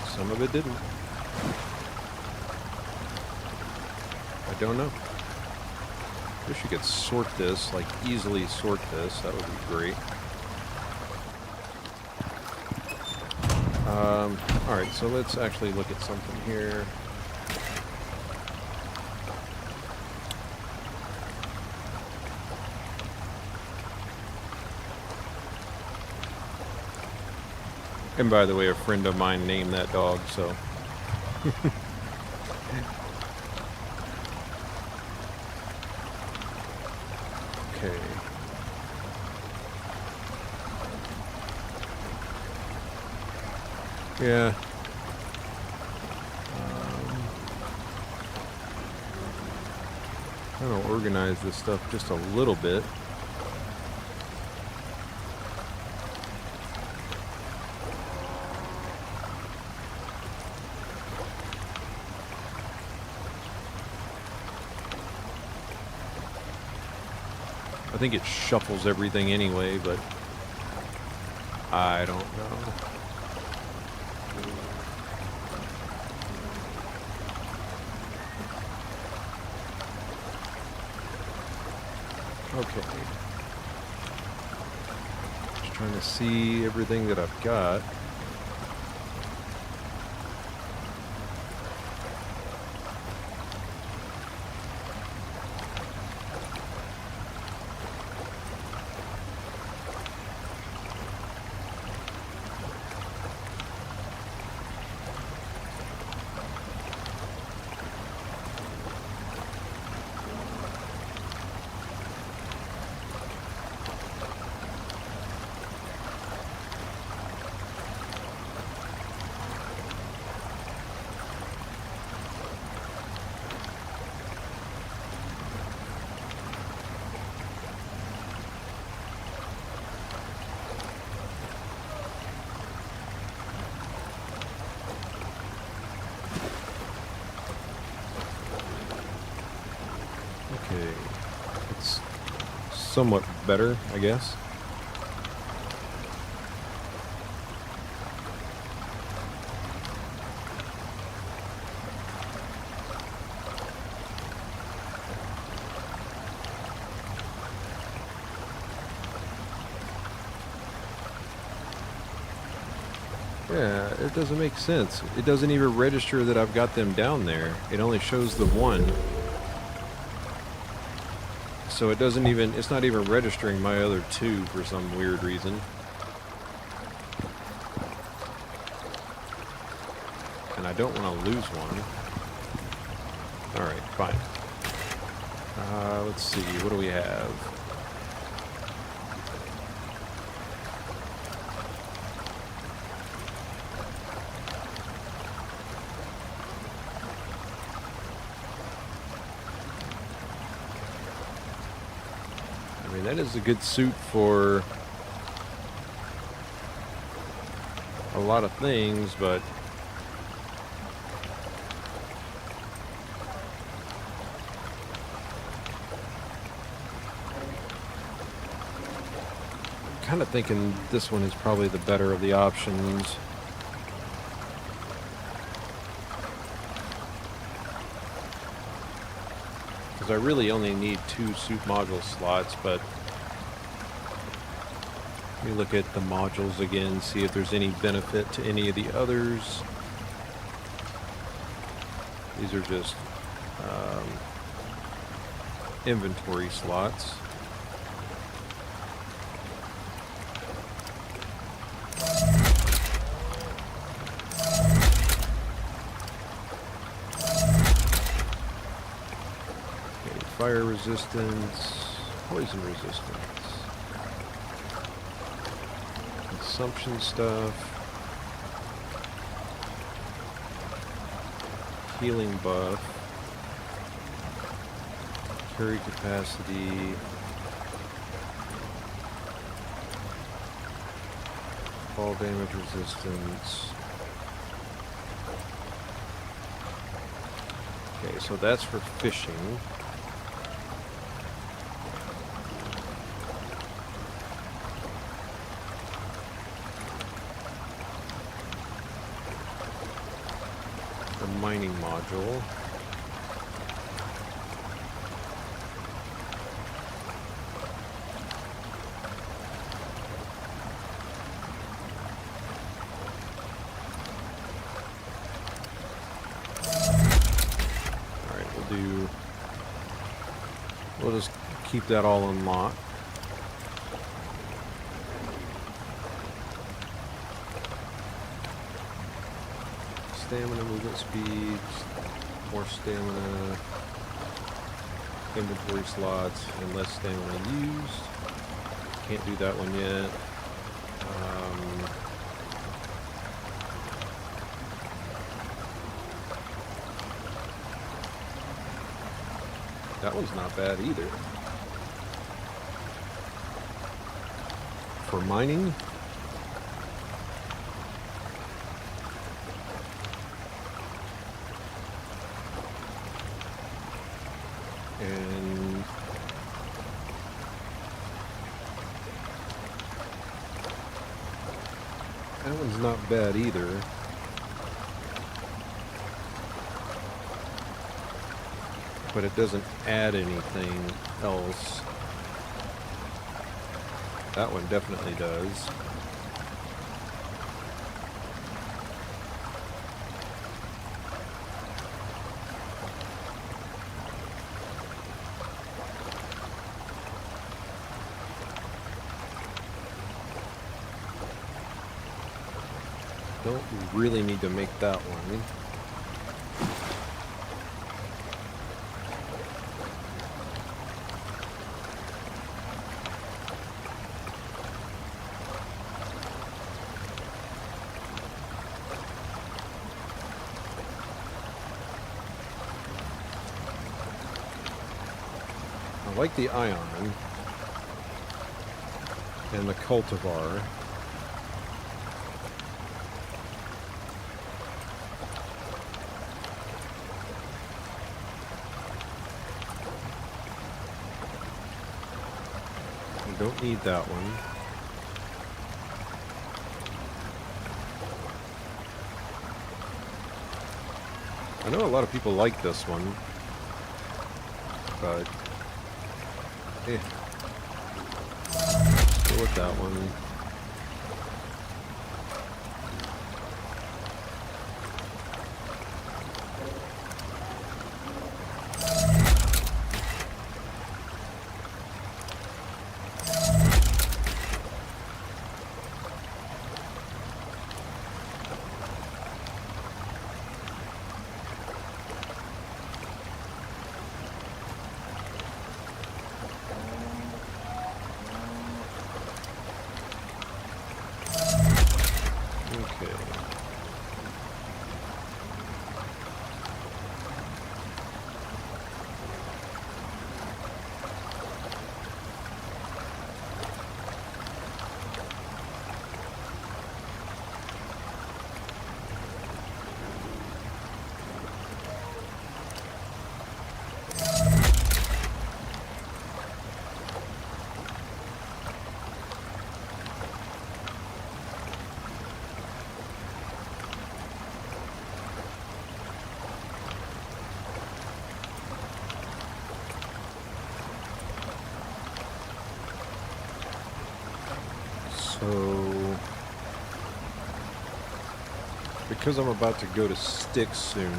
Speaker 1: some of it didn't. I don't know. Wish you could sort this, like easily sort this. That would be great. Alright, so let's actually look at something here. And by the way, a friend of mine named that dog, so... Okay. Yeah. I'm gonna organize this stuff just a little bit. I think it shuffles everything anyway, but I don't know. Okay. Just trying to see everything that I've got. somewhat better, I guess. Yeah, it doesn't make sense. It doesn't even register that I've got them down there. It only shows the one. So it doesn't even, it's not even registering my other two for some weird reason. And I don't want to lose one. Alright, fine. Let's see, what do we have? I mean, that is a good suit for a lot of things, but I'm kind of thinking this one is probably the better of the options. Because I really only need 2 suit module slots, but let me look at the modules again, see if there's any benefit to any of the others. These are just inventory slots. Fire resistance, poison resistance, consumption stuff, healing buff, carry capacity, fall damage resistance. Okay, so that's for fishing. Mining module. Alright, we'll just keep that all unlocked. Stamina, movement speed, more stamina, inventory slots, and less stamina used. Can't do that one yet. That one's not bad either. For mining, and that one's not bad either. But it doesn't add anything else. That one definitely does. Don't really need to make that one. I like the ion and the cultivar. Don't need that one. I know a lot of people like this one, but go with that one. So, because I'm about to go to sticks soon,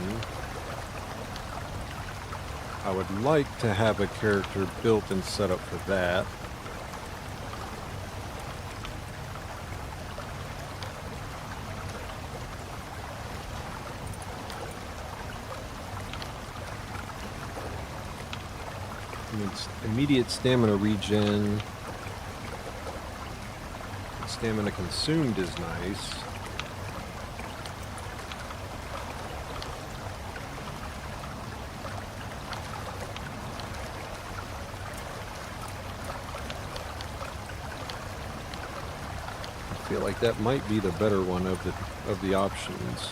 Speaker 1: I would like to have a character built and set up for that. It's immediate stamina regen. Stamina consumed is nice. I feel like that might be the better one of the options.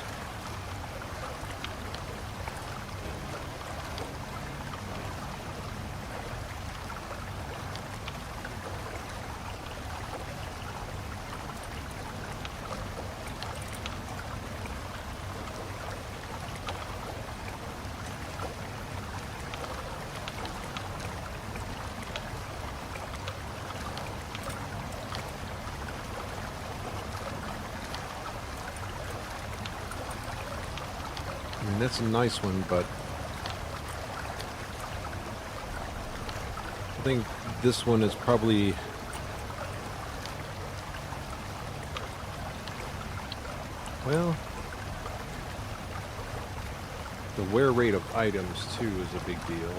Speaker 1: I mean, that's a nice one, but I think this one is probably well, the wear rate of items too is a big deal.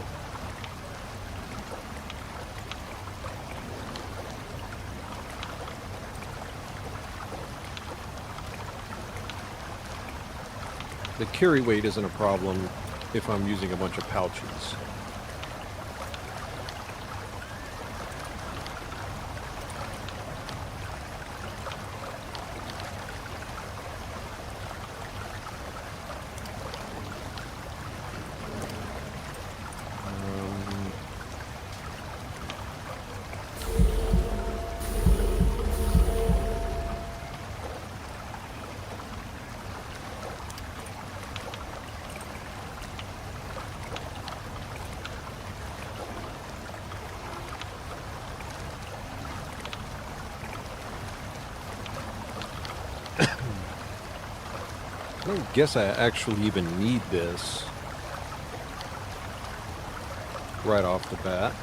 Speaker 1: The carry weight isn't a problem if I'm using a bunch of pouches. I don't guess I actually even need this right off the bat.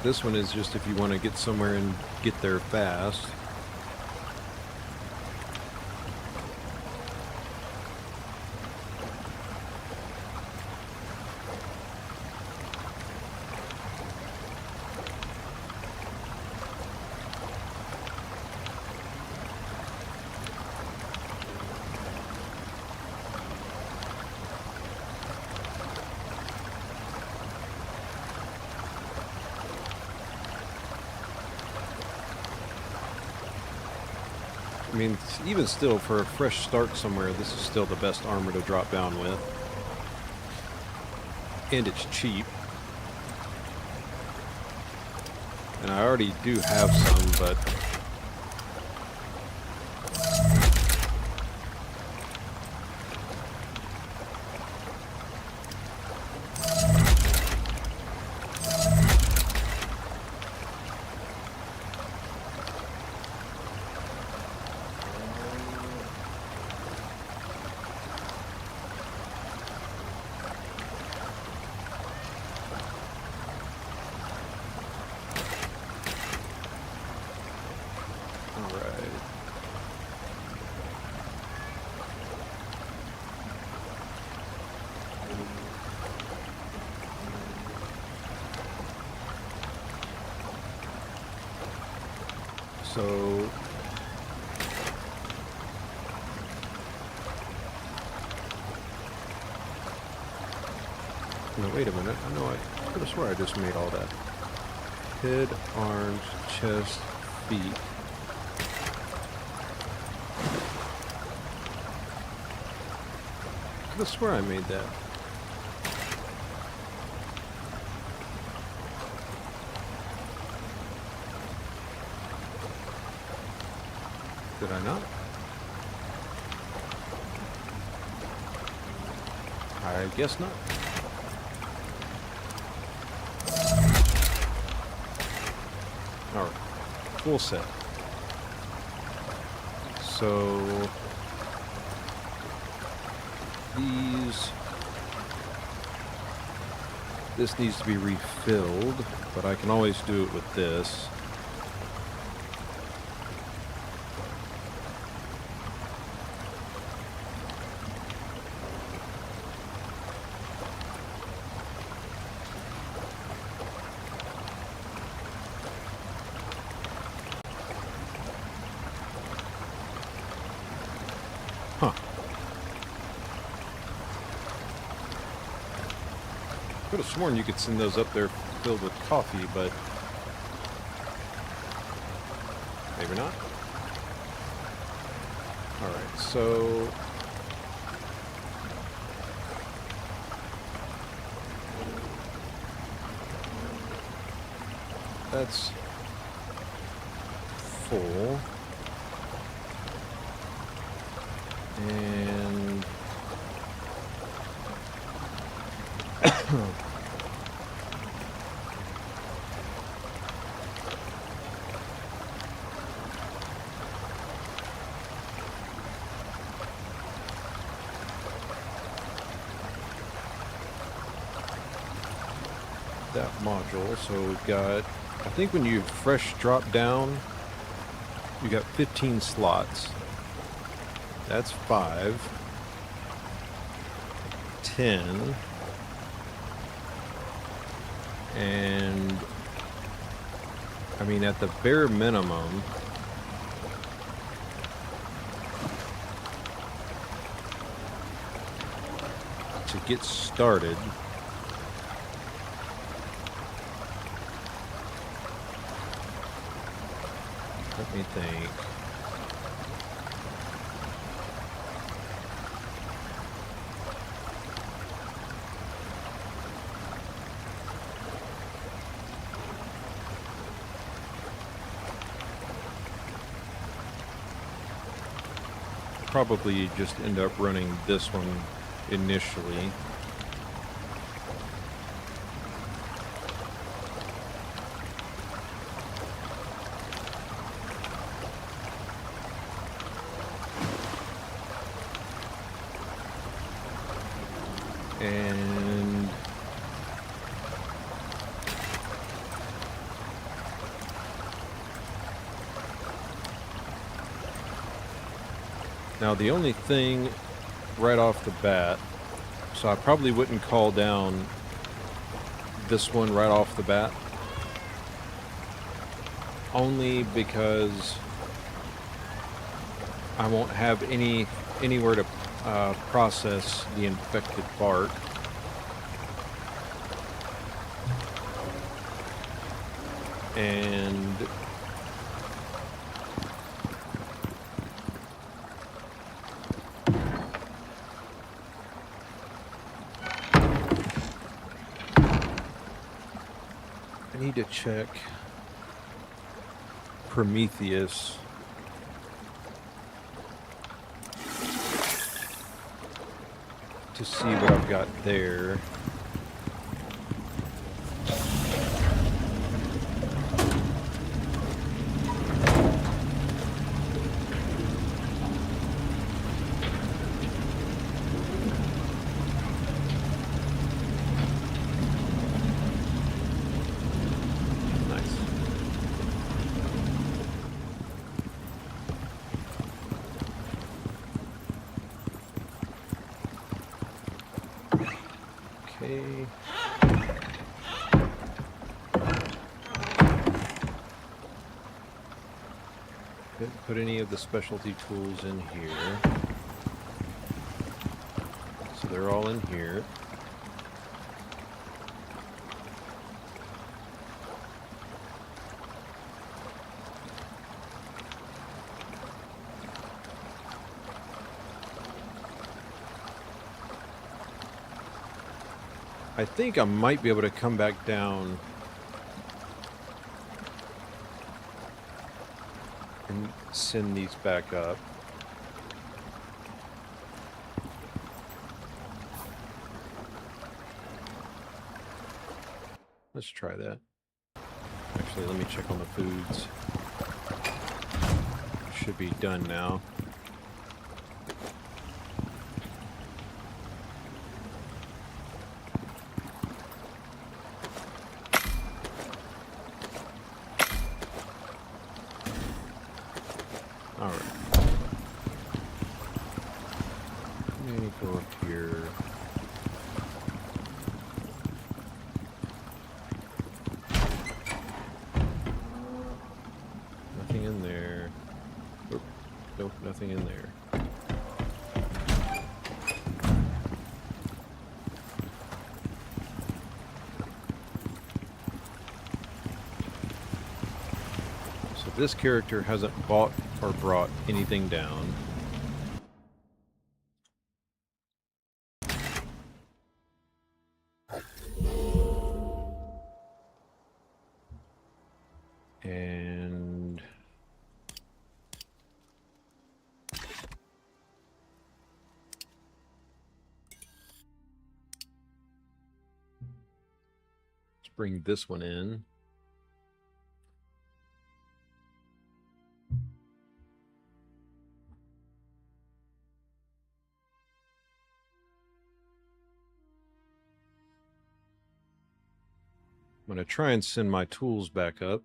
Speaker 1: This one is just if you want to get somewhere and get there fast. I mean, even still, for a fresh start somewhere, this is still the best armor to drop down with. and it's cheap. And I already do have some, but so no, wait a minute. I know I could have swore I just made all that. Head, arms, chest, feet. I could have swore I made that. Did I not? I guess not. Alright, full set. So this needs to be refilled, but I can always do it with this. Huh. Could have sworn you could send those up there filled with coffee, but maybe not. Alright, so that's full. And that module, so we've got, I think when you fresh drop down, you got 15 slots. That's 5, 10, and I mean at the bare minimum, to get started, let me think. Probably just end up running this one initially. And now the only thing right off the bat, so I probably wouldn't call down this one right off the bat, only because I won't have anywhere to process the infected bark. And I need to check Prometheus. To see what I've got there. Okay. Didn't put any of the specialty tools in here. So they're all in here. I think I might be able to come back down and send these back up. Let's try that. Actually, let me check on the foods. Should be done now. Alright. Let me go up here. Nothing in there. Oop. Nope, nothing in there. So this character hasn't bought or brought anything down. And let's bring this one in. I'm going to try and send my tools back up.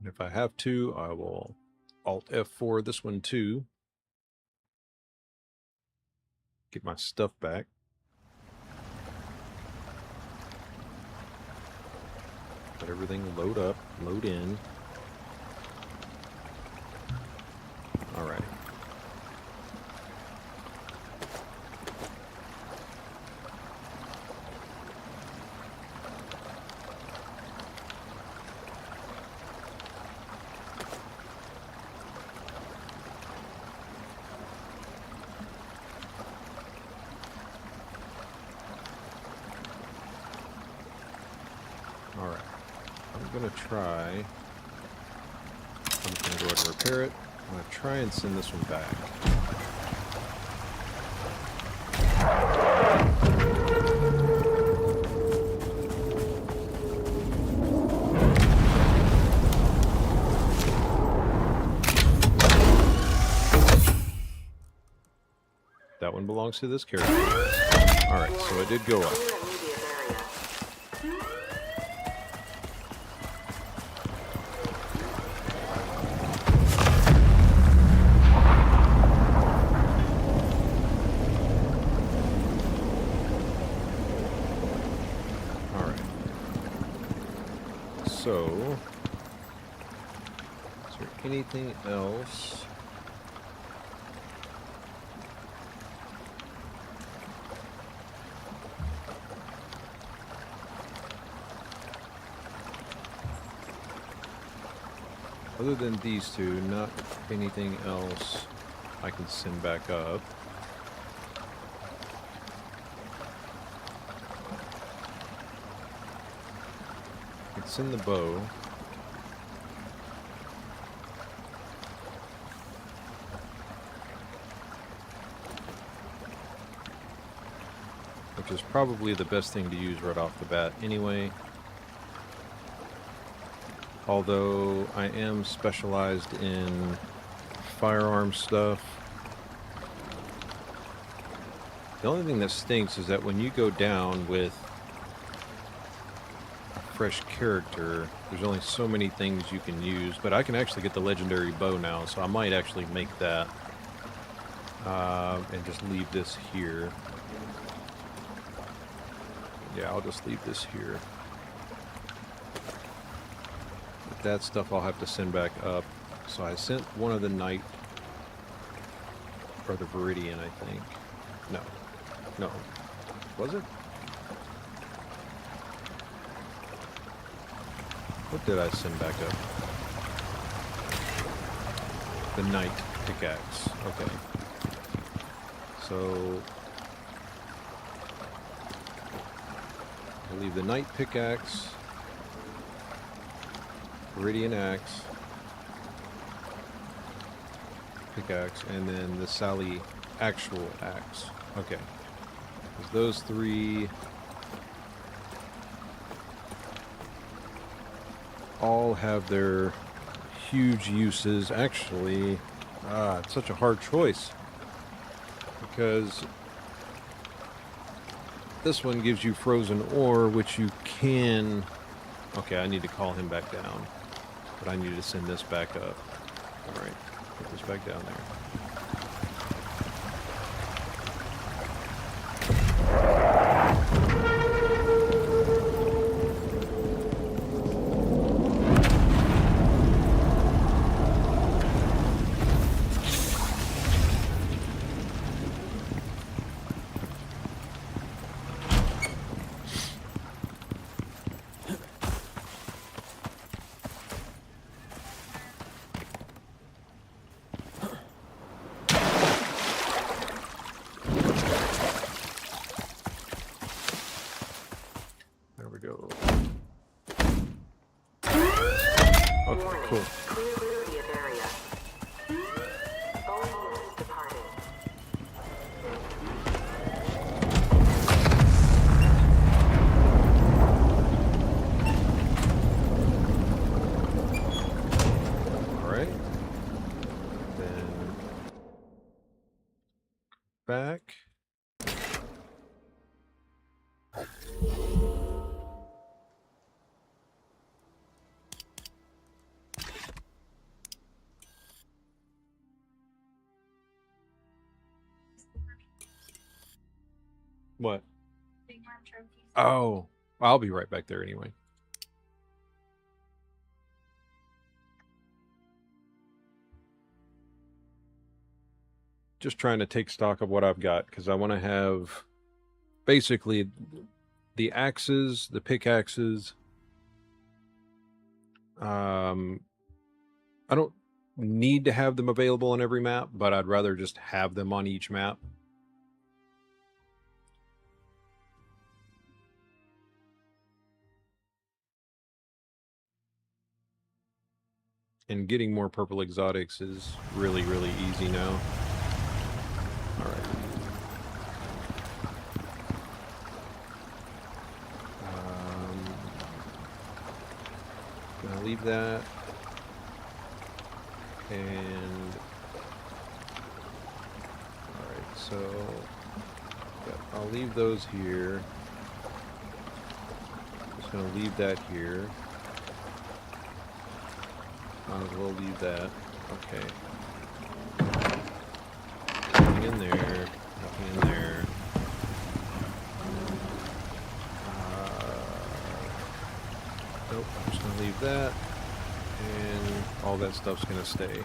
Speaker 1: And if I have to, I will Alt F4 this one too. Get my stuff back. Let everything load up, load in. All right. Alright, I'm going to try, I'm just going to go ahead and repair it. I'm going to try and send this one back. That one belongs to this character. Alright, so it did go up. So, is there anything else? Other than these two, not anything else I can send back up. It's in the bow. Which is probably the best thing to use right off the bat anyway. Although I am specialized in firearm stuff. The only thing that stinks is that when you go down with a fresh character, there's only so many things you can use. But I can actually get the legendary bow now, so I might actually make that. And just leave this here. Yeah, I'll just leave this here. But that stuff I'll have to send back up. So I sent one of the night, or the Viridian, I think. No. No. Was it? What did I send back up? The night pickaxe. Okay. So I'll leave the night pickaxe, Viridian axe, pickaxe, and then the Sally actual axe. Okay. Those three all have their huge uses. Actually, it's such a hard choice because this one gives you frozen ore, which you can... Okay, I need to call him back down, but I need to send this back up. All right, put this back down there. Back. What? Oh, I'll be right back there anyway. Just trying to take stock of what I've got because I want to have basically the axes, the pickaxes. I don't need to have them available on every map, but I'd rather just have them on each map. And getting more purple exotics is really, really easy now. All right. Gonna leave that. And all right, so yeah, I'll leave those here. Just gonna leave that here. Might as well leave that. Okay. Nothing in there. Nothing in there. Nope. I'm just gonna leave that. And all that stuff's gonna stay.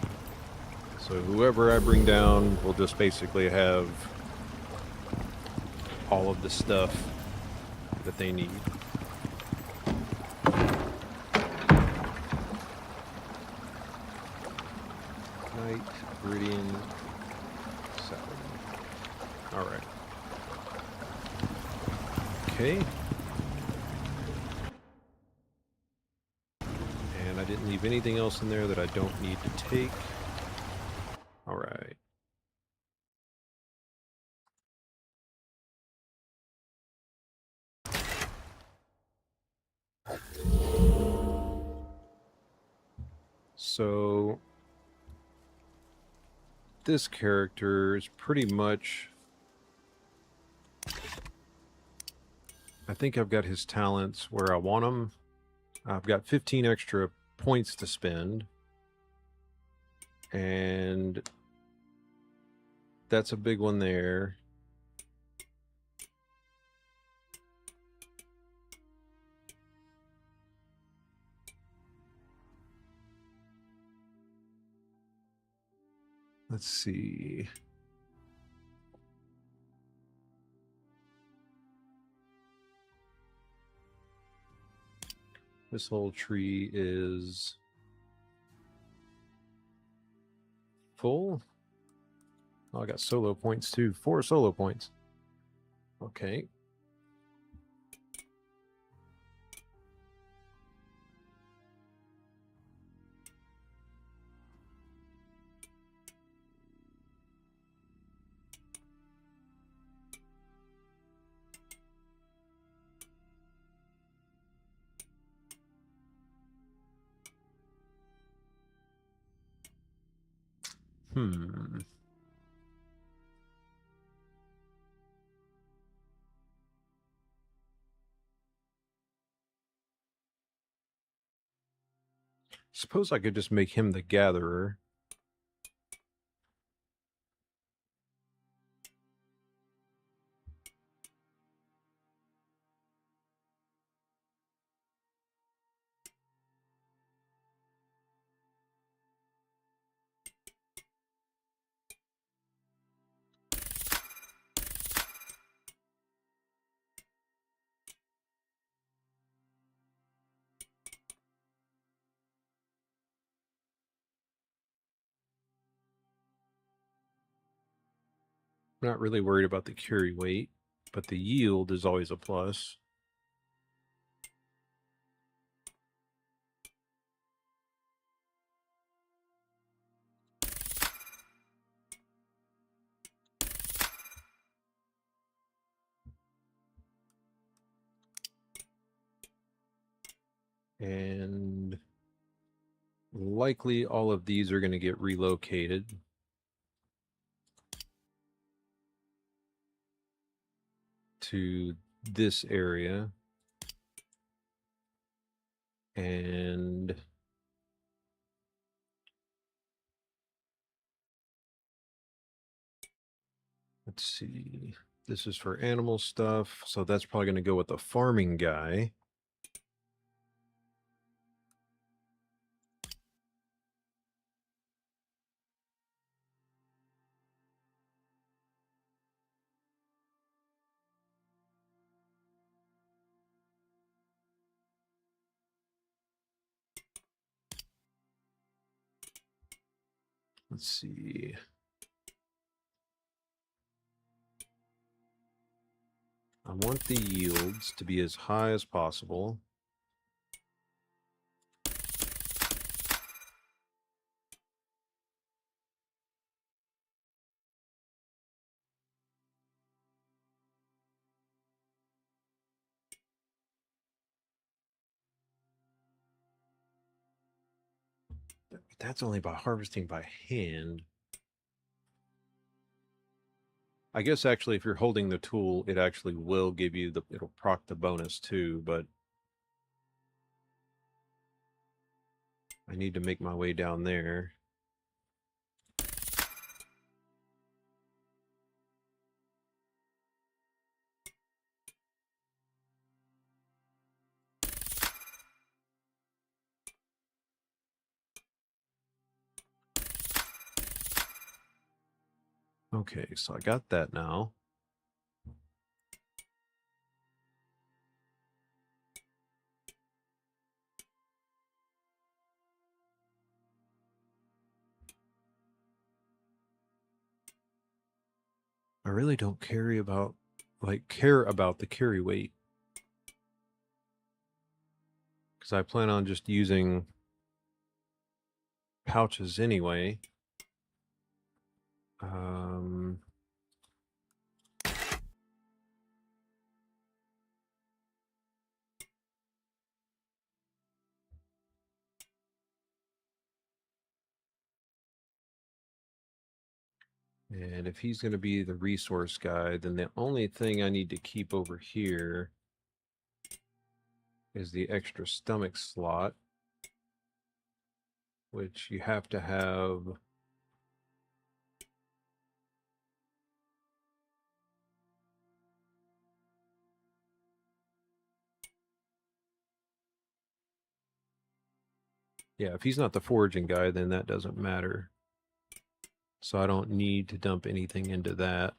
Speaker 1: So whoever I bring down will just basically have all of the stuff that they need. Night, Viridian, Sally. Alright. Okay. Didn't leave anything else in there that I don't need to take. All right. So this character is pretty much, I think I've got his talents where I want them. I've got 15 extra points to spend. And that's a big one there. Let's see. This whole tree is full. Oh, I got solo points too. 4 solo points. Okay. Suppose I could just make him the gatherer. I'm not really worried about the carry weight, but the yield is always a plus. And likely all of these are going to get relocated to this area. And let's see. This is for animal stuff, so that's probably going to go with the farming guy. Let's see. I want the yields to be as high as possible. But that's only by harvesting by hand. I guess actually if you're holding the tool, it actually will give you the, it'll proc the bonus too, but I need to make my way down there. Okay, so I got that now. I really don't care about the carry weight. Because I plan on just using pouches anyway. And if he's going to be the resource guy, then the only thing I need to keep over here is the extra stomach slot, which you have to have. Yeah, if he's not the foraging guy, then that doesn't matter. So I don't need to dump anything into that.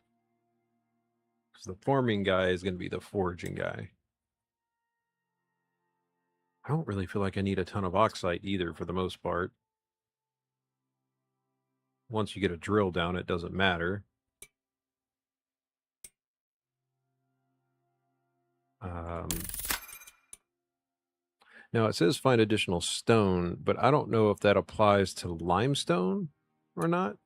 Speaker 1: Because the farming guy is going to be the foraging guy. I don't really feel like I need a ton of oxide either for the most part. Once you get a drill down, it doesn't matter. Now it says find additional stone, but I don't know if that applies to limestone or not.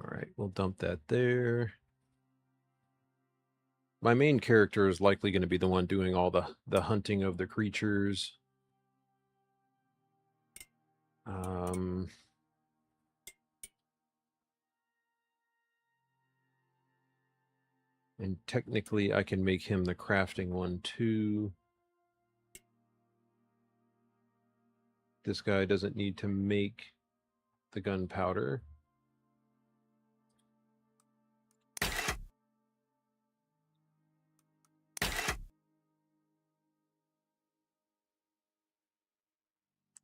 Speaker 1: All right, we'll dump that there. My main character is likely going to be the one doing all the hunting of the creatures. And technically I can make him the crafting one too. This guy doesn't need to make the gunpowder.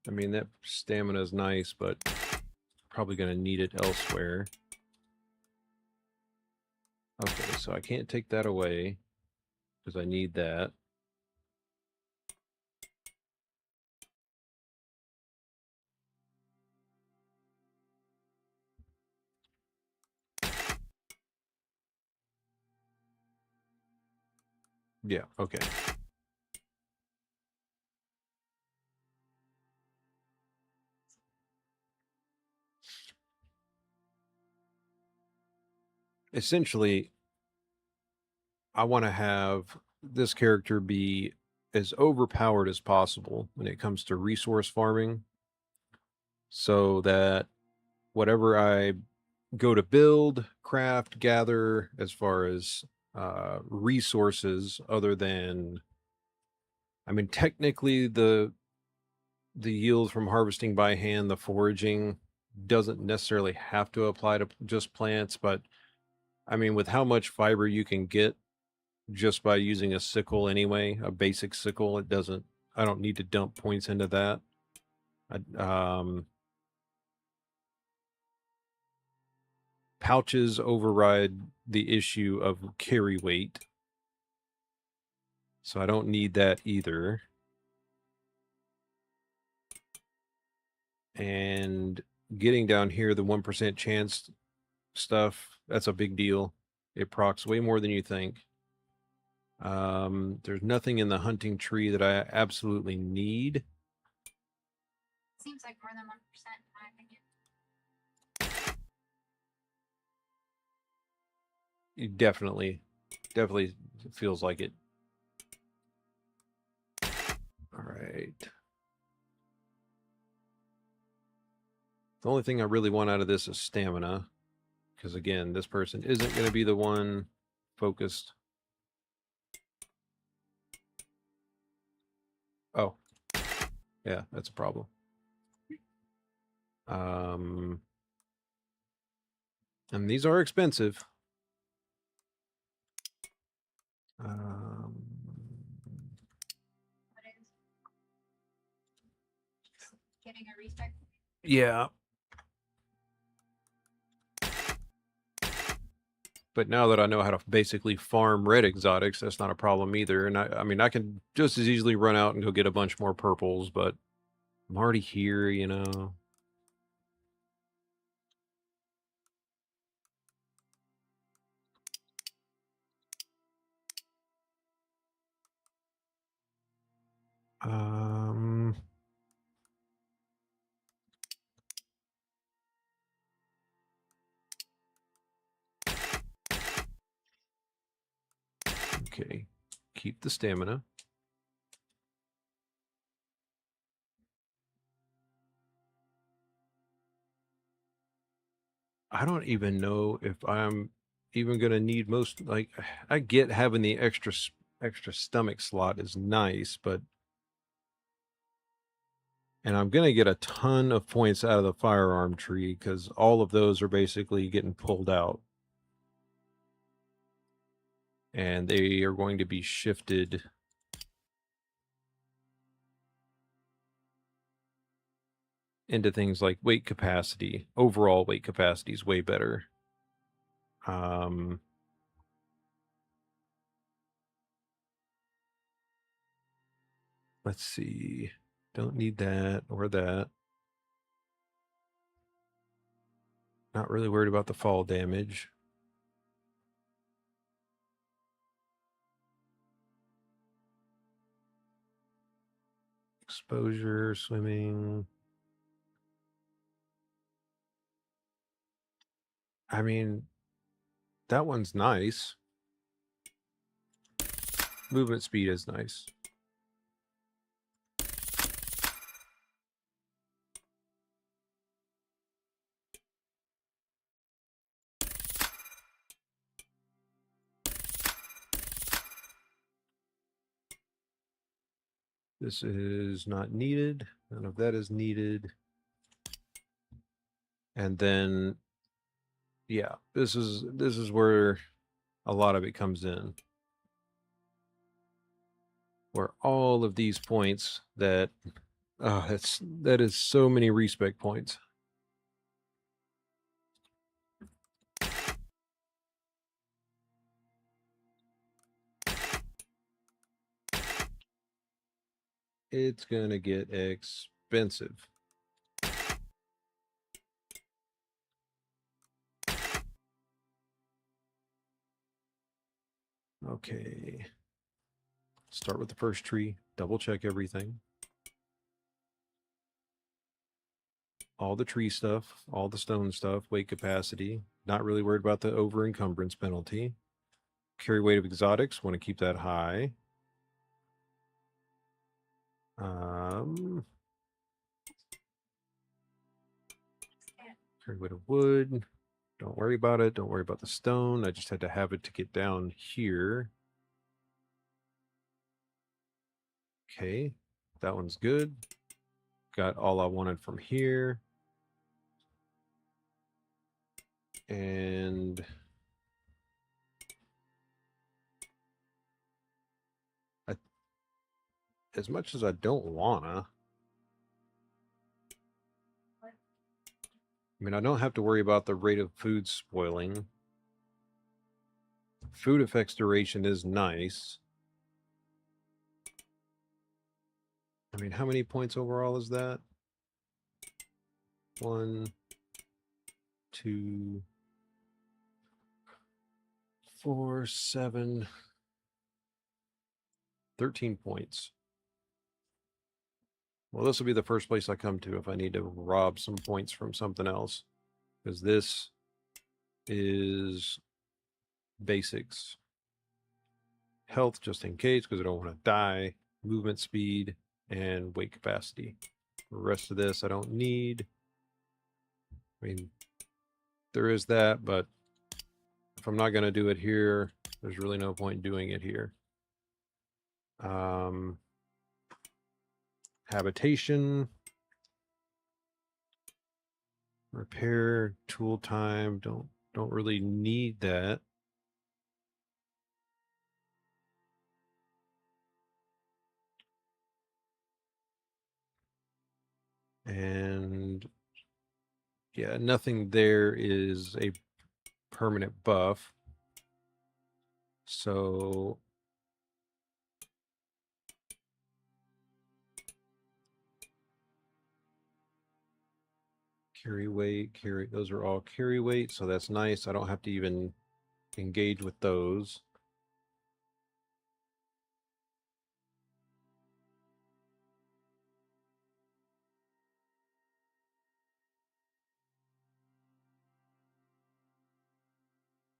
Speaker 1: I mean, that stamina is nice, but probably going to need it elsewhere. Okay, so I can't take that away because I need that. Yeah, okay. Essentially, I want to have this character be as overpowered as possible when it comes to resource farming, so that whatever I go to build, craft, gather as far as resources other than, I mean, technically the yield from harvesting by hand, the foraging doesn't necessarily have to apply to just plants, but I mean, with how much fiber you can get just by using a sickle anyway, a basic sickle, it doesn't, I don't need to dump points into that. Pouches override the issue of carry weight. So I don't need that either. And getting down here, the 1% chance stuff, that's a big deal. It procs way more than you think. There's nothing in the hunting tree that I absolutely need.
Speaker 2: Seems like more than 1% in my opinion.
Speaker 1: It definitely feels like it. All right. The only thing I really want out of this is stamina, because again, this person isn't going to be the one focused. Oh, yeah, that's a problem. And these are expensive.
Speaker 2: What is getting a respec?
Speaker 1: Yeah. But now that I know how to basically farm red exotics, that's not a problem either. And I mean, I can just as easily run out and go get a bunch more purples, but I'm already here, you know.
Speaker 3: Um, okay, keep the stamina. I don't even know if I'm even going to need most, like, I get having the extra stomach slot is nice, but and I'm going to get a ton of points out of the firearm tree because all of those are basically getting pulled out. And they are going to be shifted into things like weight capacity. Overall weight capacity is way better. Let's see. Don't need that or that. Not really worried about the fall damage. Exposure, swimming. I mean, that one's nice. Movement speed is nice. This is not needed. None of that is needed. And then, yeah, this is where a lot of it comes in. Where all of these points that that is so many respec points. It's gonna get expensive. Okay. Start with the first tree, double check everything. All the tree stuff, all the stone stuff, weight capacity. Not really worried about the over encumbrance penalty. Carry weight of exotics, want to keep that high. Carry weight of wood. Don't worry about it. Don't worry about the stone. I just had to have it to get down here. Okay, that one's good. Got all I wanted from here. And as much as I don't wanna, I mean, I don't have to worry about the rate of food spoiling. Food effects duration is nice. I mean, how many points overall is that? 1, 2, 4, 7, 13 points. Well, this will be the first place I come to if I need to rob some points from something else. Because this is basics. Health just in case, because I don't want to die. Movement speed and weight capacity. The rest of this I don't need. I mean, there is that, but if I'm not going to do it here, there's really no point in doing it here. Habitation, repair, tool time, don't really need that. And yeah, nothing there is a permanent buff. So carry weight, those are all carry weight, so that's nice. I don't have to even engage with those.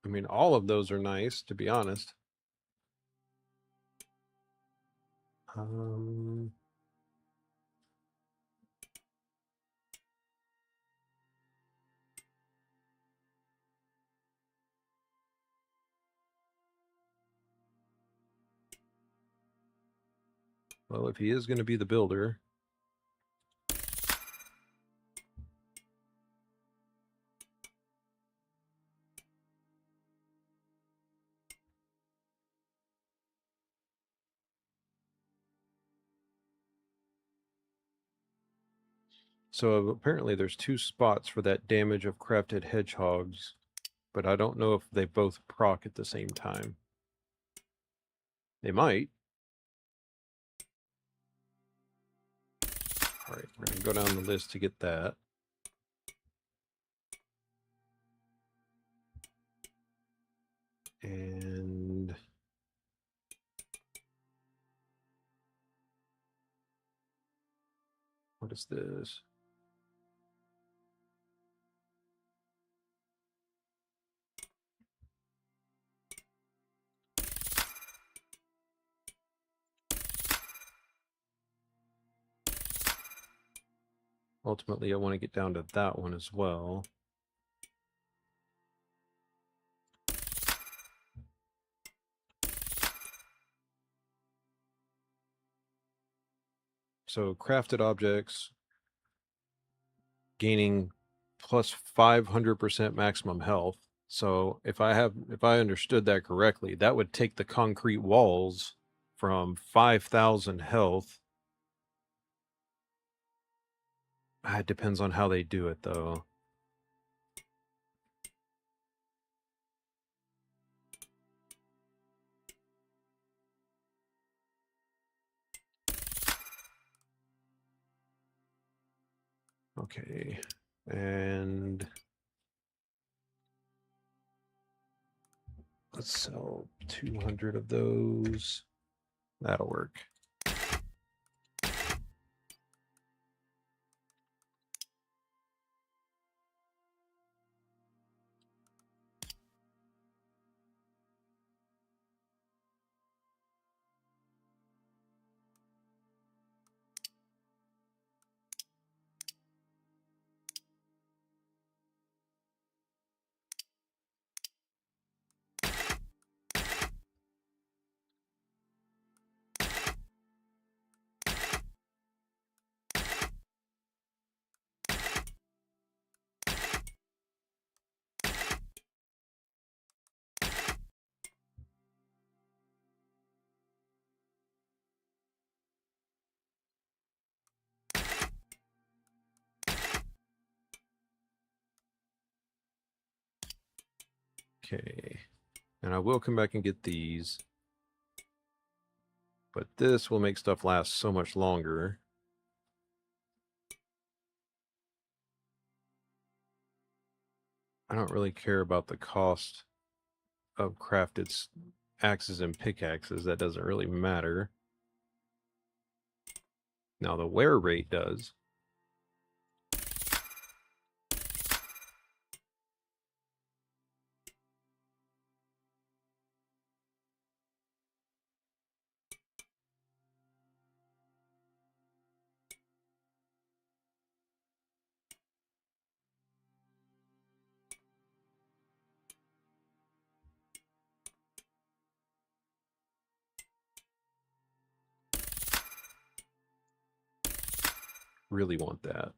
Speaker 3: I mean, all of those are nice, to be honest. Well, if he is going to be the builder, so apparently there's 2 spots for that damage of crafted hedgehogs, but I don't know if they both proc at the same time. They might. All right, we're going to go down the list to get that. And what is this? Ultimately, I want to get down to that one as well. So crafted objects gaining plus 500% maximum health. So if I understood that correctly, that would take the concrete walls from 5,000 health. It depends on how they do it, though. Okay, and let's sell 200 of those. That'll work. Okay, and I will come back and get these, but this will make stuff last so much longer. I don't really care about the cost of crafted axes and pickaxes. That doesn't really matter. Now the wear rate does. Really want that.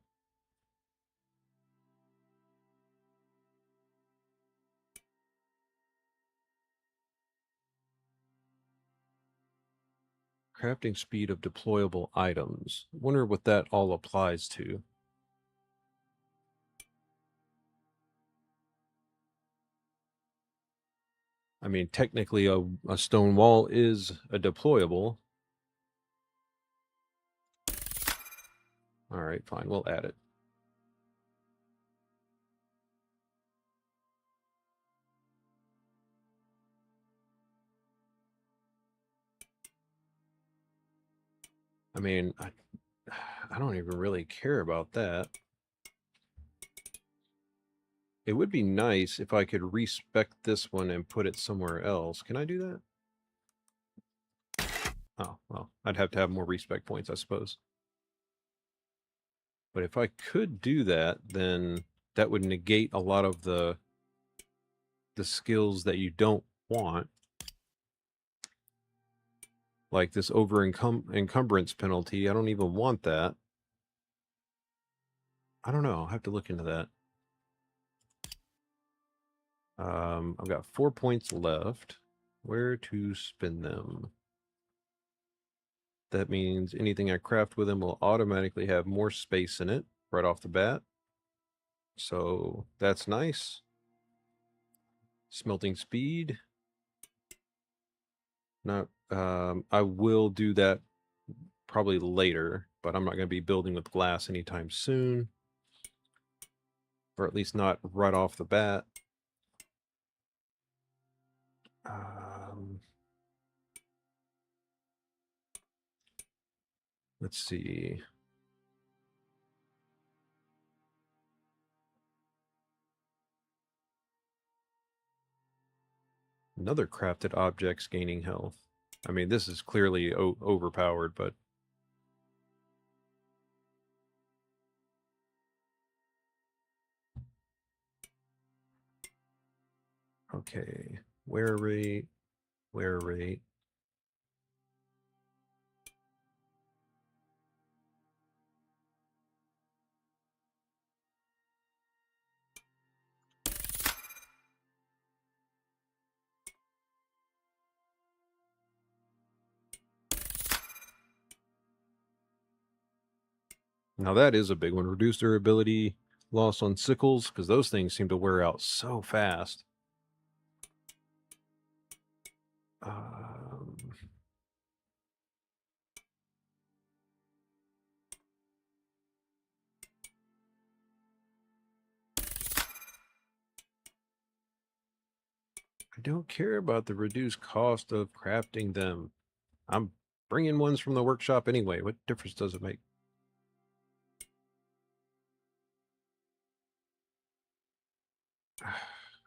Speaker 3: Crafting speed of deployable items. Wonder what that all applies to. I mean, technically a stone wall is a deployable. All right, fine, we'll add it. I mean, I don't even really care about that. It would be nice if I could respec this one and put it somewhere else. Can I do that? Oh, well, I'd have to have more respec points, I suppose. But if I could do that, then that would negate a lot of the skills that you don't want. Like this encumbrance penalty. I don't even want that. I don't know. I'll have to look into that. I've got 4 points left. Where to spend them? That means anything I craft with them will automatically have more space in it right off the bat. So that's nice. Smelting speed. Not, I will do that probably later, but I'm not going to be building with glass anytime soon. Or at least not right off the bat. Let's see. Another crafted objects gaining health. I mean, this is clearly overpowered, but okay. Wear rate, wear rate. Now that is a big one. Reduce durability loss on sickles, because those things seem to wear out so fast. I don't care about the reduced cost of crafting them. I'm bringing ones from the workshop anyway. What difference does it make?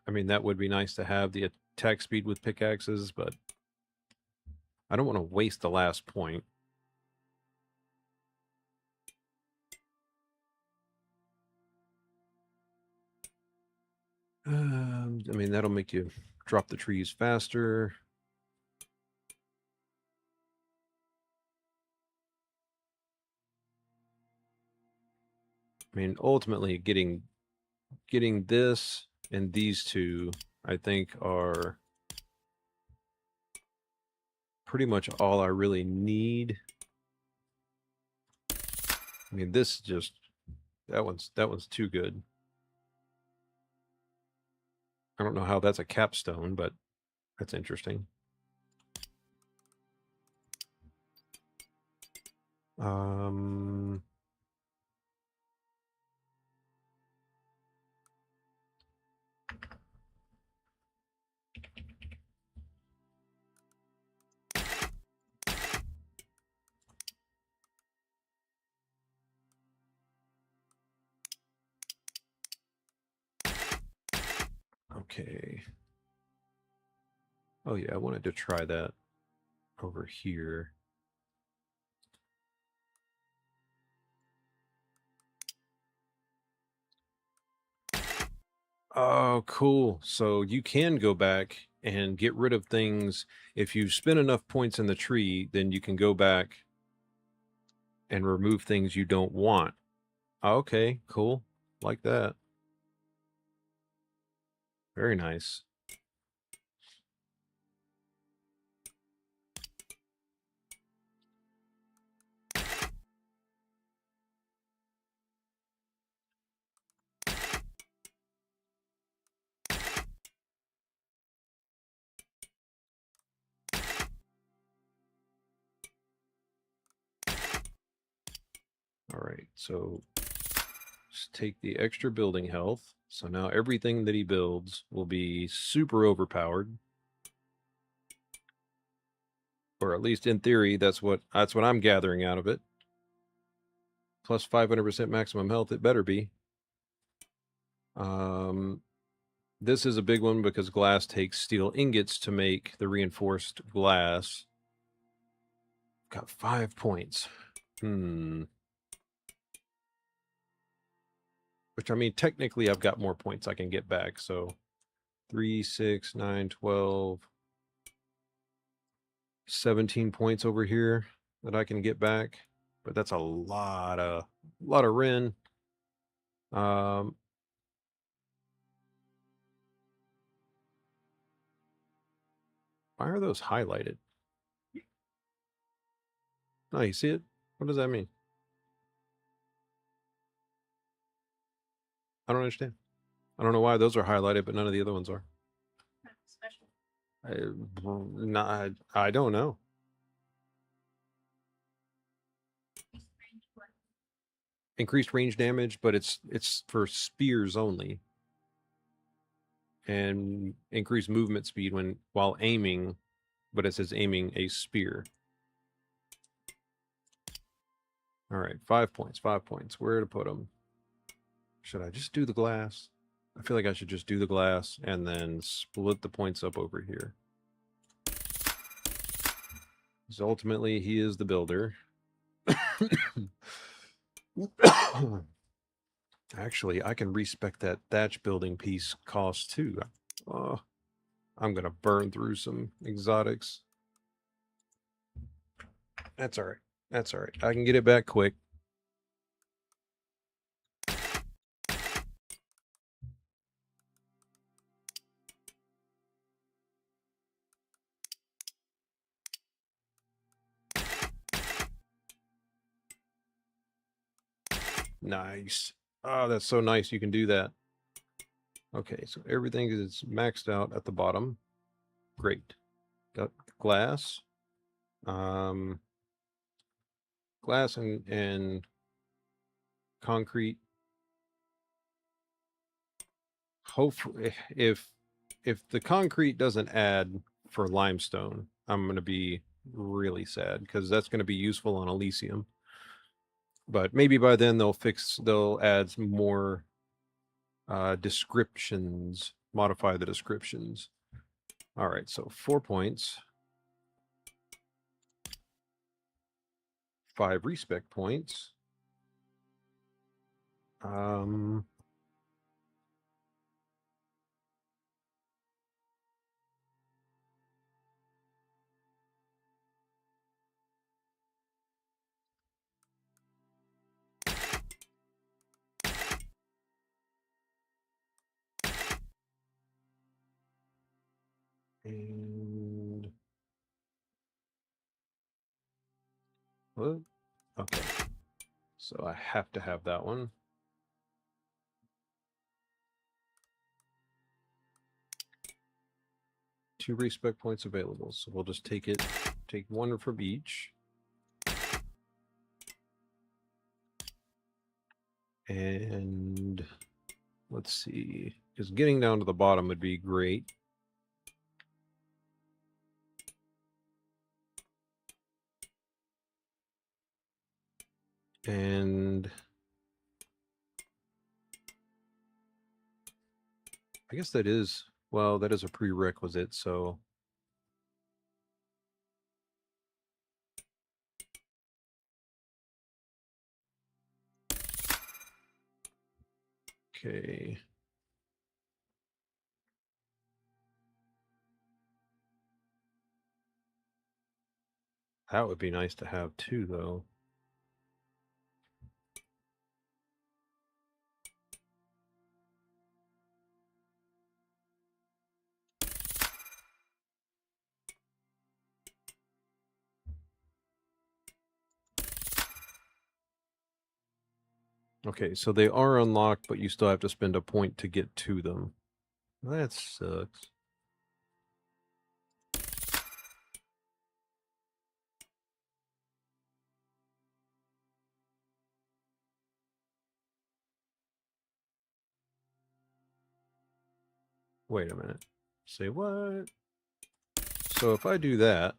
Speaker 3: I mean, that would be nice to have the attack speed with pickaxes, but I don't want to waste the last point. I mean, that'll make you drop the trees faster. I mean, ultimately, getting this and these two, I think, are pretty much all I really need. I mean, this just that one's too good. I don't know how that's a capstone, but that's interesting. Okay. Oh yeah, I wanted to try that over here. Oh, cool. So you can go back and get rid of things. If you spend enough points in the tree, then you can go back and remove things you don't want. Okay, cool. Like that. Very nice. All right, so just take the extra building health. So now everything that he builds will be super overpowered. Or at least in theory, that's what I'm gathering out of it. Plus 500% maximum health, it better be. This is a big one because glass takes steel ingots to make the reinforced glass. Got 5 points. Which, I mean, technically I've got more points I can get back. So 3, 6, 9, 12, 17 points over here that I can get back. But that's a lot of Ren. Why are those highlighted? Oh, you see it? What does that mean? I don't understand. I don't know why those are highlighted, but none of the other ones are.
Speaker 2: Special.
Speaker 3: I don't know. Increased range damage, but it's for spears only. And increased movement speed while aiming, but it says aiming a spear. All right, 5 points, 5 points. Where to put them? Should I just do the glass? I feel like I should just do the glass and then split the points up over here. So ultimately, he is the builder. Actually, I can respec that thatch building piece cost too. I'm going to burn through some exotics. That's all right. That's all right. I can get it back quick. Nice. Oh, that's so nice. You can do that. Okay, so everything is maxed out at the bottom. Great. Got glass. Glass and concrete. Hopefully, if the concrete doesn't add for limestone, I'm going to be really sad because that's going to be useful on Elysium. But maybe by then they'll add some more descriptions, modify the descriptions. All right, so 4 points. 5 respec points. And what? Okay. So I have to have that one. Two respec points available. So we'll just take 1 from each. And let's see, because getting down to the bottom would be great. And I guess that is a prerequisite, so okay. That would be nice to have too, though. Okay, so they are unlocked, but you still have to spend a point to get to them. That sucks. Wait a minute. Say what? So if I do that,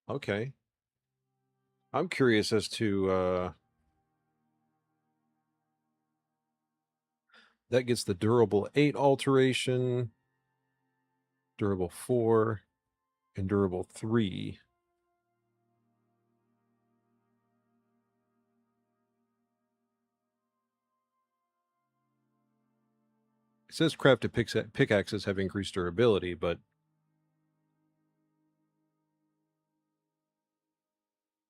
Speaker 3: Okay. I'm curious as to that gets the durable 8 alteration, durable 4, and durable 3. It says crafted pickaxes have increased durability, but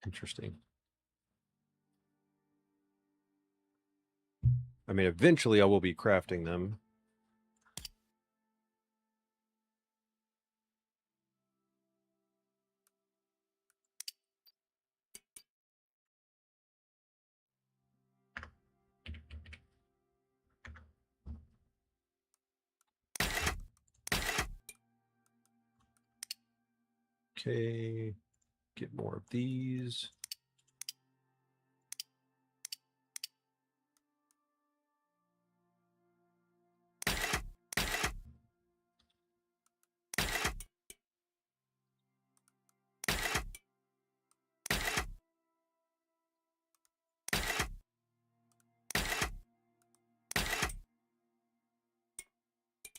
Speaker 3: interesting. I mean, eventually I will be crafting them. Okay, get more of these.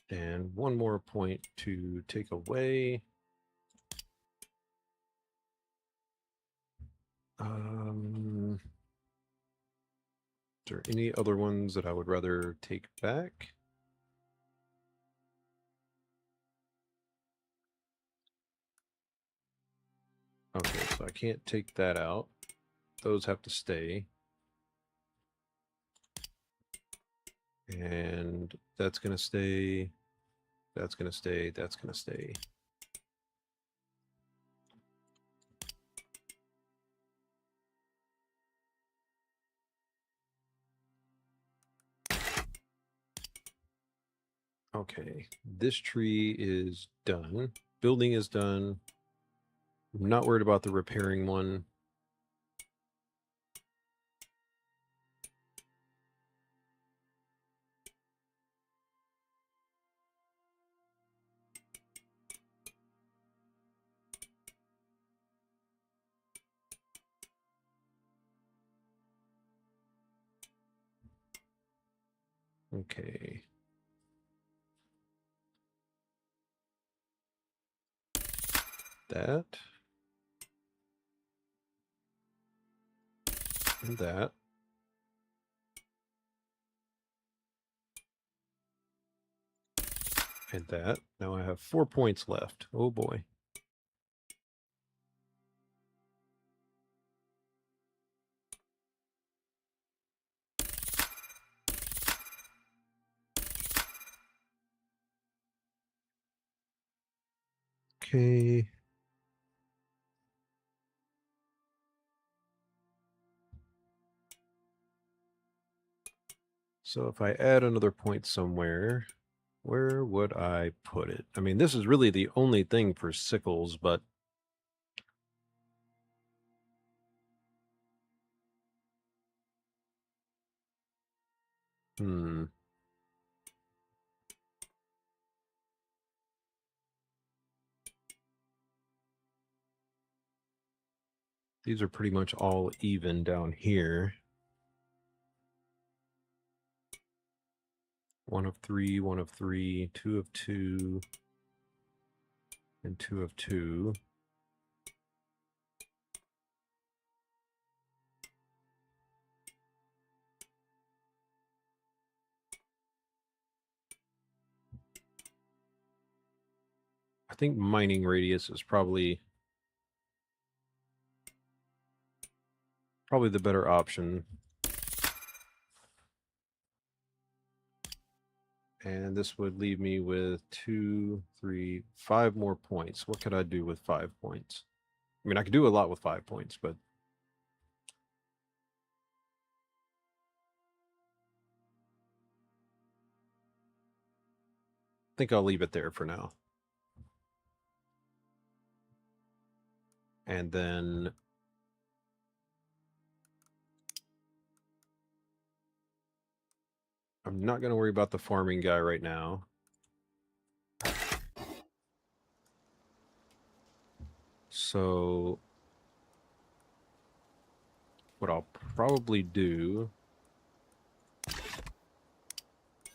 Speaker 3: And one more point to take away. Is there any other ones that I would rather take back? Okay, so I can't take that out. Those have to stay. And that's going to stay. That's going to stay. That's going to stay. Okay, this tree is done. Building is done. I'm not worried about the repairing one. Okay. That. And that. And that. Now I have 4 points left. Oh boy. Okay. So if I add another point somewhere, where would I put it? I mean, this is really the only thing for sickles, but these are pretty much all even down here. 1 of 3, 1 of 3, 2 of 2, and 2 of 2. I think mining radius is probably the better option. And this would leave me with 2, 3, 5 more points. What could I do with 5 points? I mean, I could do a lot with 5 points, but I think I'll leave it there for now. And then I'm not going to worry about the farming guy right now. So what I'll probably do...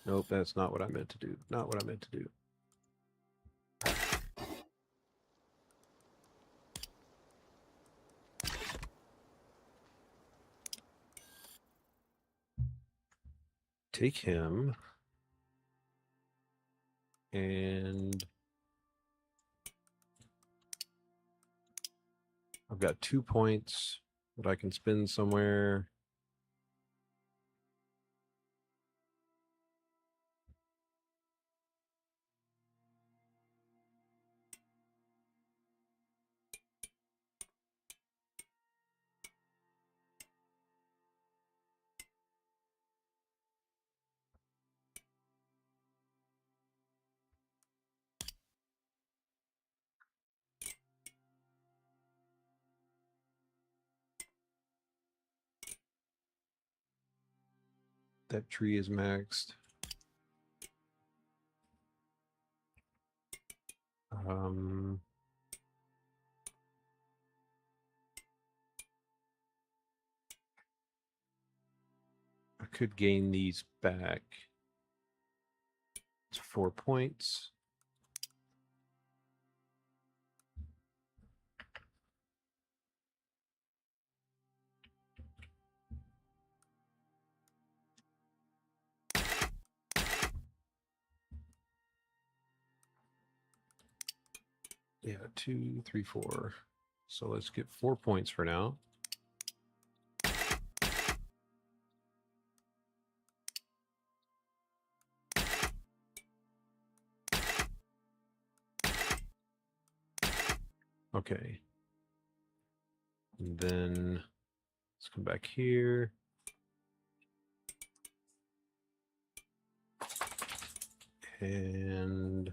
Speaker 3: Nope, that's not what I meant to do. Not what I meant to do. Take him and I've got 2 points that I can spend somewhere. That tree is maxed. I could gain these back. It's 4 points. Yeah, 2, 3, 4. So let's get 4 points for now. Okay. And then let's come back here. And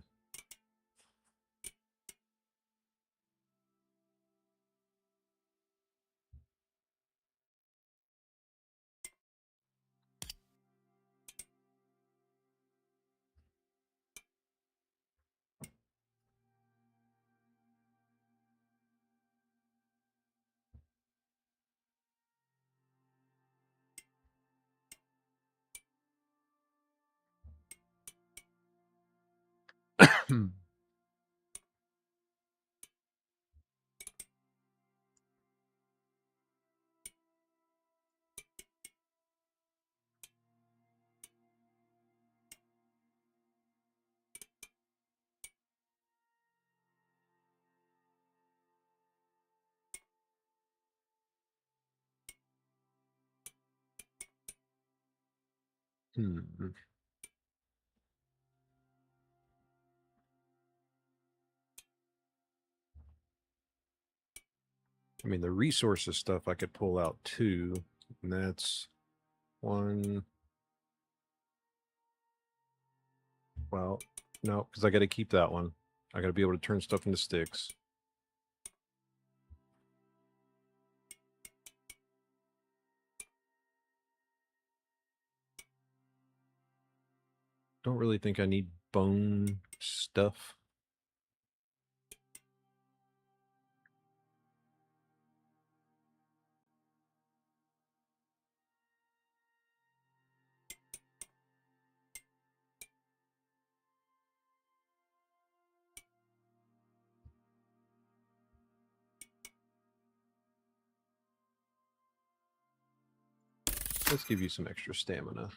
Speaker 3: I mean, the resources stuff I could pull out too. And that's 1. Well, no, because I got to keep that one. I got to be able to turn stuff into sticks. Don't really think I need bone stuff. Let's give you some extra stamina.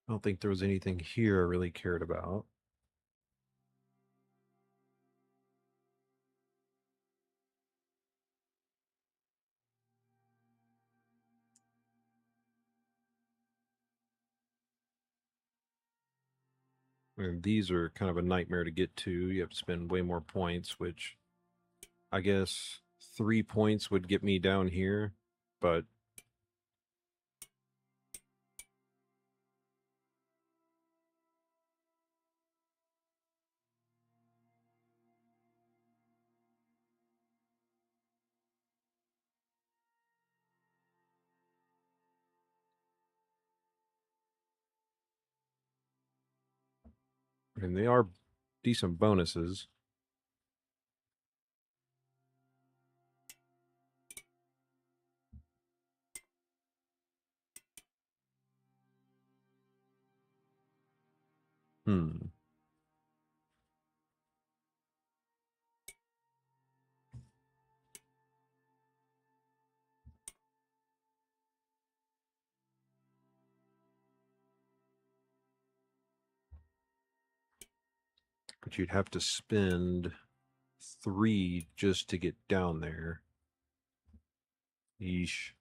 Speaker 3: I don't think there was anything here I really cared about. And these are kind of a nightmare to get to. You have to spend way more points, which I guess 3 points would get me down here, but And they are decent bonuses. Hmm. But you'd have to spend 3 just to get down there. Yeesh.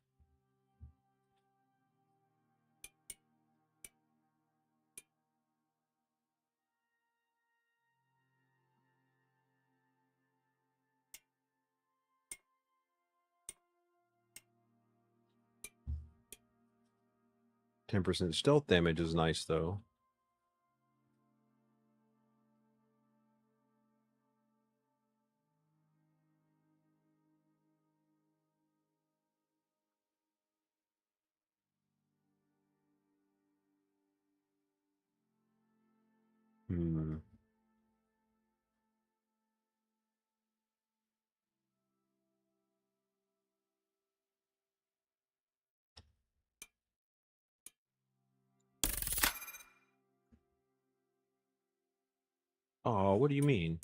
Speaker 3: %10 stealth damage is nice, though. Hmm. Oh, what do you mean?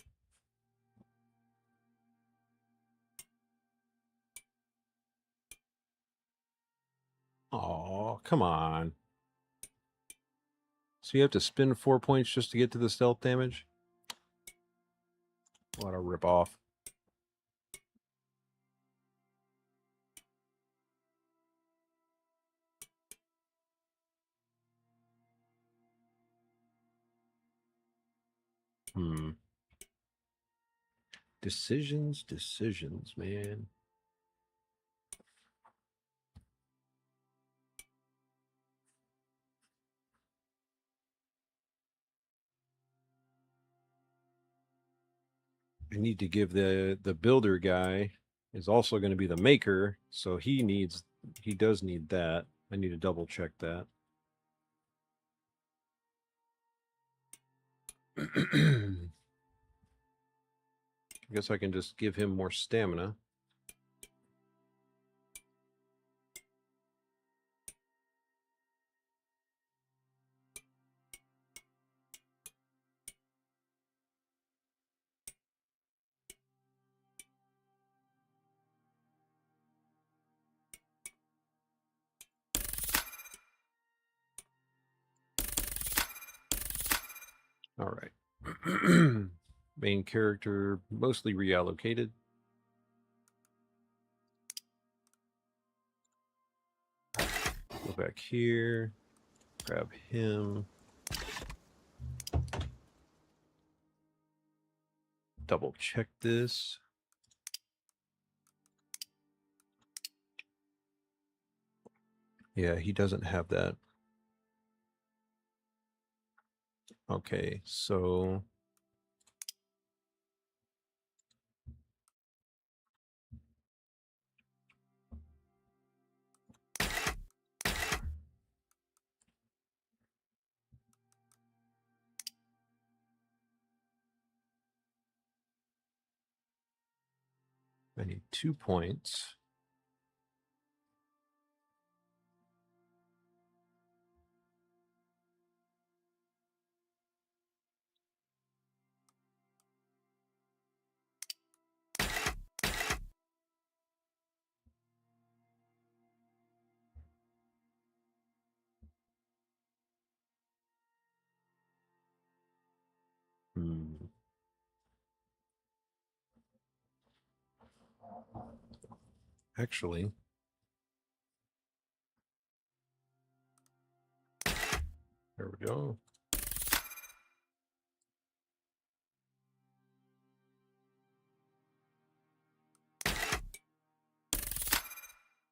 Speaker 3: Oh, come on. So you have to spend 4 points just to get to the stealth damage? What a ripoff. Hmm. Decisions, man. I need to give the builder guy is also going to be the maker, so he does need that. I need to double check that. I guess I can just give him more stamina. All right. Main character mostly reallocated. Go back here. Grab him. Double check this. Yeah, he doesn't have that. Okay, so I need 2 points. Hmm. Actually, there we go.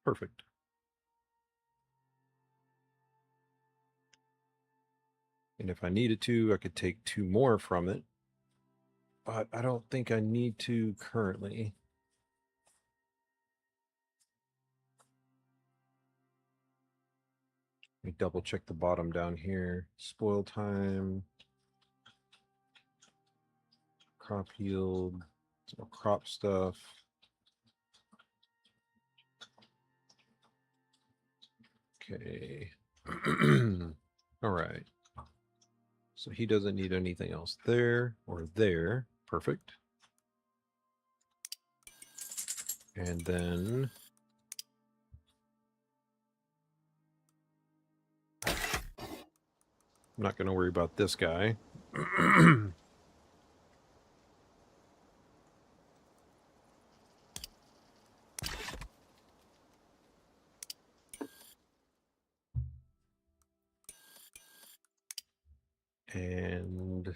Speaker 3: Perfect. And if I needed to, I could take 2 more from it. But I don't think I need to currently. Let me double check the bottom down here. Spoil time. Crop yield, some crop stuff. Okay. All right. So he doesn't need anything else there or there. Perfect. And then I'm not going to worry about this guy. And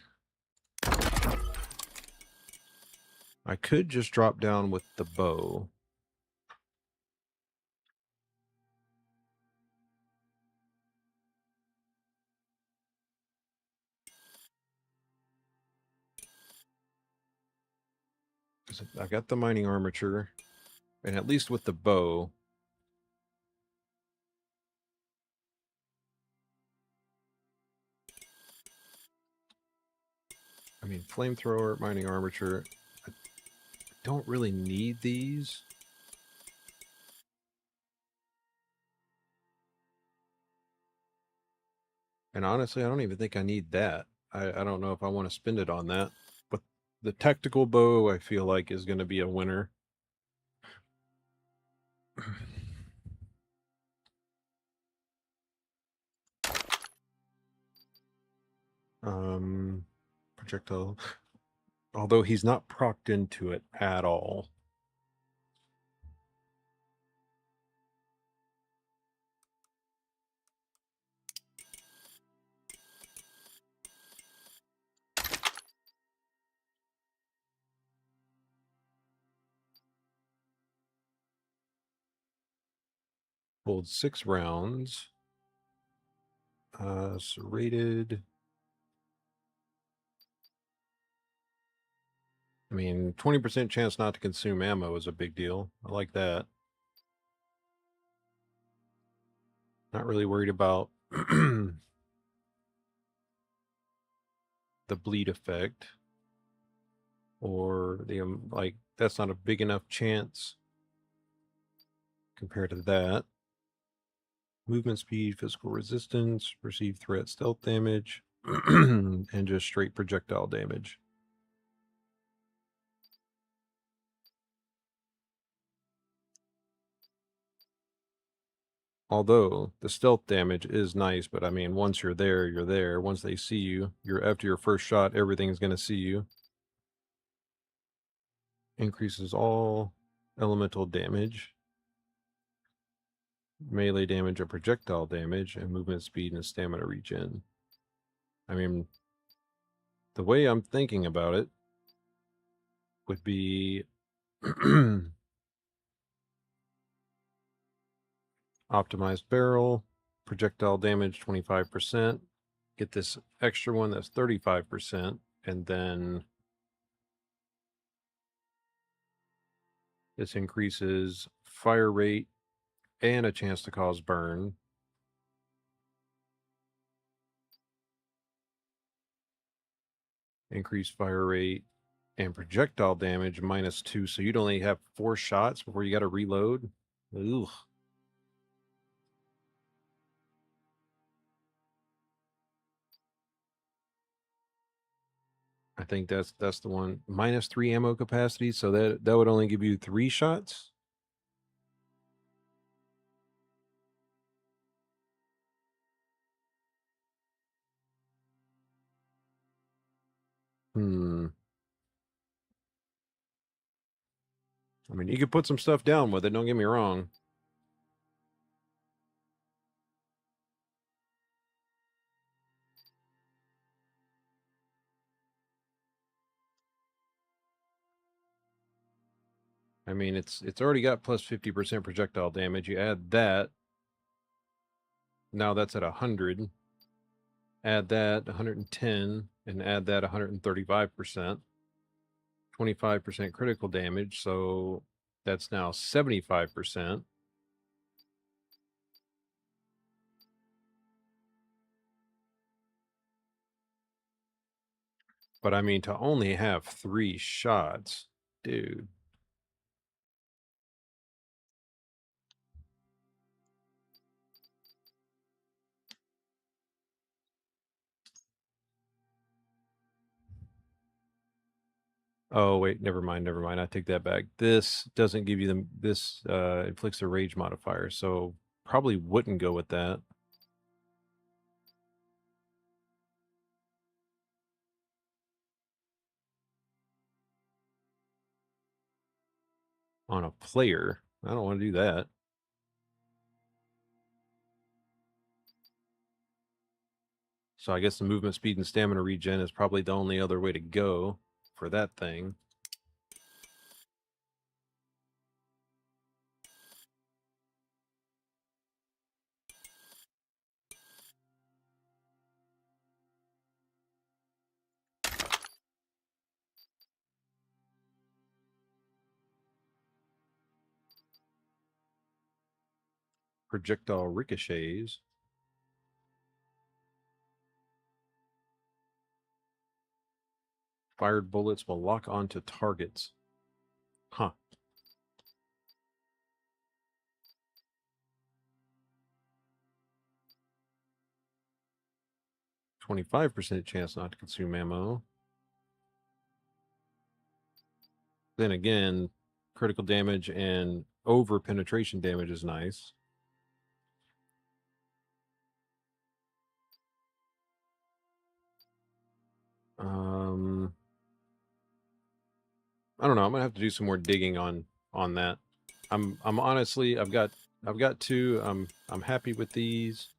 Speaker 3: I could just drop down with the bow. I got the mining armature, and at least with the bow, I mean, flamethrower, mining armature, I don't really need these. And honestly, I don't even think I need that. I don't know if I want to spend it on that. But the tactical bow, I feel like, is going to be a winner. Projectile. Although he's not procced into it at all. Holds 6 rounds. Serrated. I mean, 20% chance not to consume ammo is a big deal. I like that. Not really worried about the bleed effect. Or the, like, that's not a big enough chance compared to that. Movement speed, physical resistance, perceived threat, stealth damage, and just straight projectile damage. Although the stealth damage is nice, but I mean, once you're there, you're there. Once they see you, you're after your first shot, everything's going to see you. Increases all elemental damage, melee damage and projectile damage, and movement speed and stamina regen. I mean, the way I'm thinking about it would be optimized barrel, projectile damage 25%, get this extra one that's 35%, and then this increases fire rate and a chance to cause burn. Increase fire rate and projectile damage -2, so you'd only have 4 shots before you got to reload. Ugh. I think that's the one. -3 ammo capacity, so that would only give you 3 shots. I mean, you could put some stuff down with it, don't get me wrong. I mean, it's already got plus 50% projectile damage. You add that. Now that's at 100. Add that 110 and add that 135%. 25% critical damage, so that's now 75%. But I mean, to only have 3 shots, dude. Oh, wait, never mind, never mind. I take that back. This doesn't give you the, this inflicts a rage modifier, so probably wouldn't go with that. On a player, I don't want to do that. So I guess the movement speed and stamina regen is probably the only other way to go for that thing. Projectile ricochets. Fired bullets will lock onto targets. Huh. %25 chance not to consume ammo. Then again, critical damage and over penetration damage is nice. I don't know. I'm gonna have to do some more digging on that. I'm honestly, I've got 2. I'm happy with these.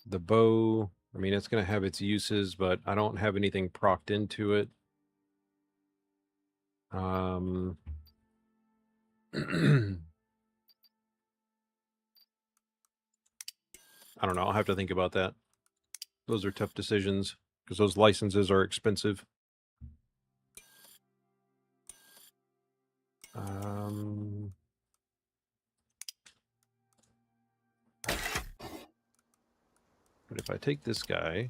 Speaker 3: The bow, I mean, it's gonna have its uses, but I don't have anything procced into it. I don't know. I'll have to think about that. Those are tough decisions because those licenses are expensive. But if I take this guy,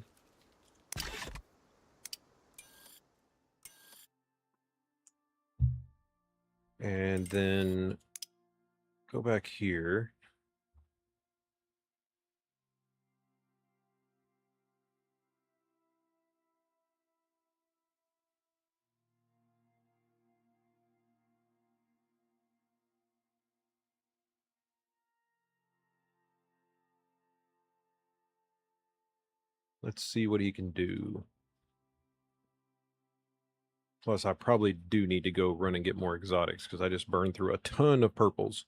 Speaker 3: and then go back here, let's see what he can do. Plus, I probably do need to go run and get more exotics because I just burned through a ton of purples.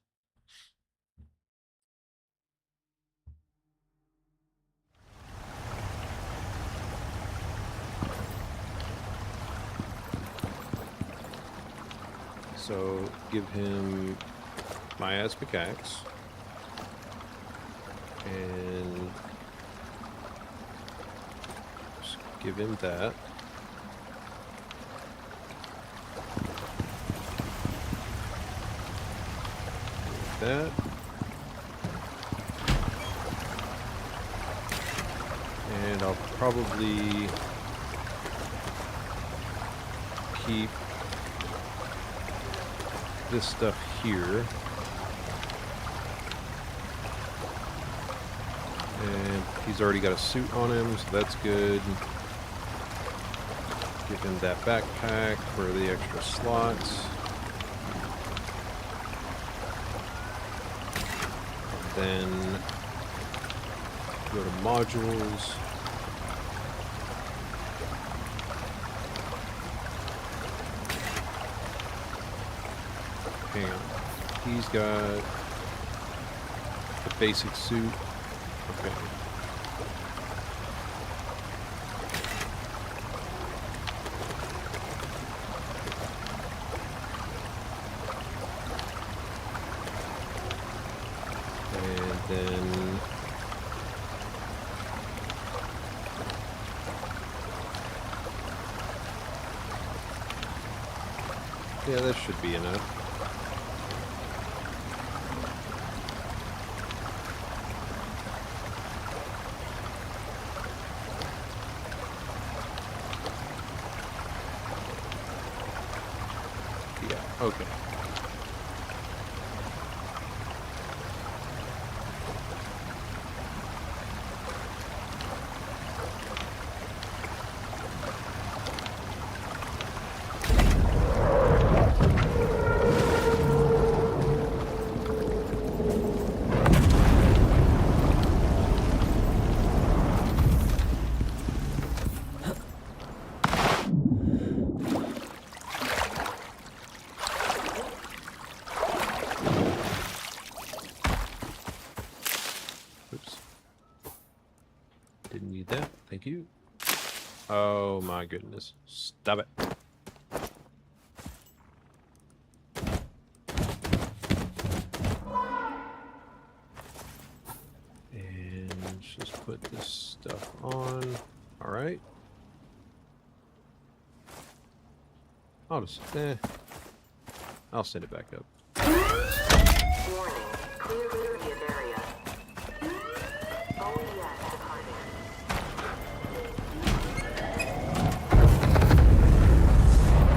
Speaker 3: So give him my ass pickaxe and just give him that. That. And I'll probably keep this stuff here. And he's already got a suit on him, so that's good. Give him that backpack for the extra slots. Then go to modules. Hang on. He's got the basic suit. Okay. And then yeah, that should be enough. Okay. Oops. Didn't need that. Thank you. Oh my goodness. Stop it. And let's just put this stuff on. All right. I'll send it back up.
Speaker 4: Warning, clear immediate area. OES departing.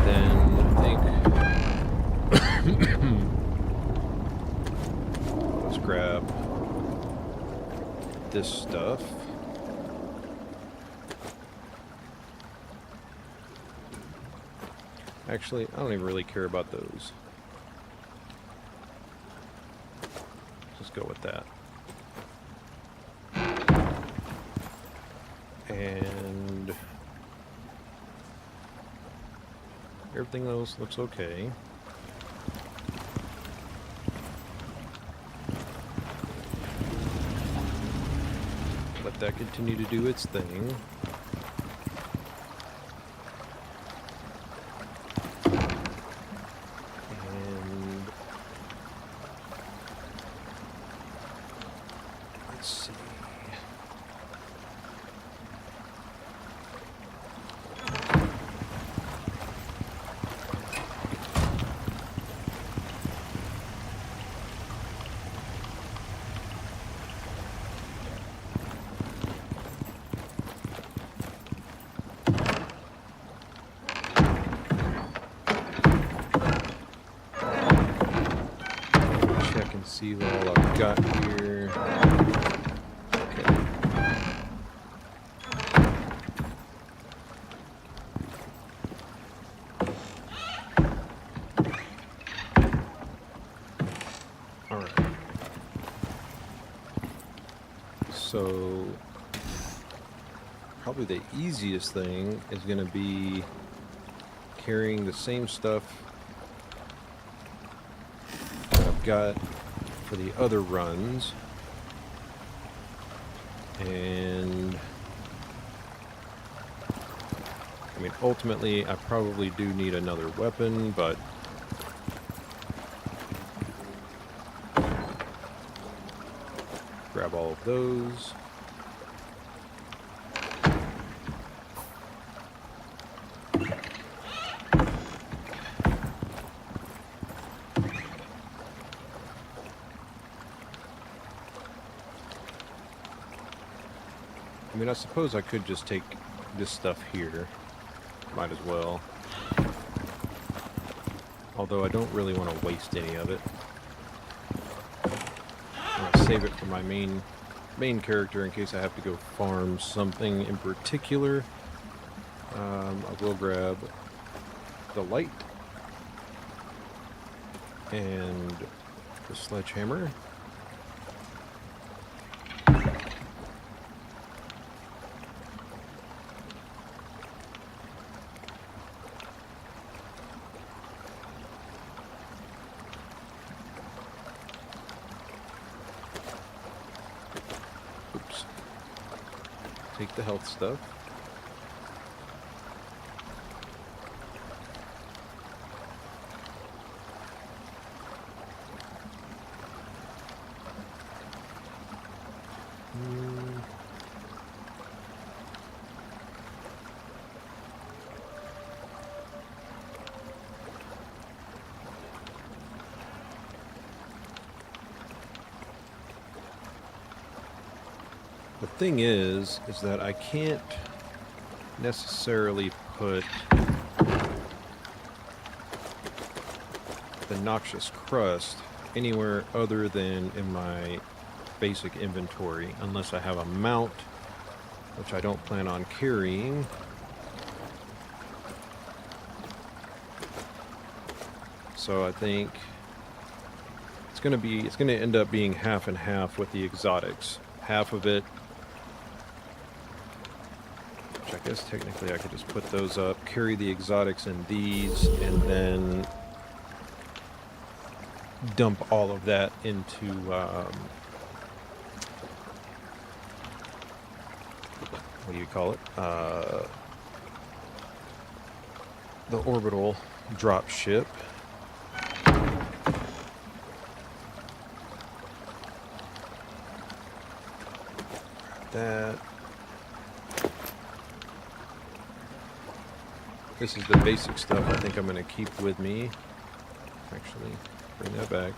Speaker 3: Then I think let's grab this stuff. Actually, I don't even really care about those. Just go with that. And everything else looks okay. Let that continue to do its thing. And let's see. Check and see what all I've got here. Okay. All right. So probably the easiest thing is going to be carrying the same stuff I've got for the other runs, and I mean ultimately I probably do need another weapon, but grab all of those. I mean, I suppose I could just take this stuff here. Might as well. Although I don't really want to waste any of it. I'm going to save it for my main character in case I have to go farm something in particular. I will grab the light and the sledgehammer. Oops. Take the health stuff. The thing is that I can't necessarily put the noxious crust anywhere other than in my basic inventory, unless I have a mount, which I don't plan on carrying. So I think it's going to end up being half and half with the exotics. Half of it, which I guess technically I could just put those up, carry the exotics in these, and then dump all of that into what do you call it? The orbital drop ship. That. This is the basic stuff I think I'm going to keep with me. Actually, bring that back.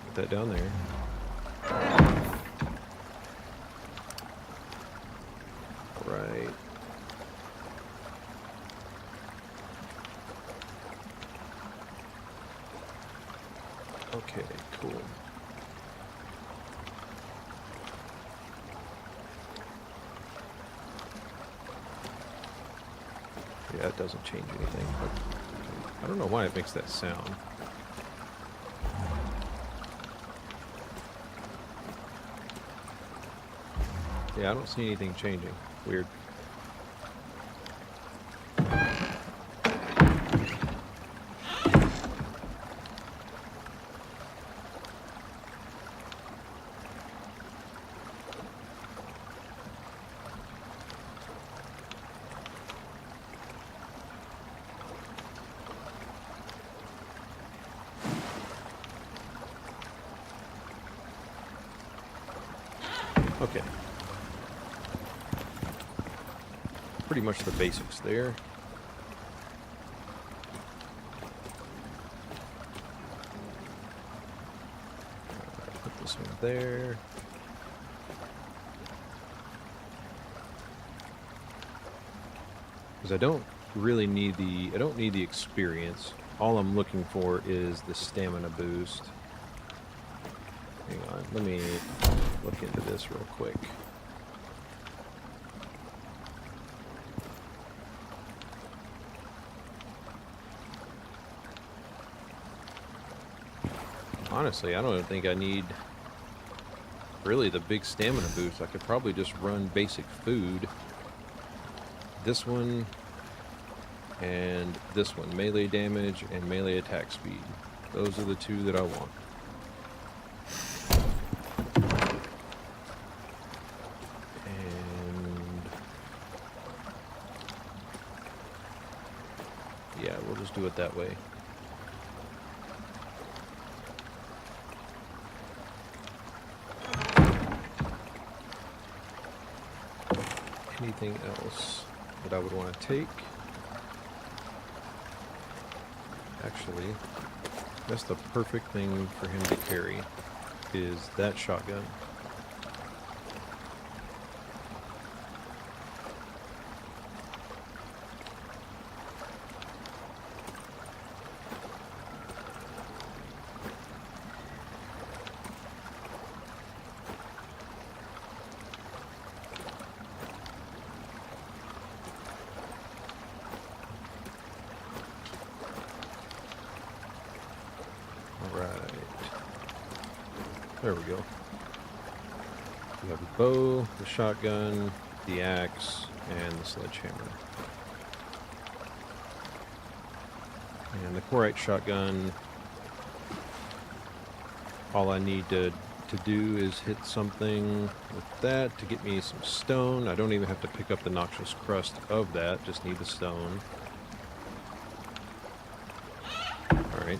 Speaker 3: Put that down there. Right. Okay, cool. Yeah, it doesn't change anything, but I don't know why it makes that sound. Yeah, I don't see anything changing. Weird. Okay. Pretty much the basics there. Put this one there. Because I don't need the experience. All I'm looking for is the stamina boost. Hang on, let me look into this real quick. Honestly, I don't even think I need really the big stamina boost. I could probably just run basic food. This one and this one, melee damage and melee attack speed. Those are the two that I want. Yeah, we'll just do it that way. Anything else that I would want to take? Actually, that's the perfect thing for him to carry, is that shotgun. There we go. We have the bow, the shotgun, the axe, and the sledgehammer. And the Corite shotgun, all I need to do is hit something with that to get me some stone. I don't even have to pick up the noxious crust of that, just need the stone. Alright.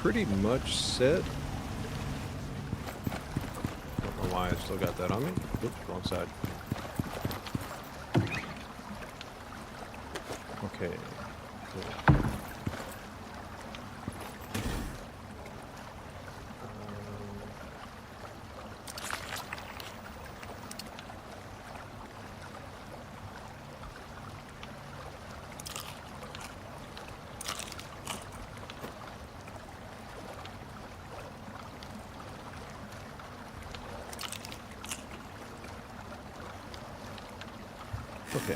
Speaker 3: pretty much set. Don't know why I still got that on me. Oops, wrong side. Okay. Cool. Okay.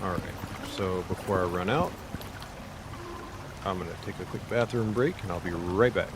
Speaker 3: All right. So before I run out, I'm going to take a quick bathroom break and I'll be right back.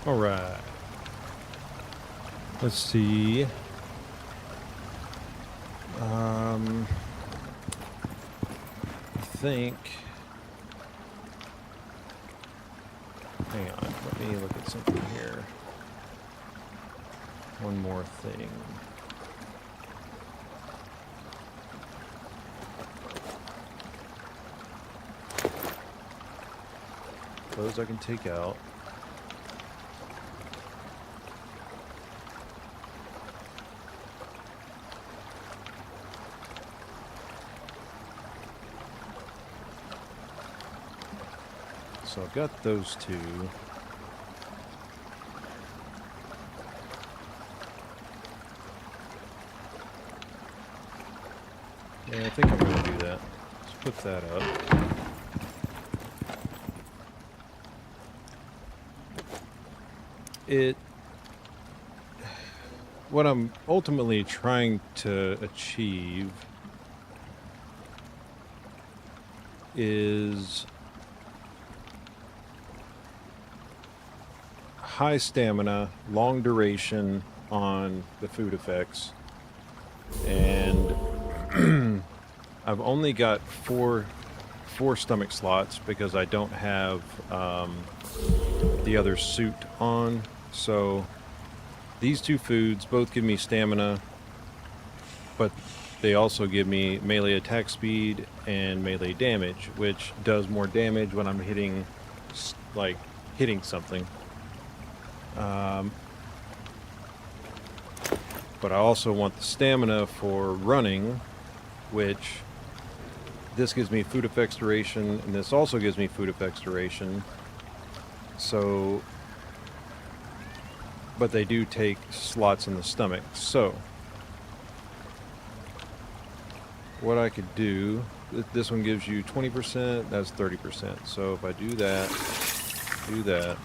Speaker 1: All right. Let's see. I think. Hang on. Let me look at something here. One more thing. Those I can take out. So I've got those two. Yeah, I think I'm going to do that. Let's put that up. What I'm ultimately trying to achieve is high stamina, long duration on the food effects, and I've only got four stomach slots because I don't have the other suit on. So these two foods both give me stamina, but they also give me melee attack speed and melee damage, which does more damage when I'm hitting something. But I also want the stamina for running, which this gives me food effects duration, and this also gives me food effects duration. So, but they do take slots in the stomach. So, what I could do, this one gives you 20%, that's 30%. So if I do that, do that,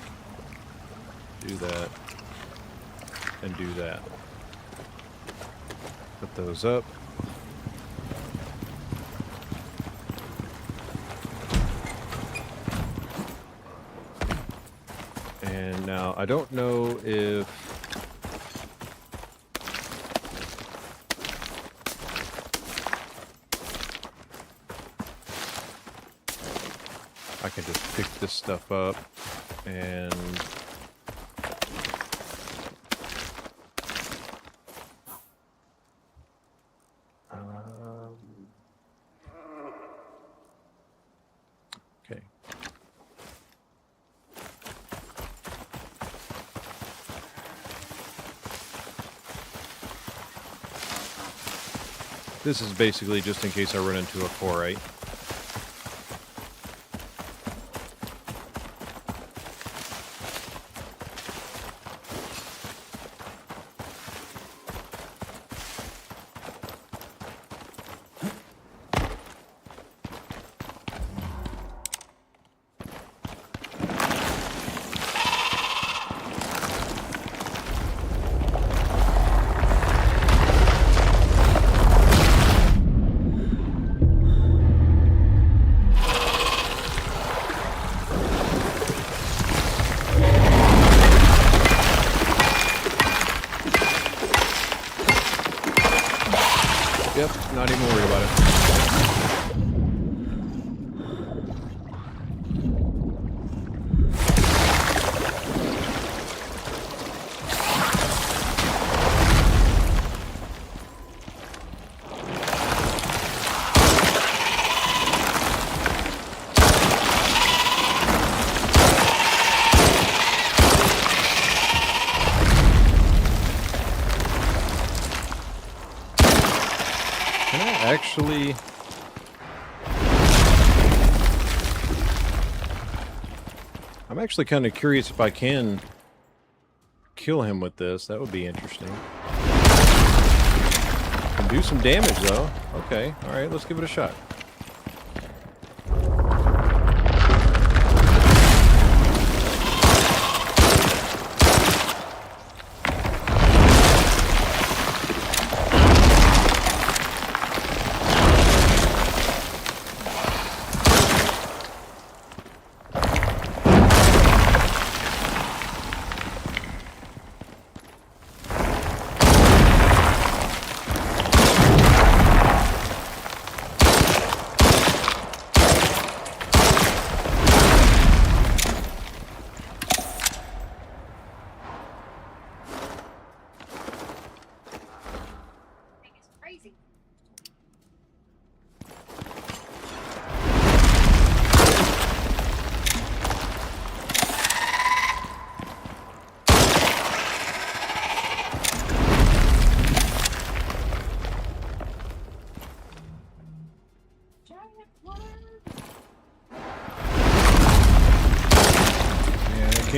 Speaker 1: do that, and do that. Put those up. And now I don't know if I can just pick this stuff up and okay. This is basically just in case I run into a chlorite. Yep, not even worried about it. Actually, I'm actually kind of curious if I can kill him with this. That would be interesting. Can do some damage though. Okay, all right, let's give it a shot.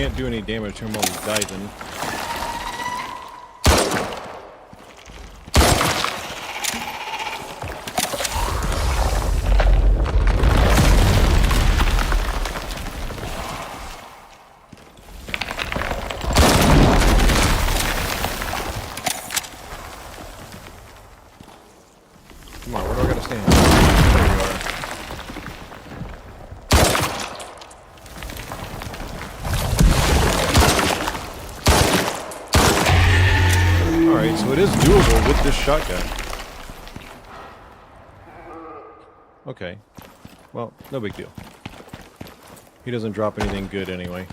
Speaker 1: can't do any damage to him while he's diving. Come on, where do I gotta stand? There you are. Alright, so it is doable with this shotgun. Okay. Well, no big deal. He doesn't drop anything good anyway.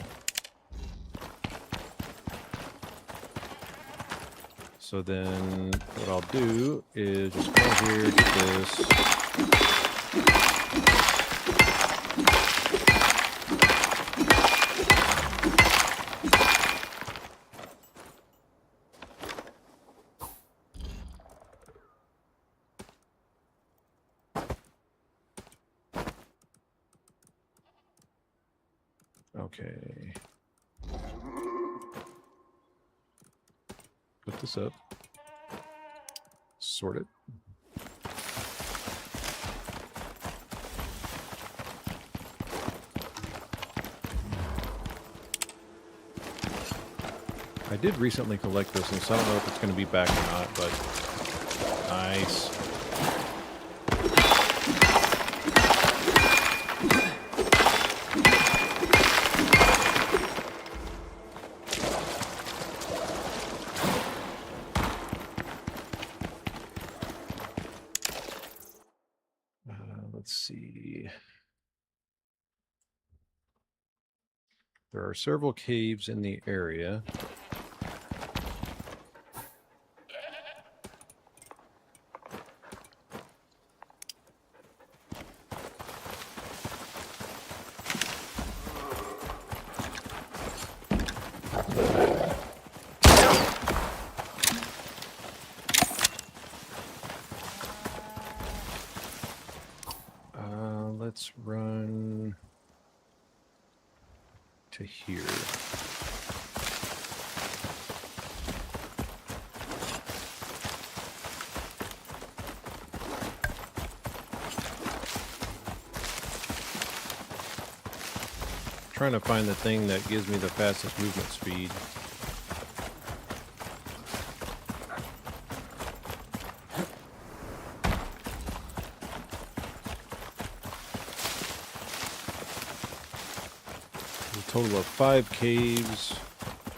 Speaker 1: So then what I'll do is just come here, get this. Okay. Put this up. Sort it. I did recently collect this, and so I don't know if it's going to be back or not, but nice. Let's see. There are several caves in the area. Let's run to here. Trying to find the thing that gives me the fastest movement speed. Total of 5 caves.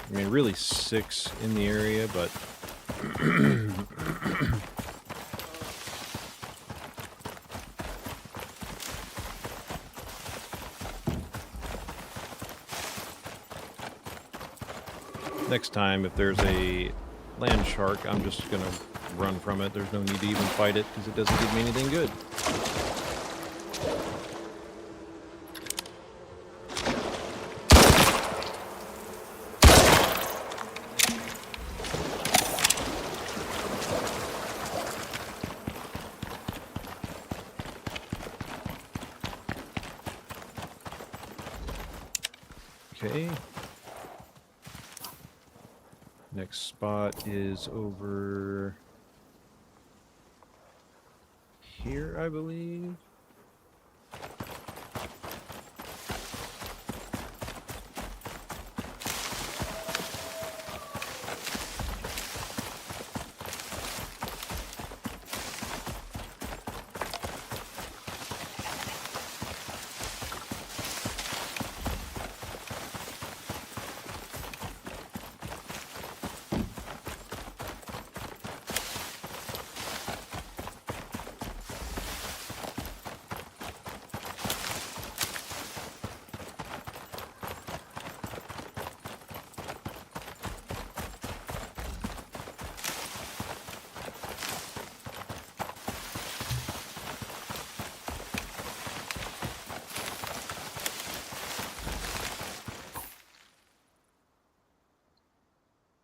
Speaker 1: I mean, really 6 in the area, but next time, if there's a land shark, I'm just gonna run from it. There's no need to even fight it because it doesn't give me anything good. Okay. Next spot is over here, I believe.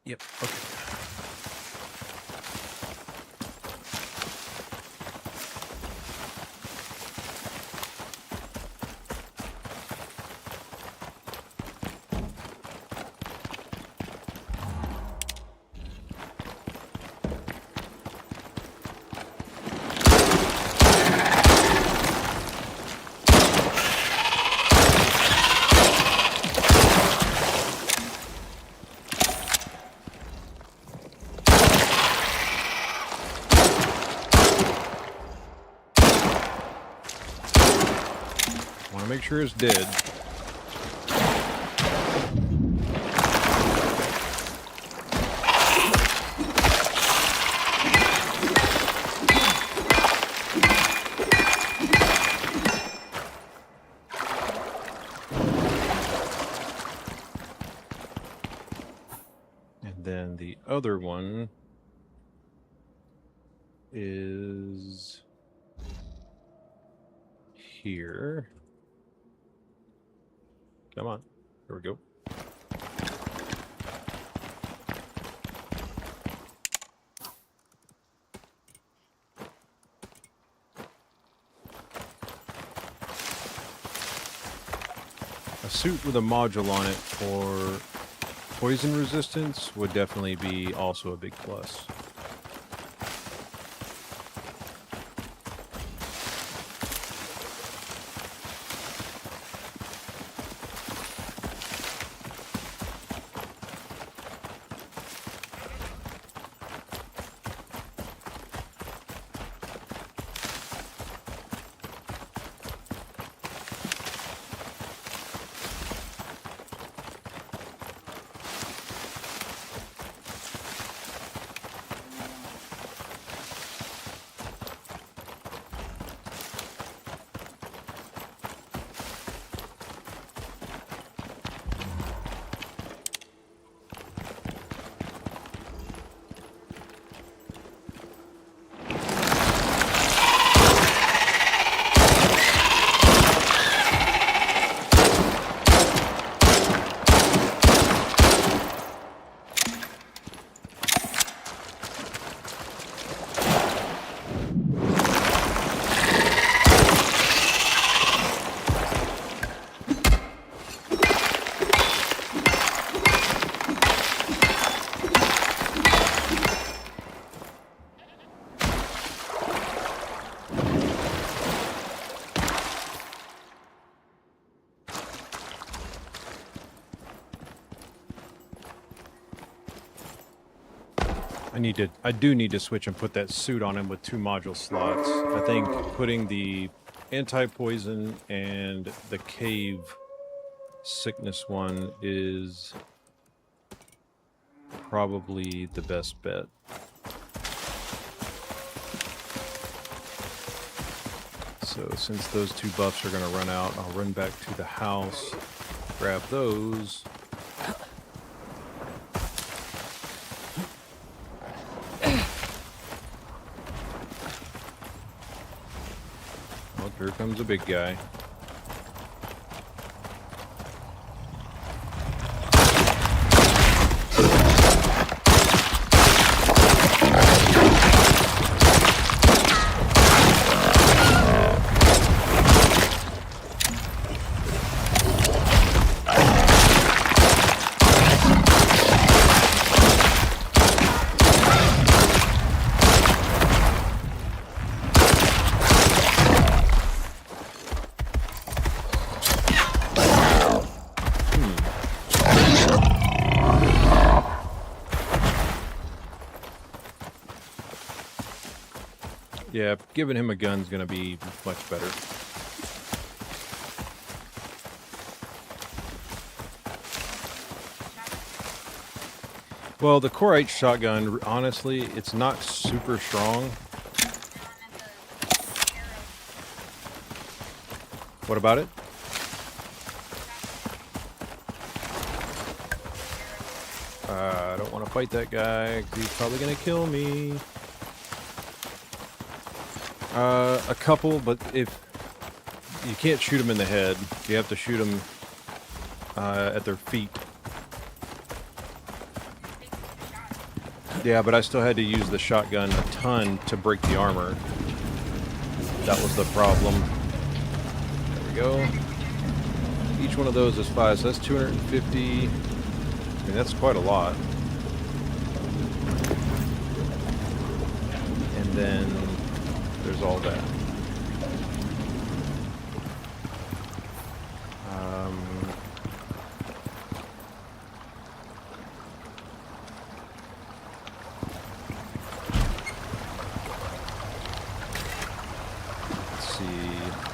Speaker 1: Yep, okay. make sure it's dead. And then the other one is here. Come on. Here we go. A suit with a module on it for poison resistance would definitely be also a big plus. I do need to switch and put that suit on him with 2 module slots. I think putting the anti-poison and the cave sickness one is probably the best bet. So since those 2 buffs are going to run out, I'll run back to the house, grab those. Here comes a big guy. Yeah, giving him a gun's gonna be much better. Well, the Core 8 shotgun, honestly, it's not super strong. What about it? I don't want to fight that guy, 'cause he's probably gonna kill me. A couple, but if you can't shoot them in the head, you have to shoot them at their feet. Yeah, but I still had to use the shotgun a ton to break the armor. That was the problem. There we go. Each one of those is 5, so that's 250. I mean, that's quite a lot. And then there's all that. Let's see.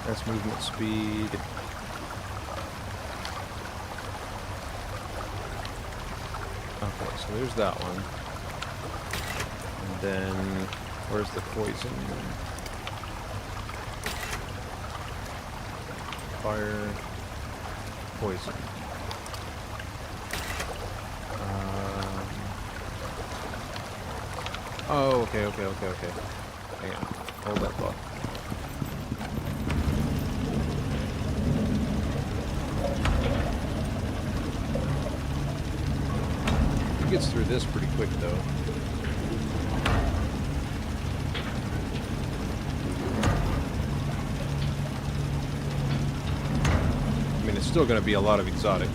Speaker 1: That's movement speed. Okay, so there's that one. And then, where's the poison? Fire, poison. Oh, okay. Hang on. Hold that thought. He gets through this pretty quick, though. I mean, it's still going to be a lot of exotics.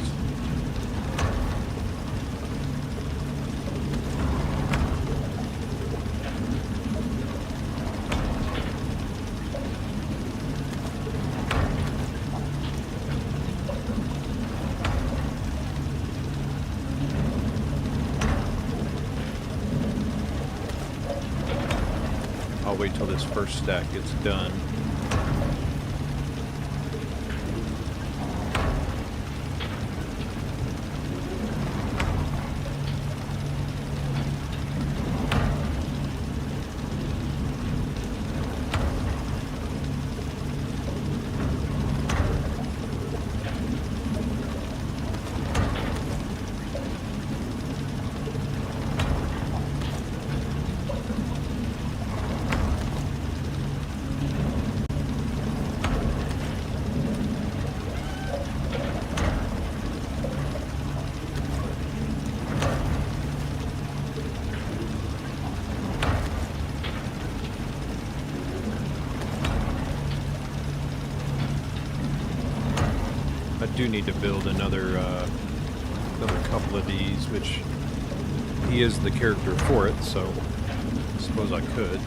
Speaker 1: I'll wait till this first stack gets done. I do need to build another couple of these, which he is the character for it, so I suppose I could.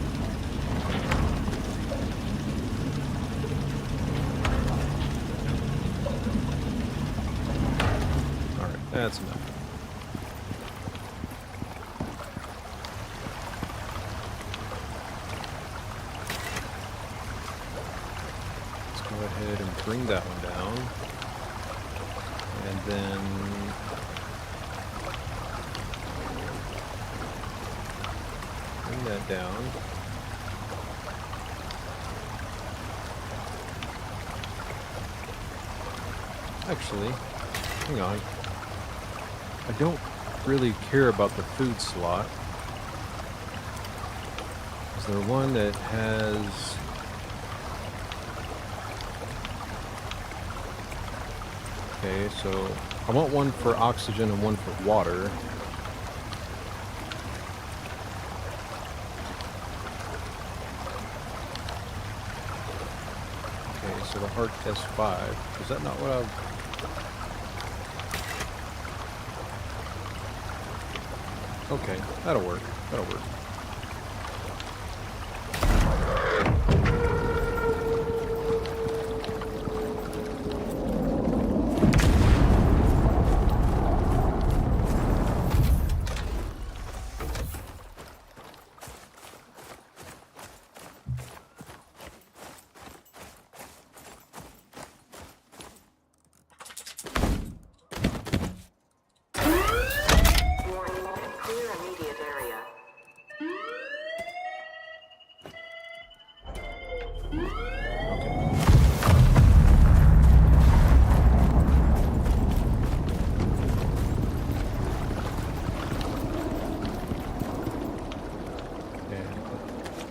Speaker 1: Alright, that's enough. Let's go ahead and bring that one down. And then bring that down. Actually, hang on. I don't really care about the food slot. Is there one that has... Okay, so I want one for oxygen and one for water. Okay, so the Heart S5. Is that not what I've... Okay, that'll work. That'll work.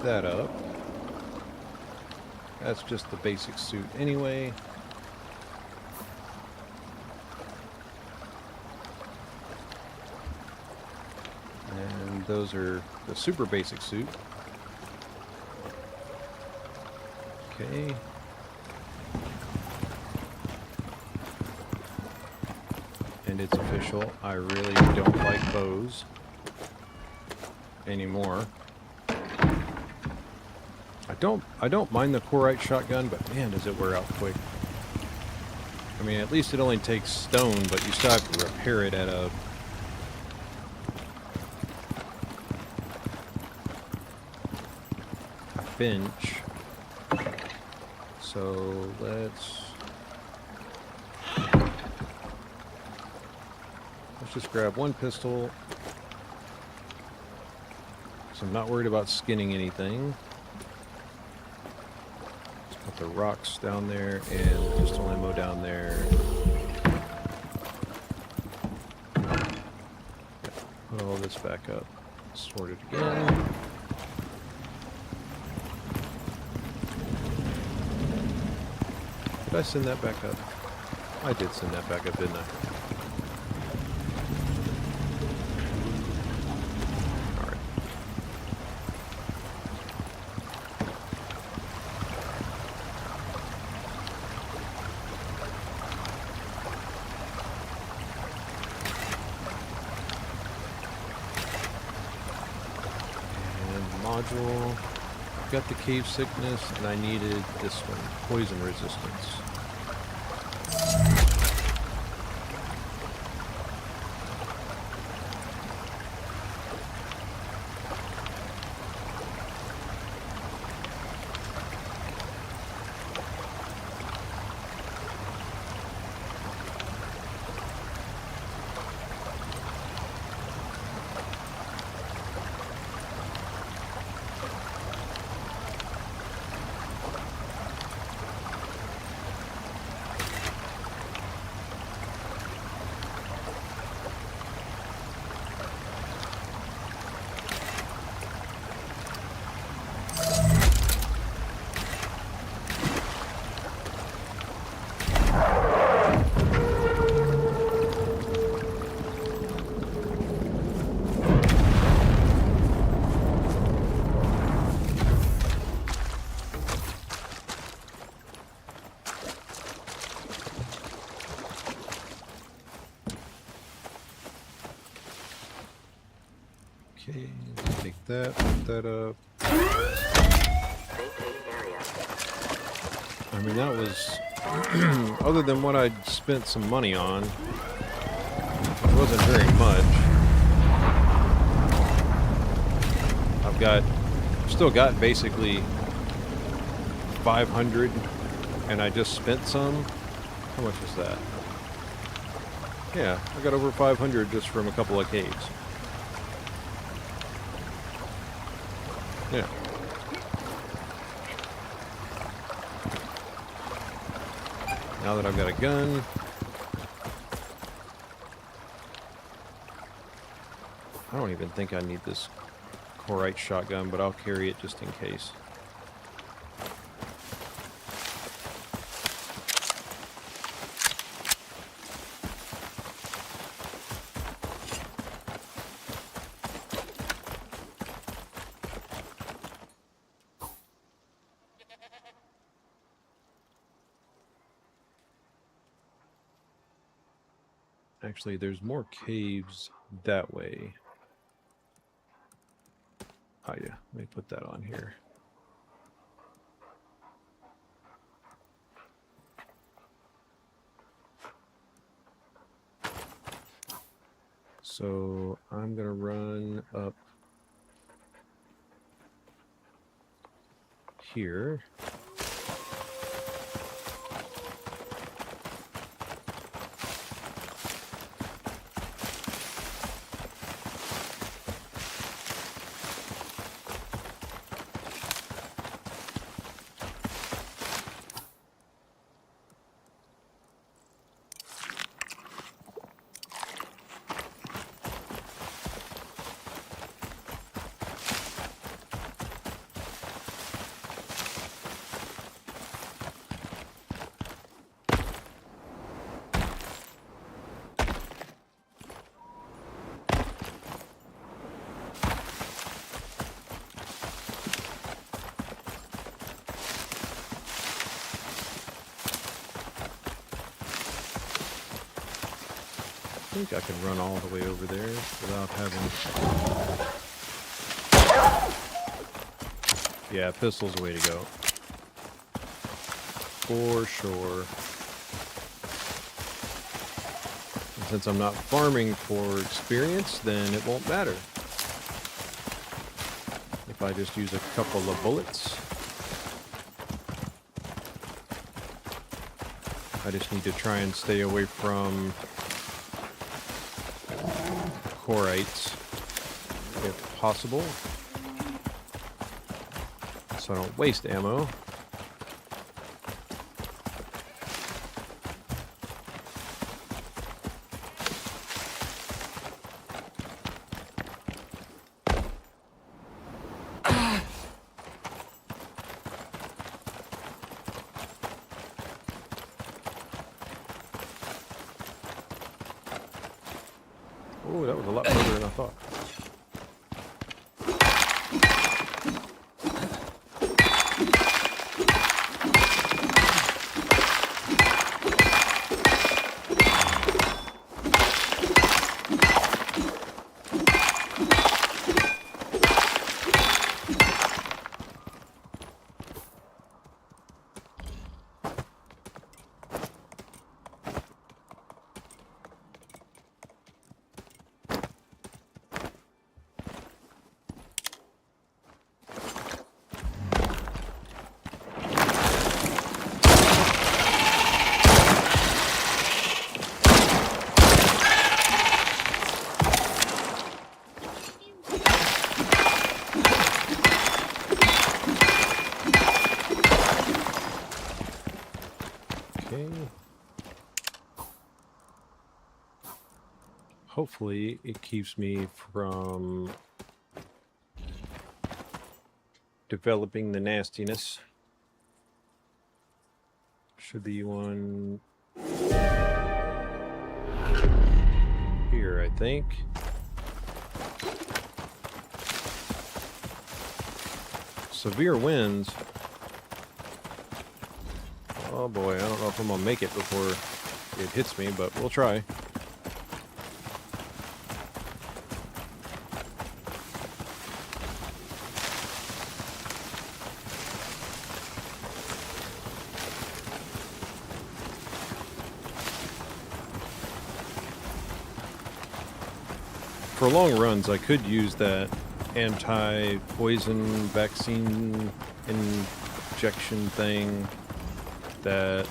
Speaker 1: That up. That's just the basic suit anyway. And those are the super basic suit. Okay. And it's official. I really don't like bows anymore. I don't mind the Corite shotgun, but man, does it wear out quick. I mean, at least it only takes stone, but you still have to repair it at a bench. So let's just grab one pistol
Speaker 3: So I'm not worried about skinning anything. Let's put the rocks down there and pistol ammo down there. Put all this back up. Sort it again. Did I send that back up? I did send that back up, didn't I? Alright. And module. Got the cave sickness, and I needed this one, poison resistance. Okay, take that, put that up.
Speaker 4: Vacate area.
Speaker 3: I mean, that was, other than what I'd spent some money on, it wasn't very much. Still got basically 500, and I just spent some. How much was that? Yeah, I got over 500 just from a couple of caves. Yeah. Now that I've got a gun, I don't even think I need this Corite shotgun, but I'll carry it just in case. Actually, there's more caves that way. Oh yeah, let me put that on here. So I'm gonna run up here. I think I can run all the way over there without having... Yeah, pistol's the way to go. For sure. And since I'm not farming for experience, then it won't matter. If I just use a couple of bullets. I just need to try and stay away from Corites, if possible. so I don't waste ammo. Oh, that was a lot further than I thought. Okay. Hopefully it keeps me from developing the nastiness. Should be one here, I think. Severe winds. Oh boy, I don't know if I'm gonna make it before it hits me, but we'll try. For long runs, I could use that anti-poison vaccine injection thing that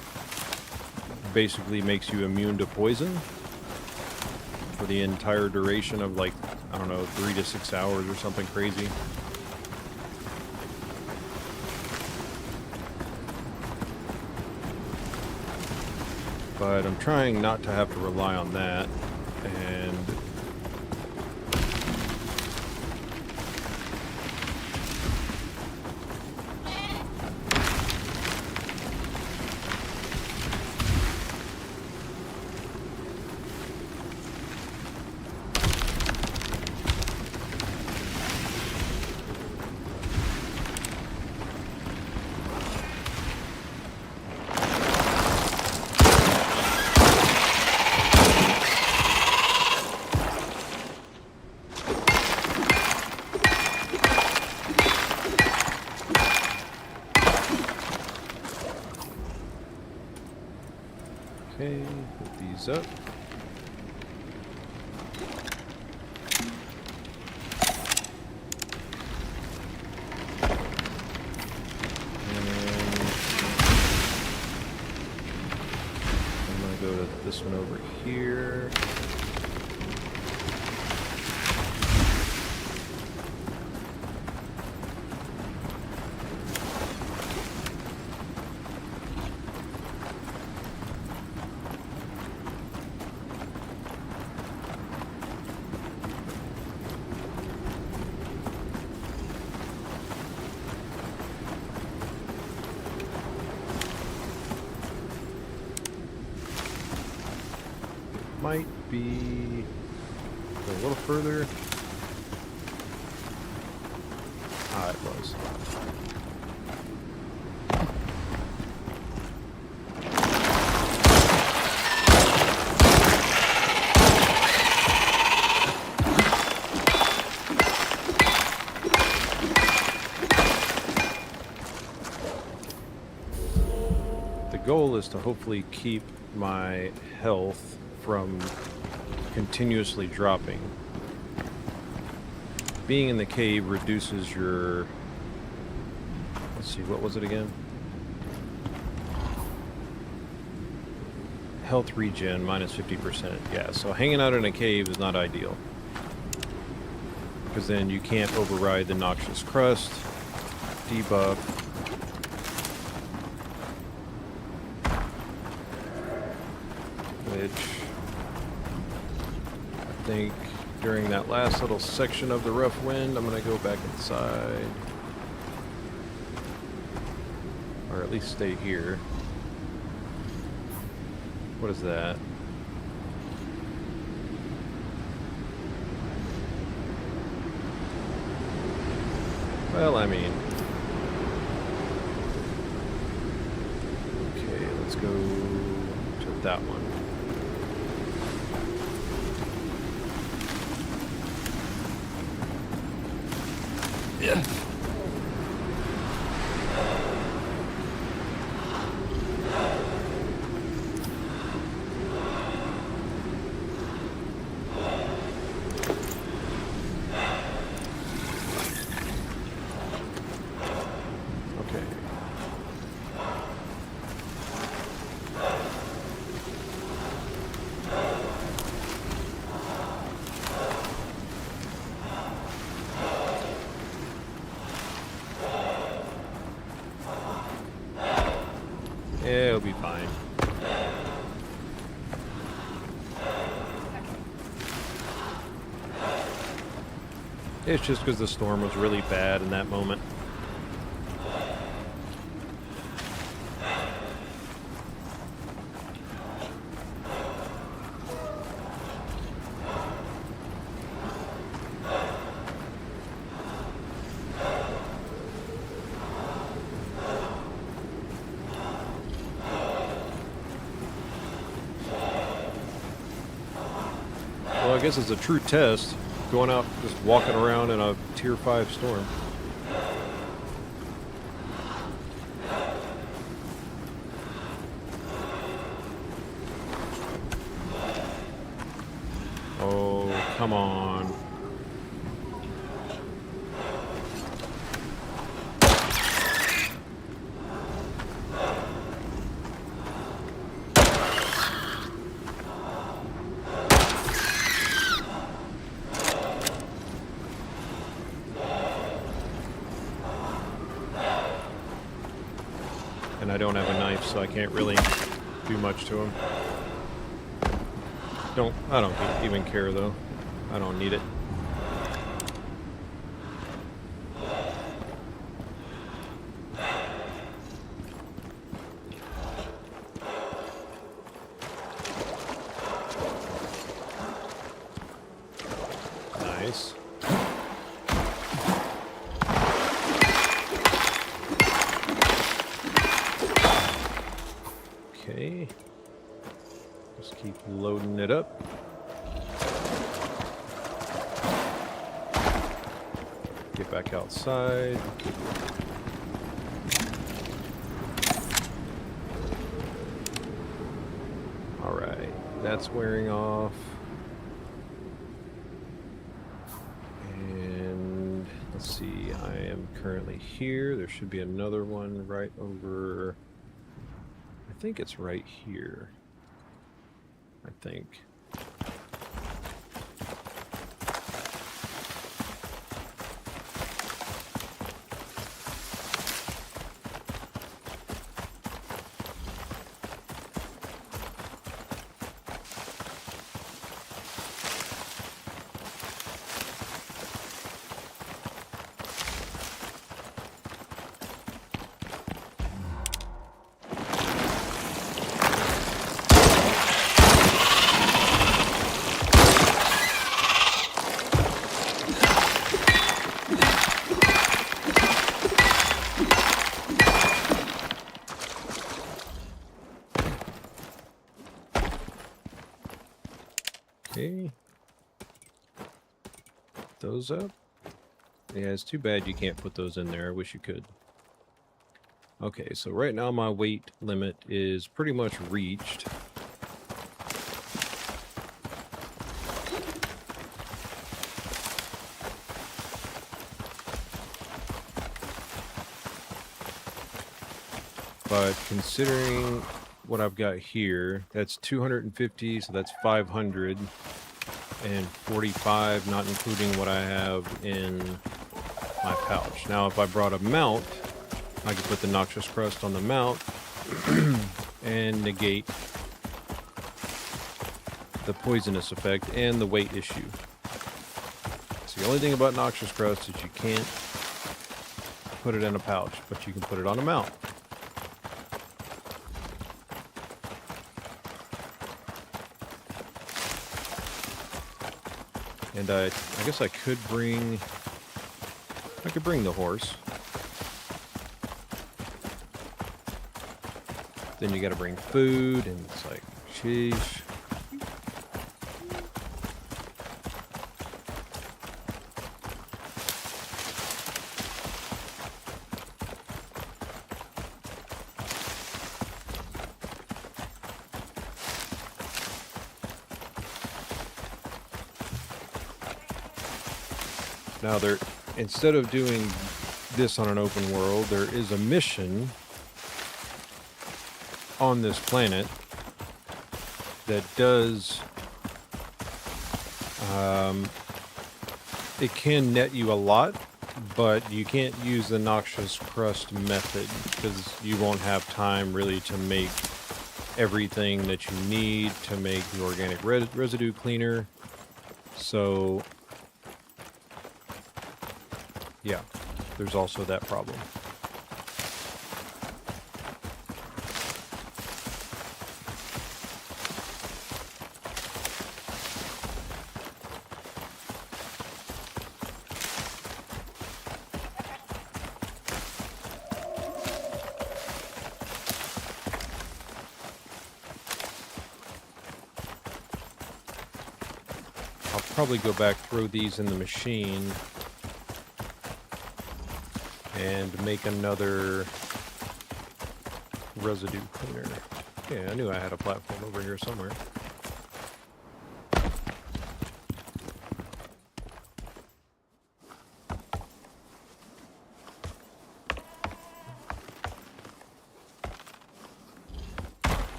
Speaker 3: basically makes you immune to poison for the entire duration of, like, I don't know, 3 to 6 hours or something crazy. But I'm trying not to have to rely on that, and okay, put these up. And I'm gonna go to this one over here. Might be a little further. Ah, it was. The goal is to hopefully keep my health from continuously dropping. Being in the cave reduces your, let's see, what was it again? Health regen minus 50%. Yeah, so hanging out in a cave is not ideal, because then you can't override the noxious crust,
Speaker 1: debuff. Which I think during that last little section of the rough wind, I'm going to go back inside. Or at least stay here. What is that? Well, I mean... Okay, let's go to that one. Yeah. Okay. Yeah, it'll be fine. It's just because the storm was really bad in that moment. Well, I guess it's a true test, going out just walking around in a tier 5 storm. Oh, come on. And I don't have a knife, so I can't really do much to him. I don't even care though. I don't need it. Nice. Okay. Just keep loading it up. Get back outside. Alright, that's wearing off. And let's see, I am currently here. There should be another one right over... I think it's right here. I think. Okay. Put those up. Yeah, it's too bad you can't put those in there. I wish you could. Okay, so right now my weight limit is pretty much reached. But considering what I've got here, that's 250, so that's 500, and 45, not including what I have in
Speaker 3: my pouch. Now, if I brought a mount, I could put the noxious crust on the mount and negate the poisonous effect and the weight issue. So the only thing about noxious crust is you can't put it in a pouch, but you can put it on a mount. And I guess I could bring the horse. Then you got to bring food, and it's like, sheesh. Now instead of doing this on an open world, there is a mission on this planet that does, it can net you a lot, but you can't use the noxious crust method because you won't have time really to make everything that you need to make the organic residue cleaner. So yeah, there's also that problem. I'll probably go back, throw these in the machine, and make another residue cleaner. Yeah, I knew I had a platform over here somewhere.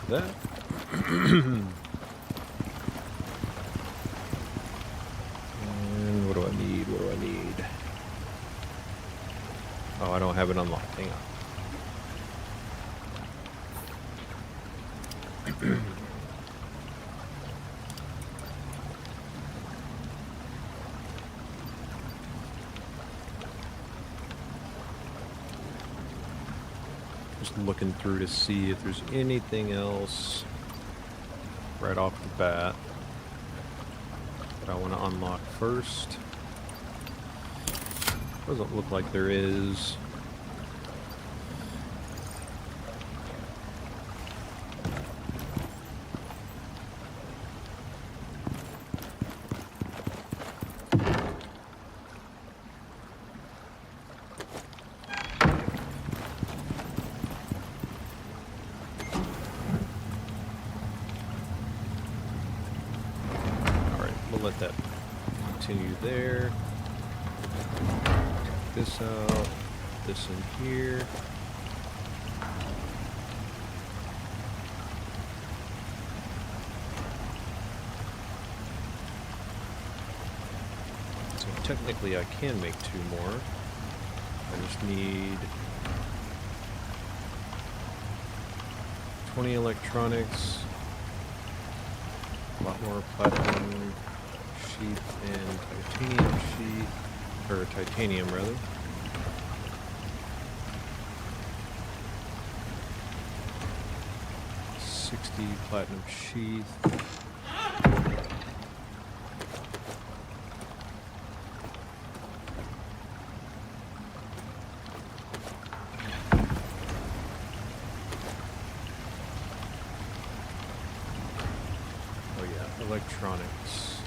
Speaker 3: That. And what do I need? What do I need? Oh, I don't have it unlocked. Hang on. Just looking through to see if there's anything else right off the bat that I want to unlock first. Doesn't look like there is. Let that continue there. Take this out, this in here. So technically I can make 2 more. I just need 20 electronics, a lot more platinum sheath and titanium sheath, or titanium rather. $60 platinum sheath. Electronics.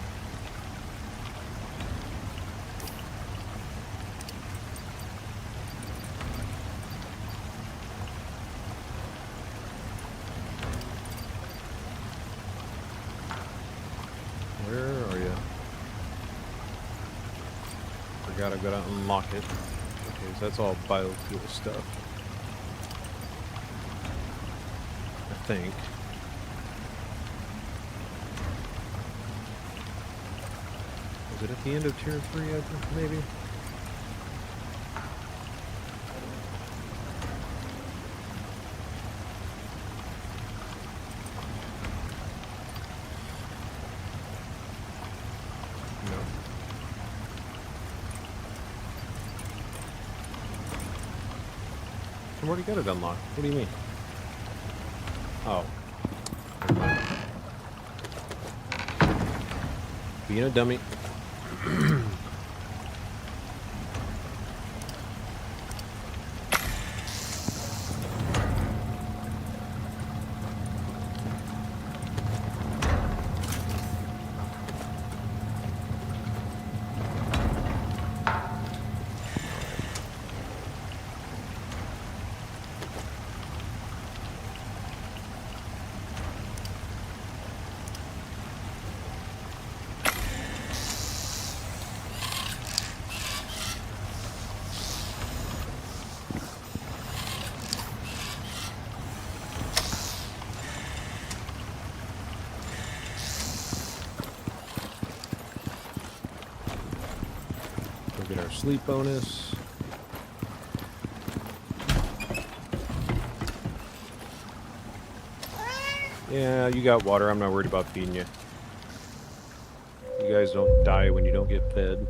Speaker 3: Where are you? Forgot I've got to unlock it. Okay, so that's all biofuel stuff. I think. Is it at the end of tier 3, I think, maybe? No. I've already got it unlocked. What do you mean? Oh. Never mind. Being a dummy. Get our sleep bonus. Yeah, you got water. I'm not worried about feeding you. You guys don't die when you don't get fed.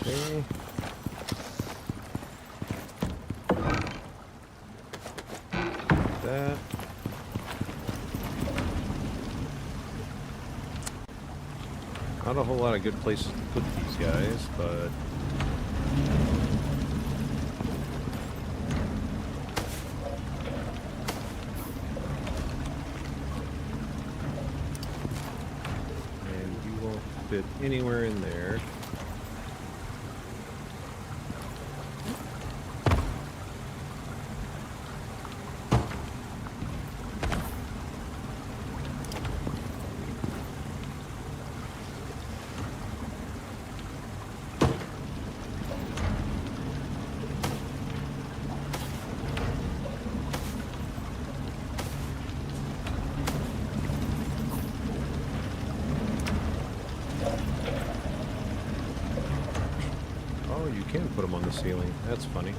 Speaker 3: Okay. That. Not a whole lot of good places to put these guys, but and you won't fit anywhere in there. Oh, you can put them on the ceiling. That's funny.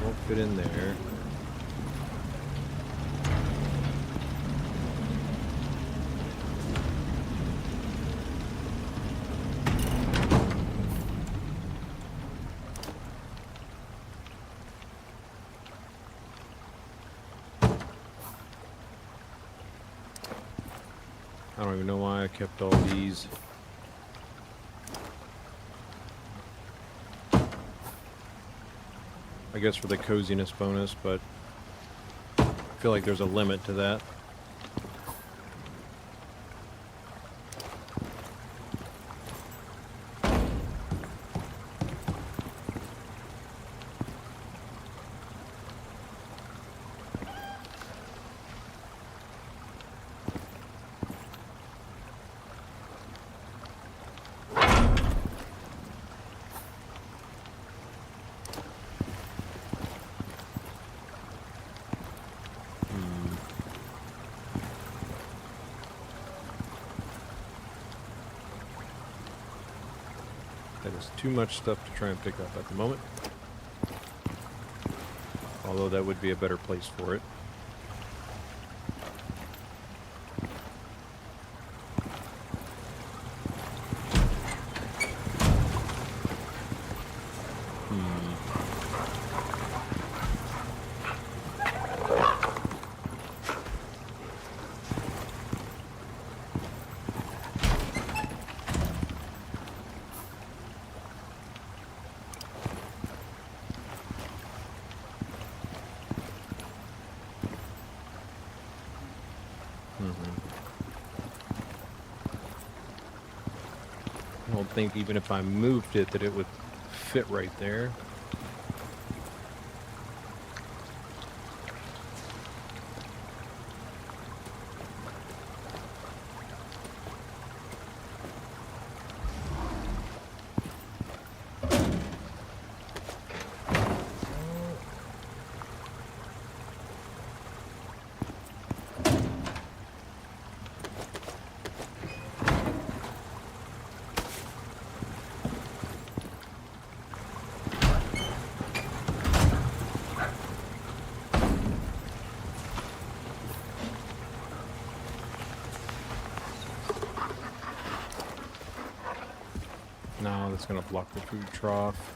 Speaker 3: Won't fit in there. I don't even know why I kept all these. I guess for the coziness bonus, but I feel like there's a limit to that.
Speaker 1: Just too much stuff to try and pick up at the moment. Although that would be a better place for it. I don't think even if I moved it that it would fit right there. No, that's going to block the food trough.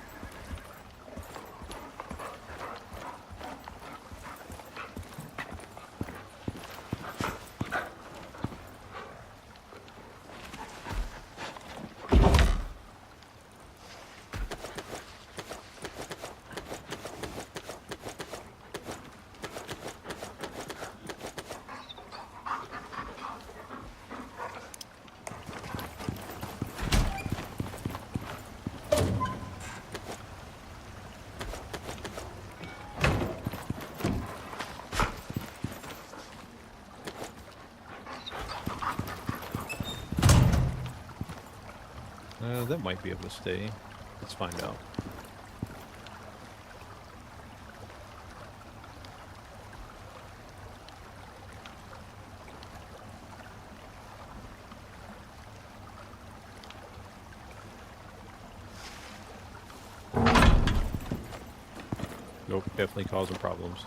Speaker 1: That might be able to stay. Let's find out. Nope, definitely causing problems.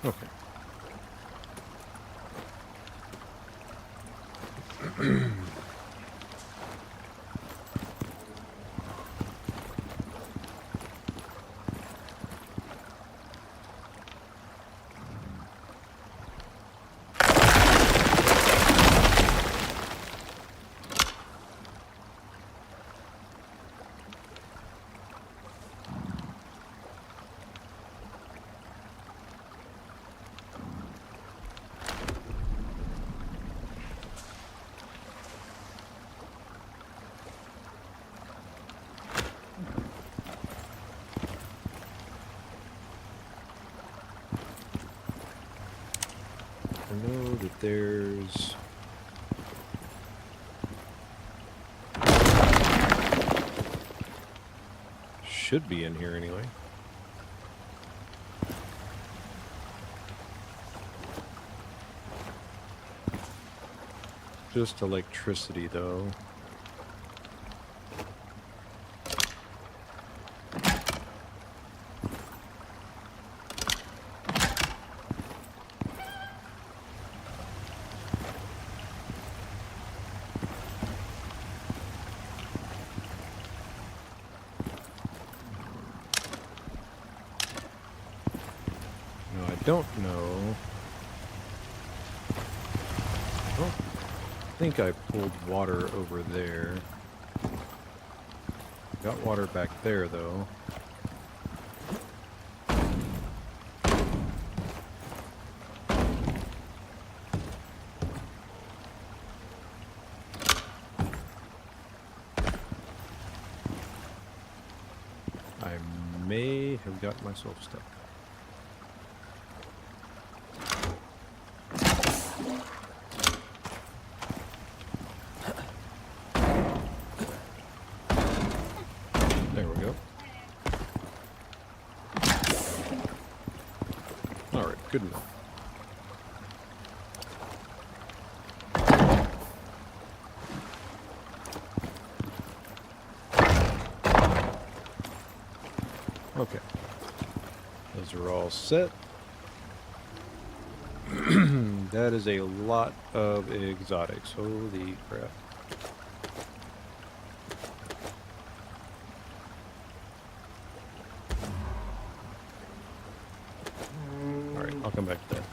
Speaker 1: Okay. I know that there's... should be in here anyway. Just electricity though. Don't know. I don't think I pulled water over there. Got water back there though.
Speaker 3: may have got myself stuck. There we go. Alright, good enough. Okay. Those are all set. That is a lot of exotics. Holy crap. Alright, I'll come back to that.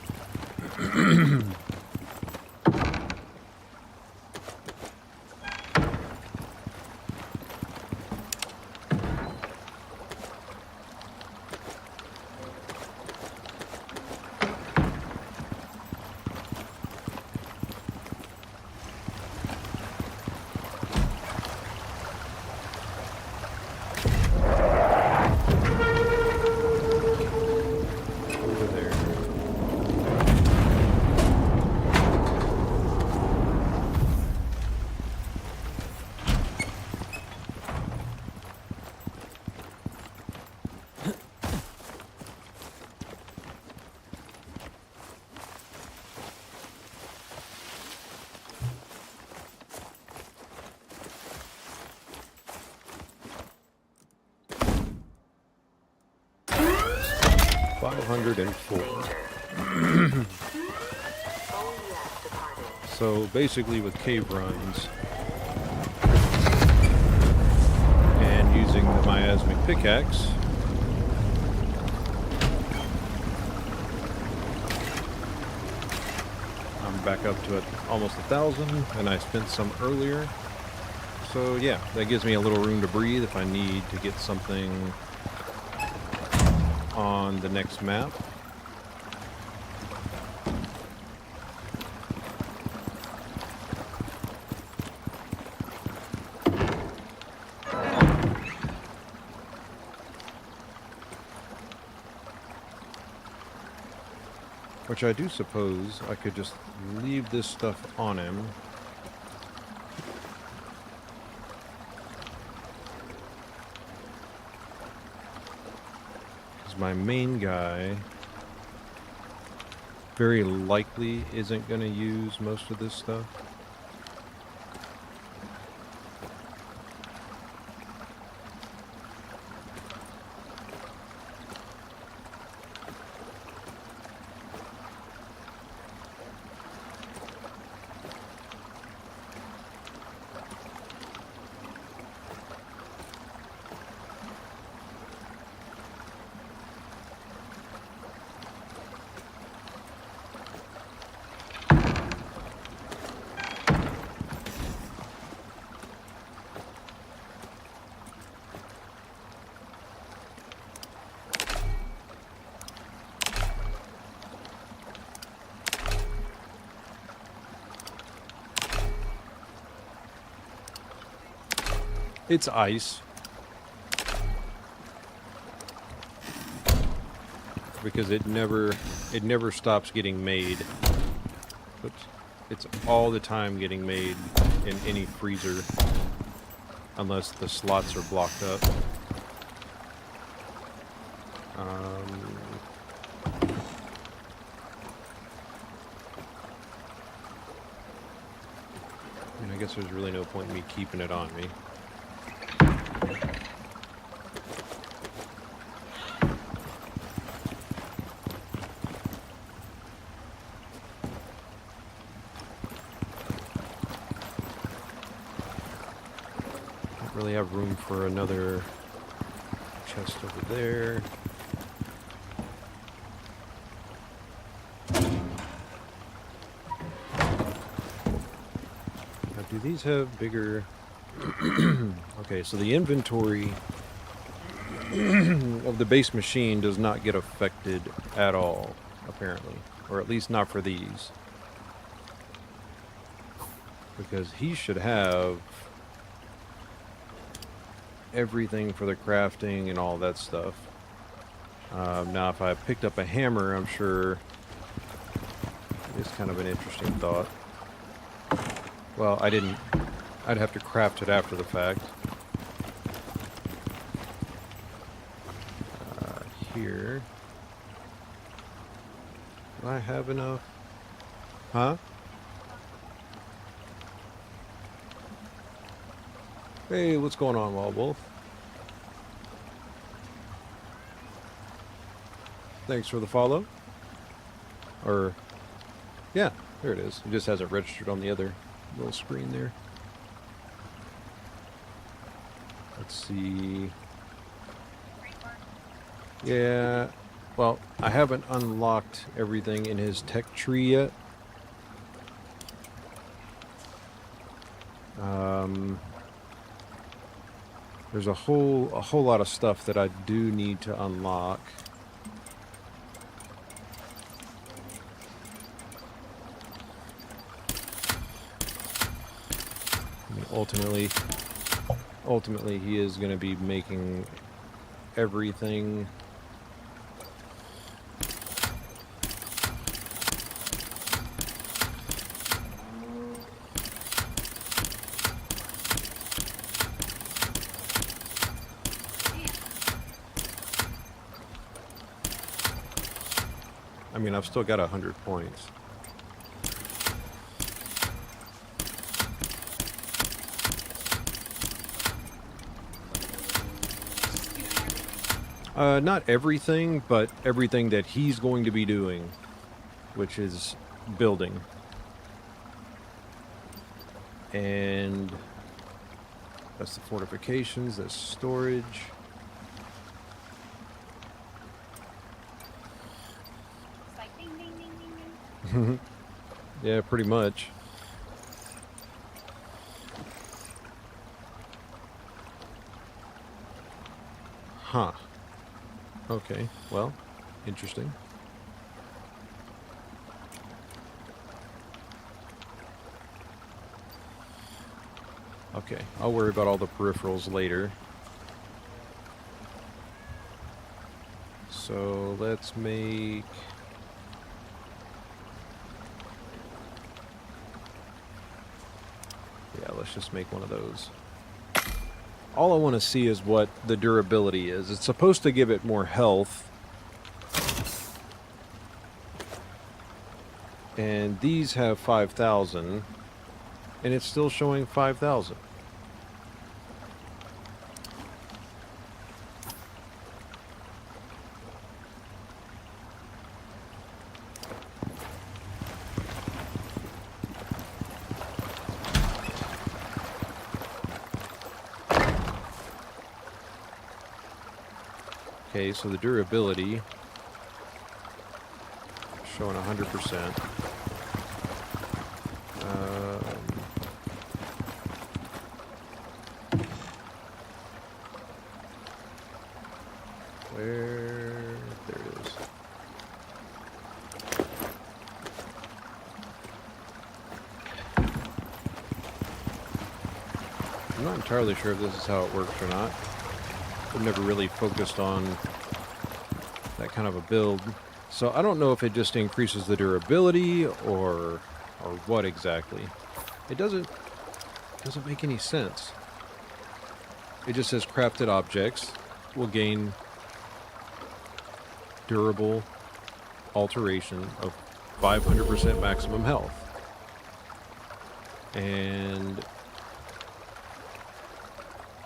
Speaker 3: Over there. $504.
Speaker 4: Oh yes, departing.
Speaker 3: So basically with cave runs and using the miasmic pickaxe, I'm back up to almost 1,000, and I spent some earlier. So yeah, that gives me a little room to breathe if I need to get something on the next map. Which I do suppose I could just leave this stuff on him. Because my main guy very likely isn't going to use most of this stuff. It's ice. Because it never stops getting made. Oops. It's all the time getting made in any freezer. Unless the slots are blocked up. And I guess there's really no point in me keeping it on me. Really have room for another chest over there. Now, do these have bigger... Okay, so the inventory of the base machine does not get affected at all, apparently. Or at least not for these. Because he should have everything for the crafting and all that stuff. Now, if I picked up a hammer, I'm sure it's kind of an interesting thought. Well, I didn't. I'd have to craft it after the fact. Here. Do I have enough? Huh? Hey, what's going on, Wild Wolf? Thanks for the follow. Or, yeah, there it is. It just hasn't registered on the other little screen there. Let's see. Yeah, well, I haven't unlocked everything in his tech tree yet. There's a whole lot of stuff that I do need to unlock. I mean, ultimately, he is going to be making everything. I mean, I've still got 100 points. Not everything, but everything that he's going to be doing, which is building. And that's the fortifications, that's storage.
Speaker 2: It's like ding, ding, ding, ding, ding.
Speaker 3: Yeah, pretty much. Huh. Okay, well, interesting. Okay, I'll worry about all the peripherals later. So let's make... Yeah, let's just make one of those. All I want to see is what the durability is. It's supposed to give it more health. And these have 5,000. And it's still showing 5,000. Okay, so the durability showing 100%. Where? There it is. I'm not entirely sure if this is how it works or not. I've never really focused on that kind of a build. So I don't know if it just increases the durability or what exactly. It doesn't make any sense. It just says crafted objects will gain durable alteration of 500% maximum health. And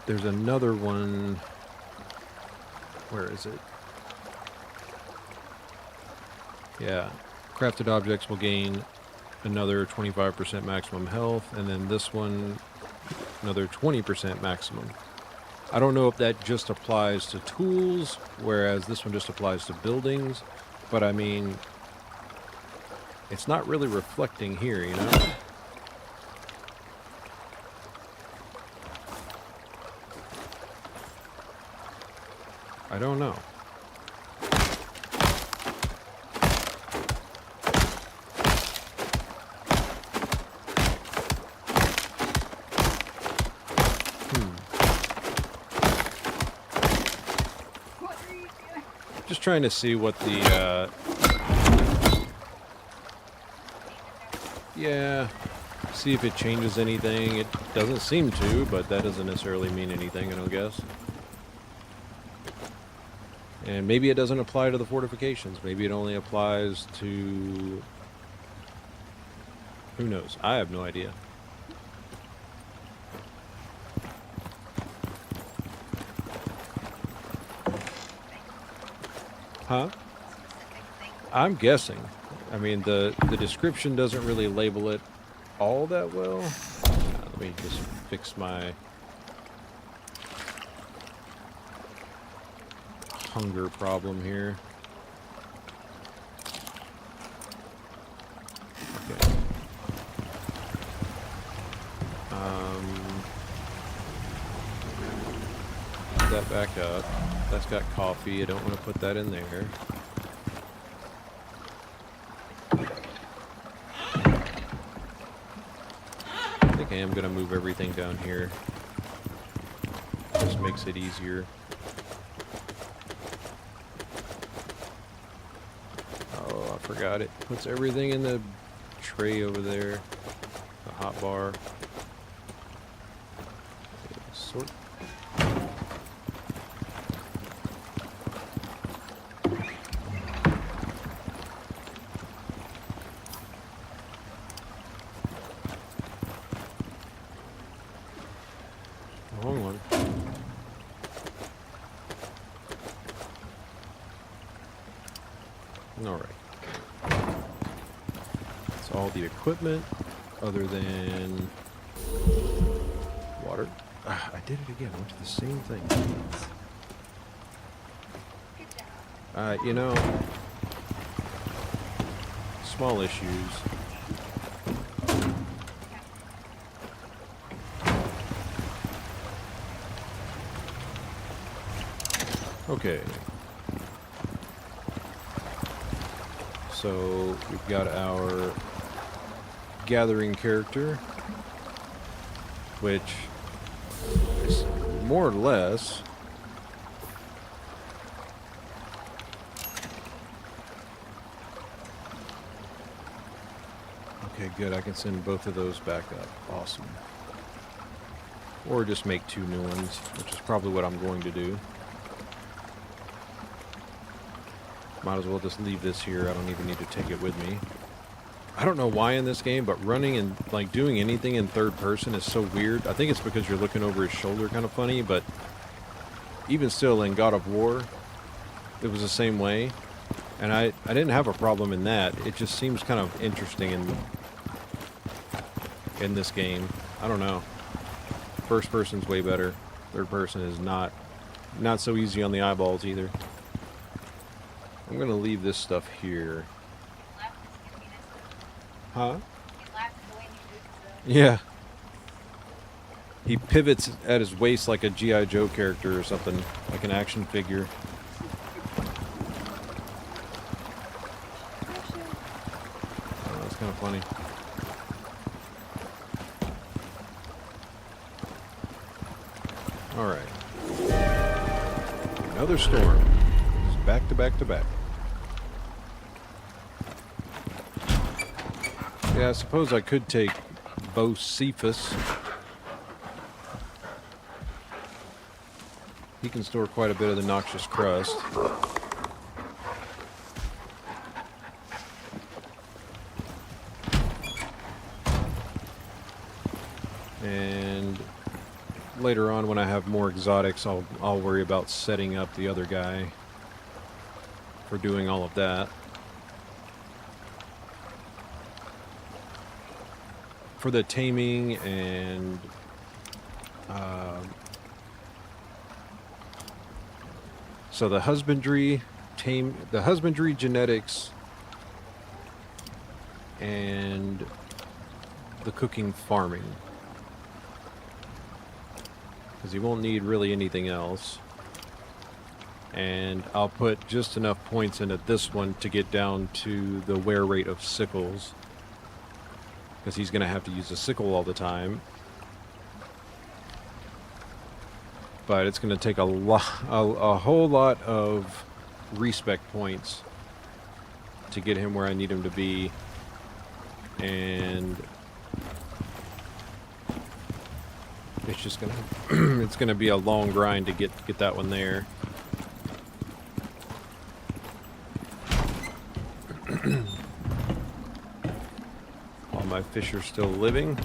Speaker 3: there's another one. Where is it? Yeah. Crafted objects will gain another 25% maximum health, and then this one, another 20% maximum. I don't know if that just applies to tools, whereas this one just applies to buildings, but I mean, it's not really reflecting here, you know? I don't know.
Speaker 1: trying to see what the, yeah, see if it changes anything. It doesn't seem to, but that doesn't necessarily mean anything, I don't guess. And maybe it doesn't apply to the fortifications. Maybe it only applies to... Who knows? I have no idea. Huh? I'm guessing. I mean, the description doesn't really label it all that well. Let me just fix my hunger problem here. Okay. Put that back up. That's got coffee. I don't want to put that in there. I think I am going to move everything down here. Just makes it easier. Oh, I forgot it. Puts everything in the tray over there. The hot bar. Okay, sort. Wrong one. Alright. That's all the equipment other than water. Ah, I did it again. I went to the same thing. You know, small issues. Okay. So we've got our gathering character, which is more or less okay, good. I can send both of those back up. Awesome. Or just make 2 new ones, which is probably what I'm going to do. Might as well just leave this here. I don't even need to take it with me. I don't know why in this game, but running and like doing anything in third person is so weird. I think it's because you're looking over his shoulder kind of funny, but even still in God of War, it was the same way. And I didn't have a problem in that. It just seems kind of interesting in this game. I don't know. First person's way better. Third person is not so easy on the eyeballs either. I'm gonna leave this stuff here. Huh? Yeah. He pivots at his waist like a G.I. Joe character or something, like an action figure. Oh, that's kind of funny. Alright. Another storm. Just back to back to back. Yeah, I suppose I could take Bocephus. He can store quite a bit of the noxious crust. And later on when I have more exotics, I'll worry about setting up the other guy for doing all of that. For the taming and so the husbandry genetics and the cooking farming, because he won't need really anything else. And I'll put just enough points into this one to get down to the wear rate of sickles, because he's going to have to use a sickle all the time. But it's going to take a whole lot of
Speaker 3: respec points to get him where I need him to be, and it's just gonna it's gonna be a long grind to get that one there. All my fish are still living.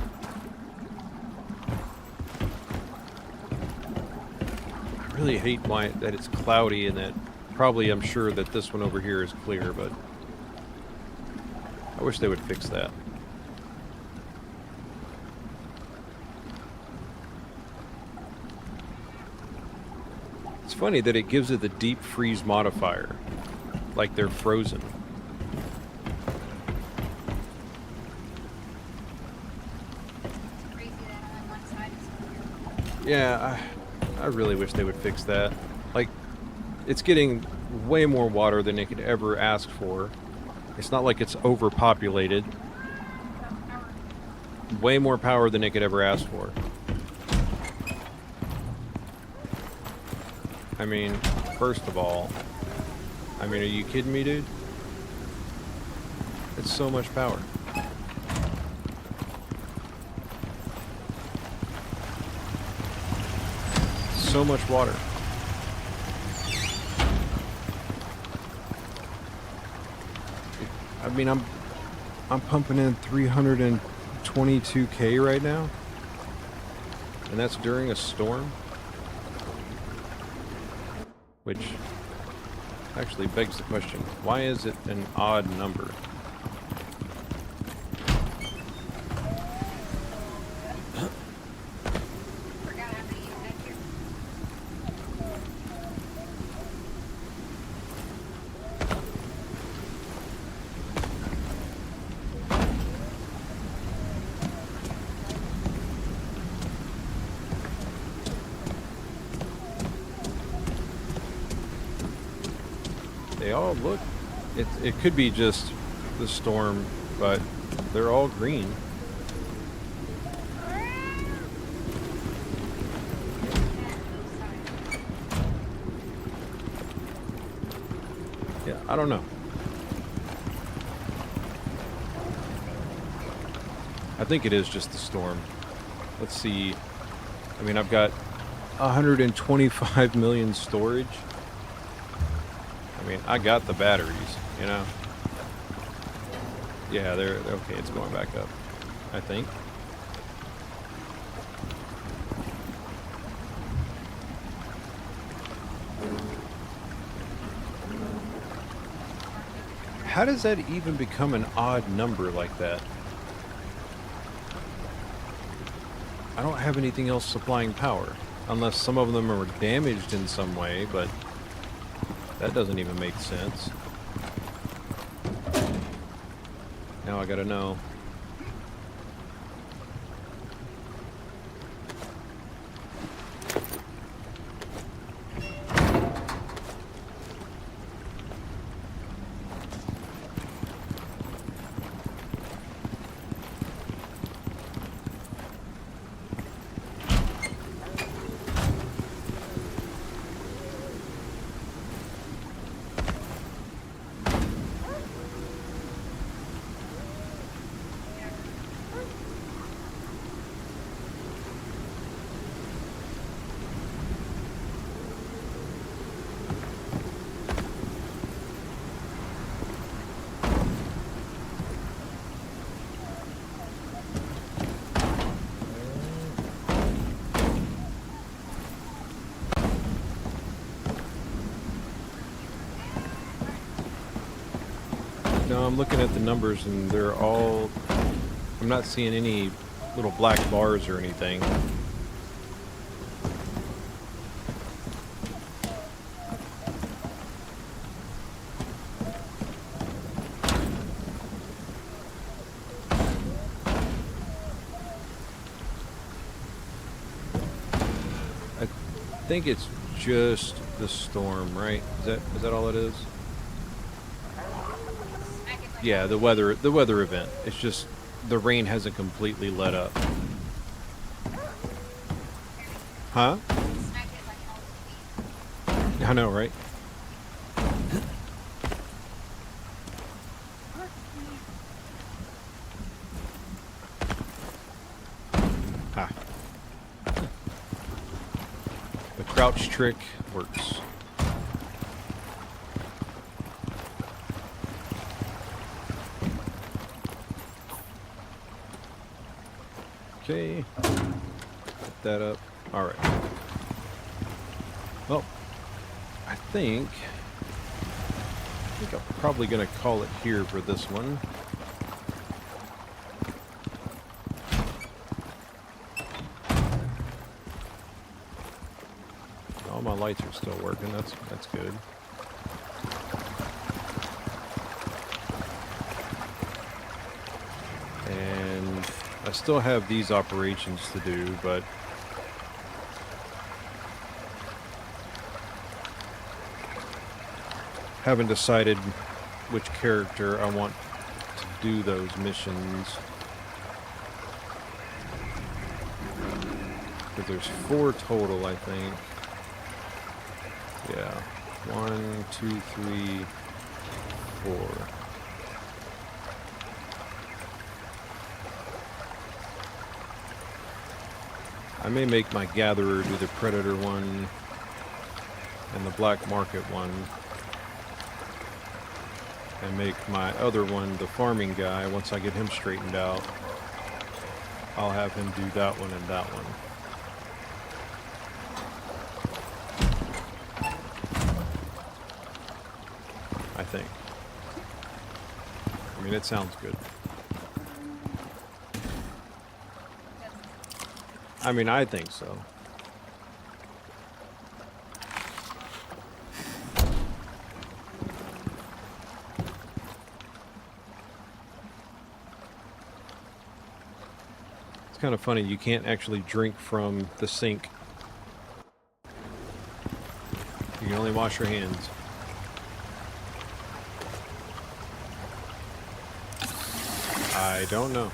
Speaker 3: I really hate that it's cloudy, and that probably I'm sure that this one over here is clear, but I wish they would fix that. It's funny that it gives it the deep freeze modifier, like they're frozen.
Speaker 2: It's crazy that on one side is clear.
Speaker 3: Yeah, I really wish they would fix that. Like, it's getting way more water than it could ever ask for. It's not like it's overpopulated. Way more power than it could ever ask for. I mean, first of all, I mean, are you kidding me, dude? It's so much power. So much water. I mean, I'm pumping in 322K right now, and that's during a storm, which actually begs the question, why is it an odd number?
Speaker 2: Forgot how many you had here.
Speaker 3: They all look, it could be just the storm, but they're all green. Yeah, I don't know. I think it is just the storm. Let's see. I mean, I've got 125 million storage. I mean, I got the batteries, you know? Yeah, they're okay, it's going back up, I think. How does that even become an odd number like that? I don't have anything else supplying power, unless some of them are damaged in some way, but that doesn't even make sense. Now I gotta know. No, I'm looking at the numbers and they're all... I'm not seeing any little black bars or anything. I think it's just the storm, right? Is that all it is? Yeah, the weather event. It's just the rain hasn't completely let up. Huh? I know, right?
Speaker 1: Ha. The crouch trick works. Okay. Put that up. Alright. Well, I think I'm probably going to call it here for this one. All my lights are still working. That's good. And I still have these operations to do, but haven't decided which character I want to do those missions. Because there's 4 total, I think. Yeah. 1, 2, 3, 4. I may make my gatherer do the predator one and the black market one, and make my other one the farming guy. Once I get him straightened out, I'll have him do that one and that one. I think. I mean, it sounds good. I mean, I think so. It's kind of funny, you can't actually drink from the sink. You can only wash your hands. I don't know.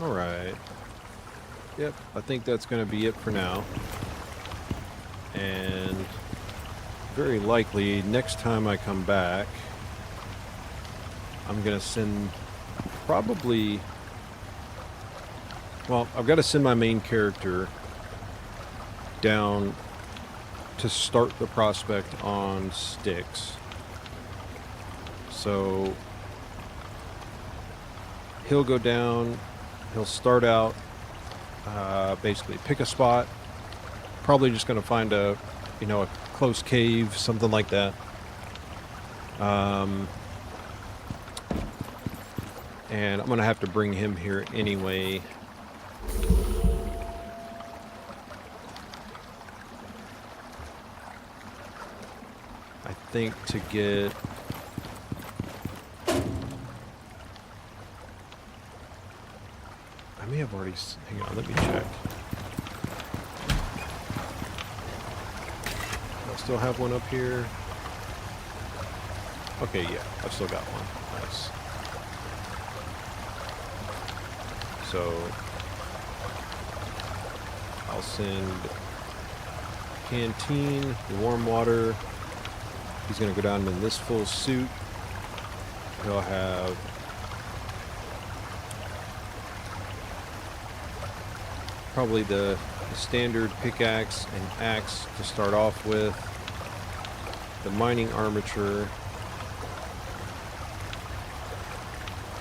Speaker 1: Alright. Yep, I think that's going to be it for now. And very likely, next time I come back, I'm going to send probably... Well, I've got to send my main character down to start the prospect on Styx. So he'll go down, he'll start out, basically pick a spot, probably just going to find a close cave, something like that. And I'm going to have to bring him here anyway. I think to get... I may have already... Hang on, let me check. I still have one up here. Okay, yeah, I've still got one. Nice. So I'll send Canteen, the warm water. He's going to go down in this full suit. He'll have probably the standard pickaxe and axe to start off with. The mining armature.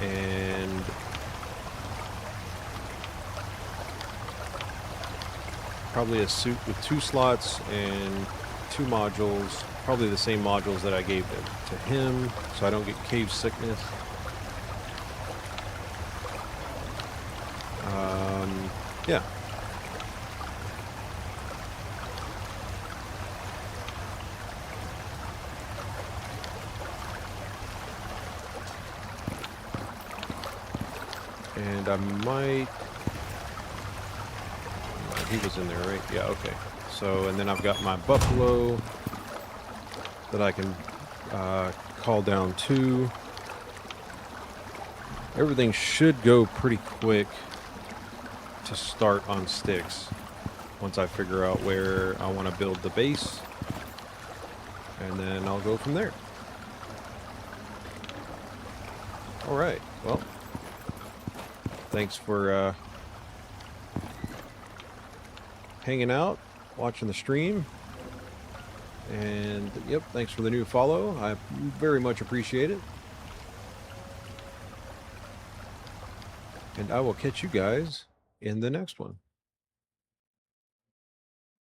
Speaker 1: And probably a suit with 2 slots and 2 modules. Probably the same modules that I gave to him, so I don't get cave sickness. Yeah. And I might... He was in there, right? Yeah, okay. So, and then I've got my buffalo that I can call down to. Everything should go pretty quick
Speaker 3: to start on sticks once I figure out where I want to build the base, and then I'll go from there. All right, well, thanks for hanging out, watching the stream, and yep, thanks for the new follow. I very much appreciate it. And I will catch you guys in the next one.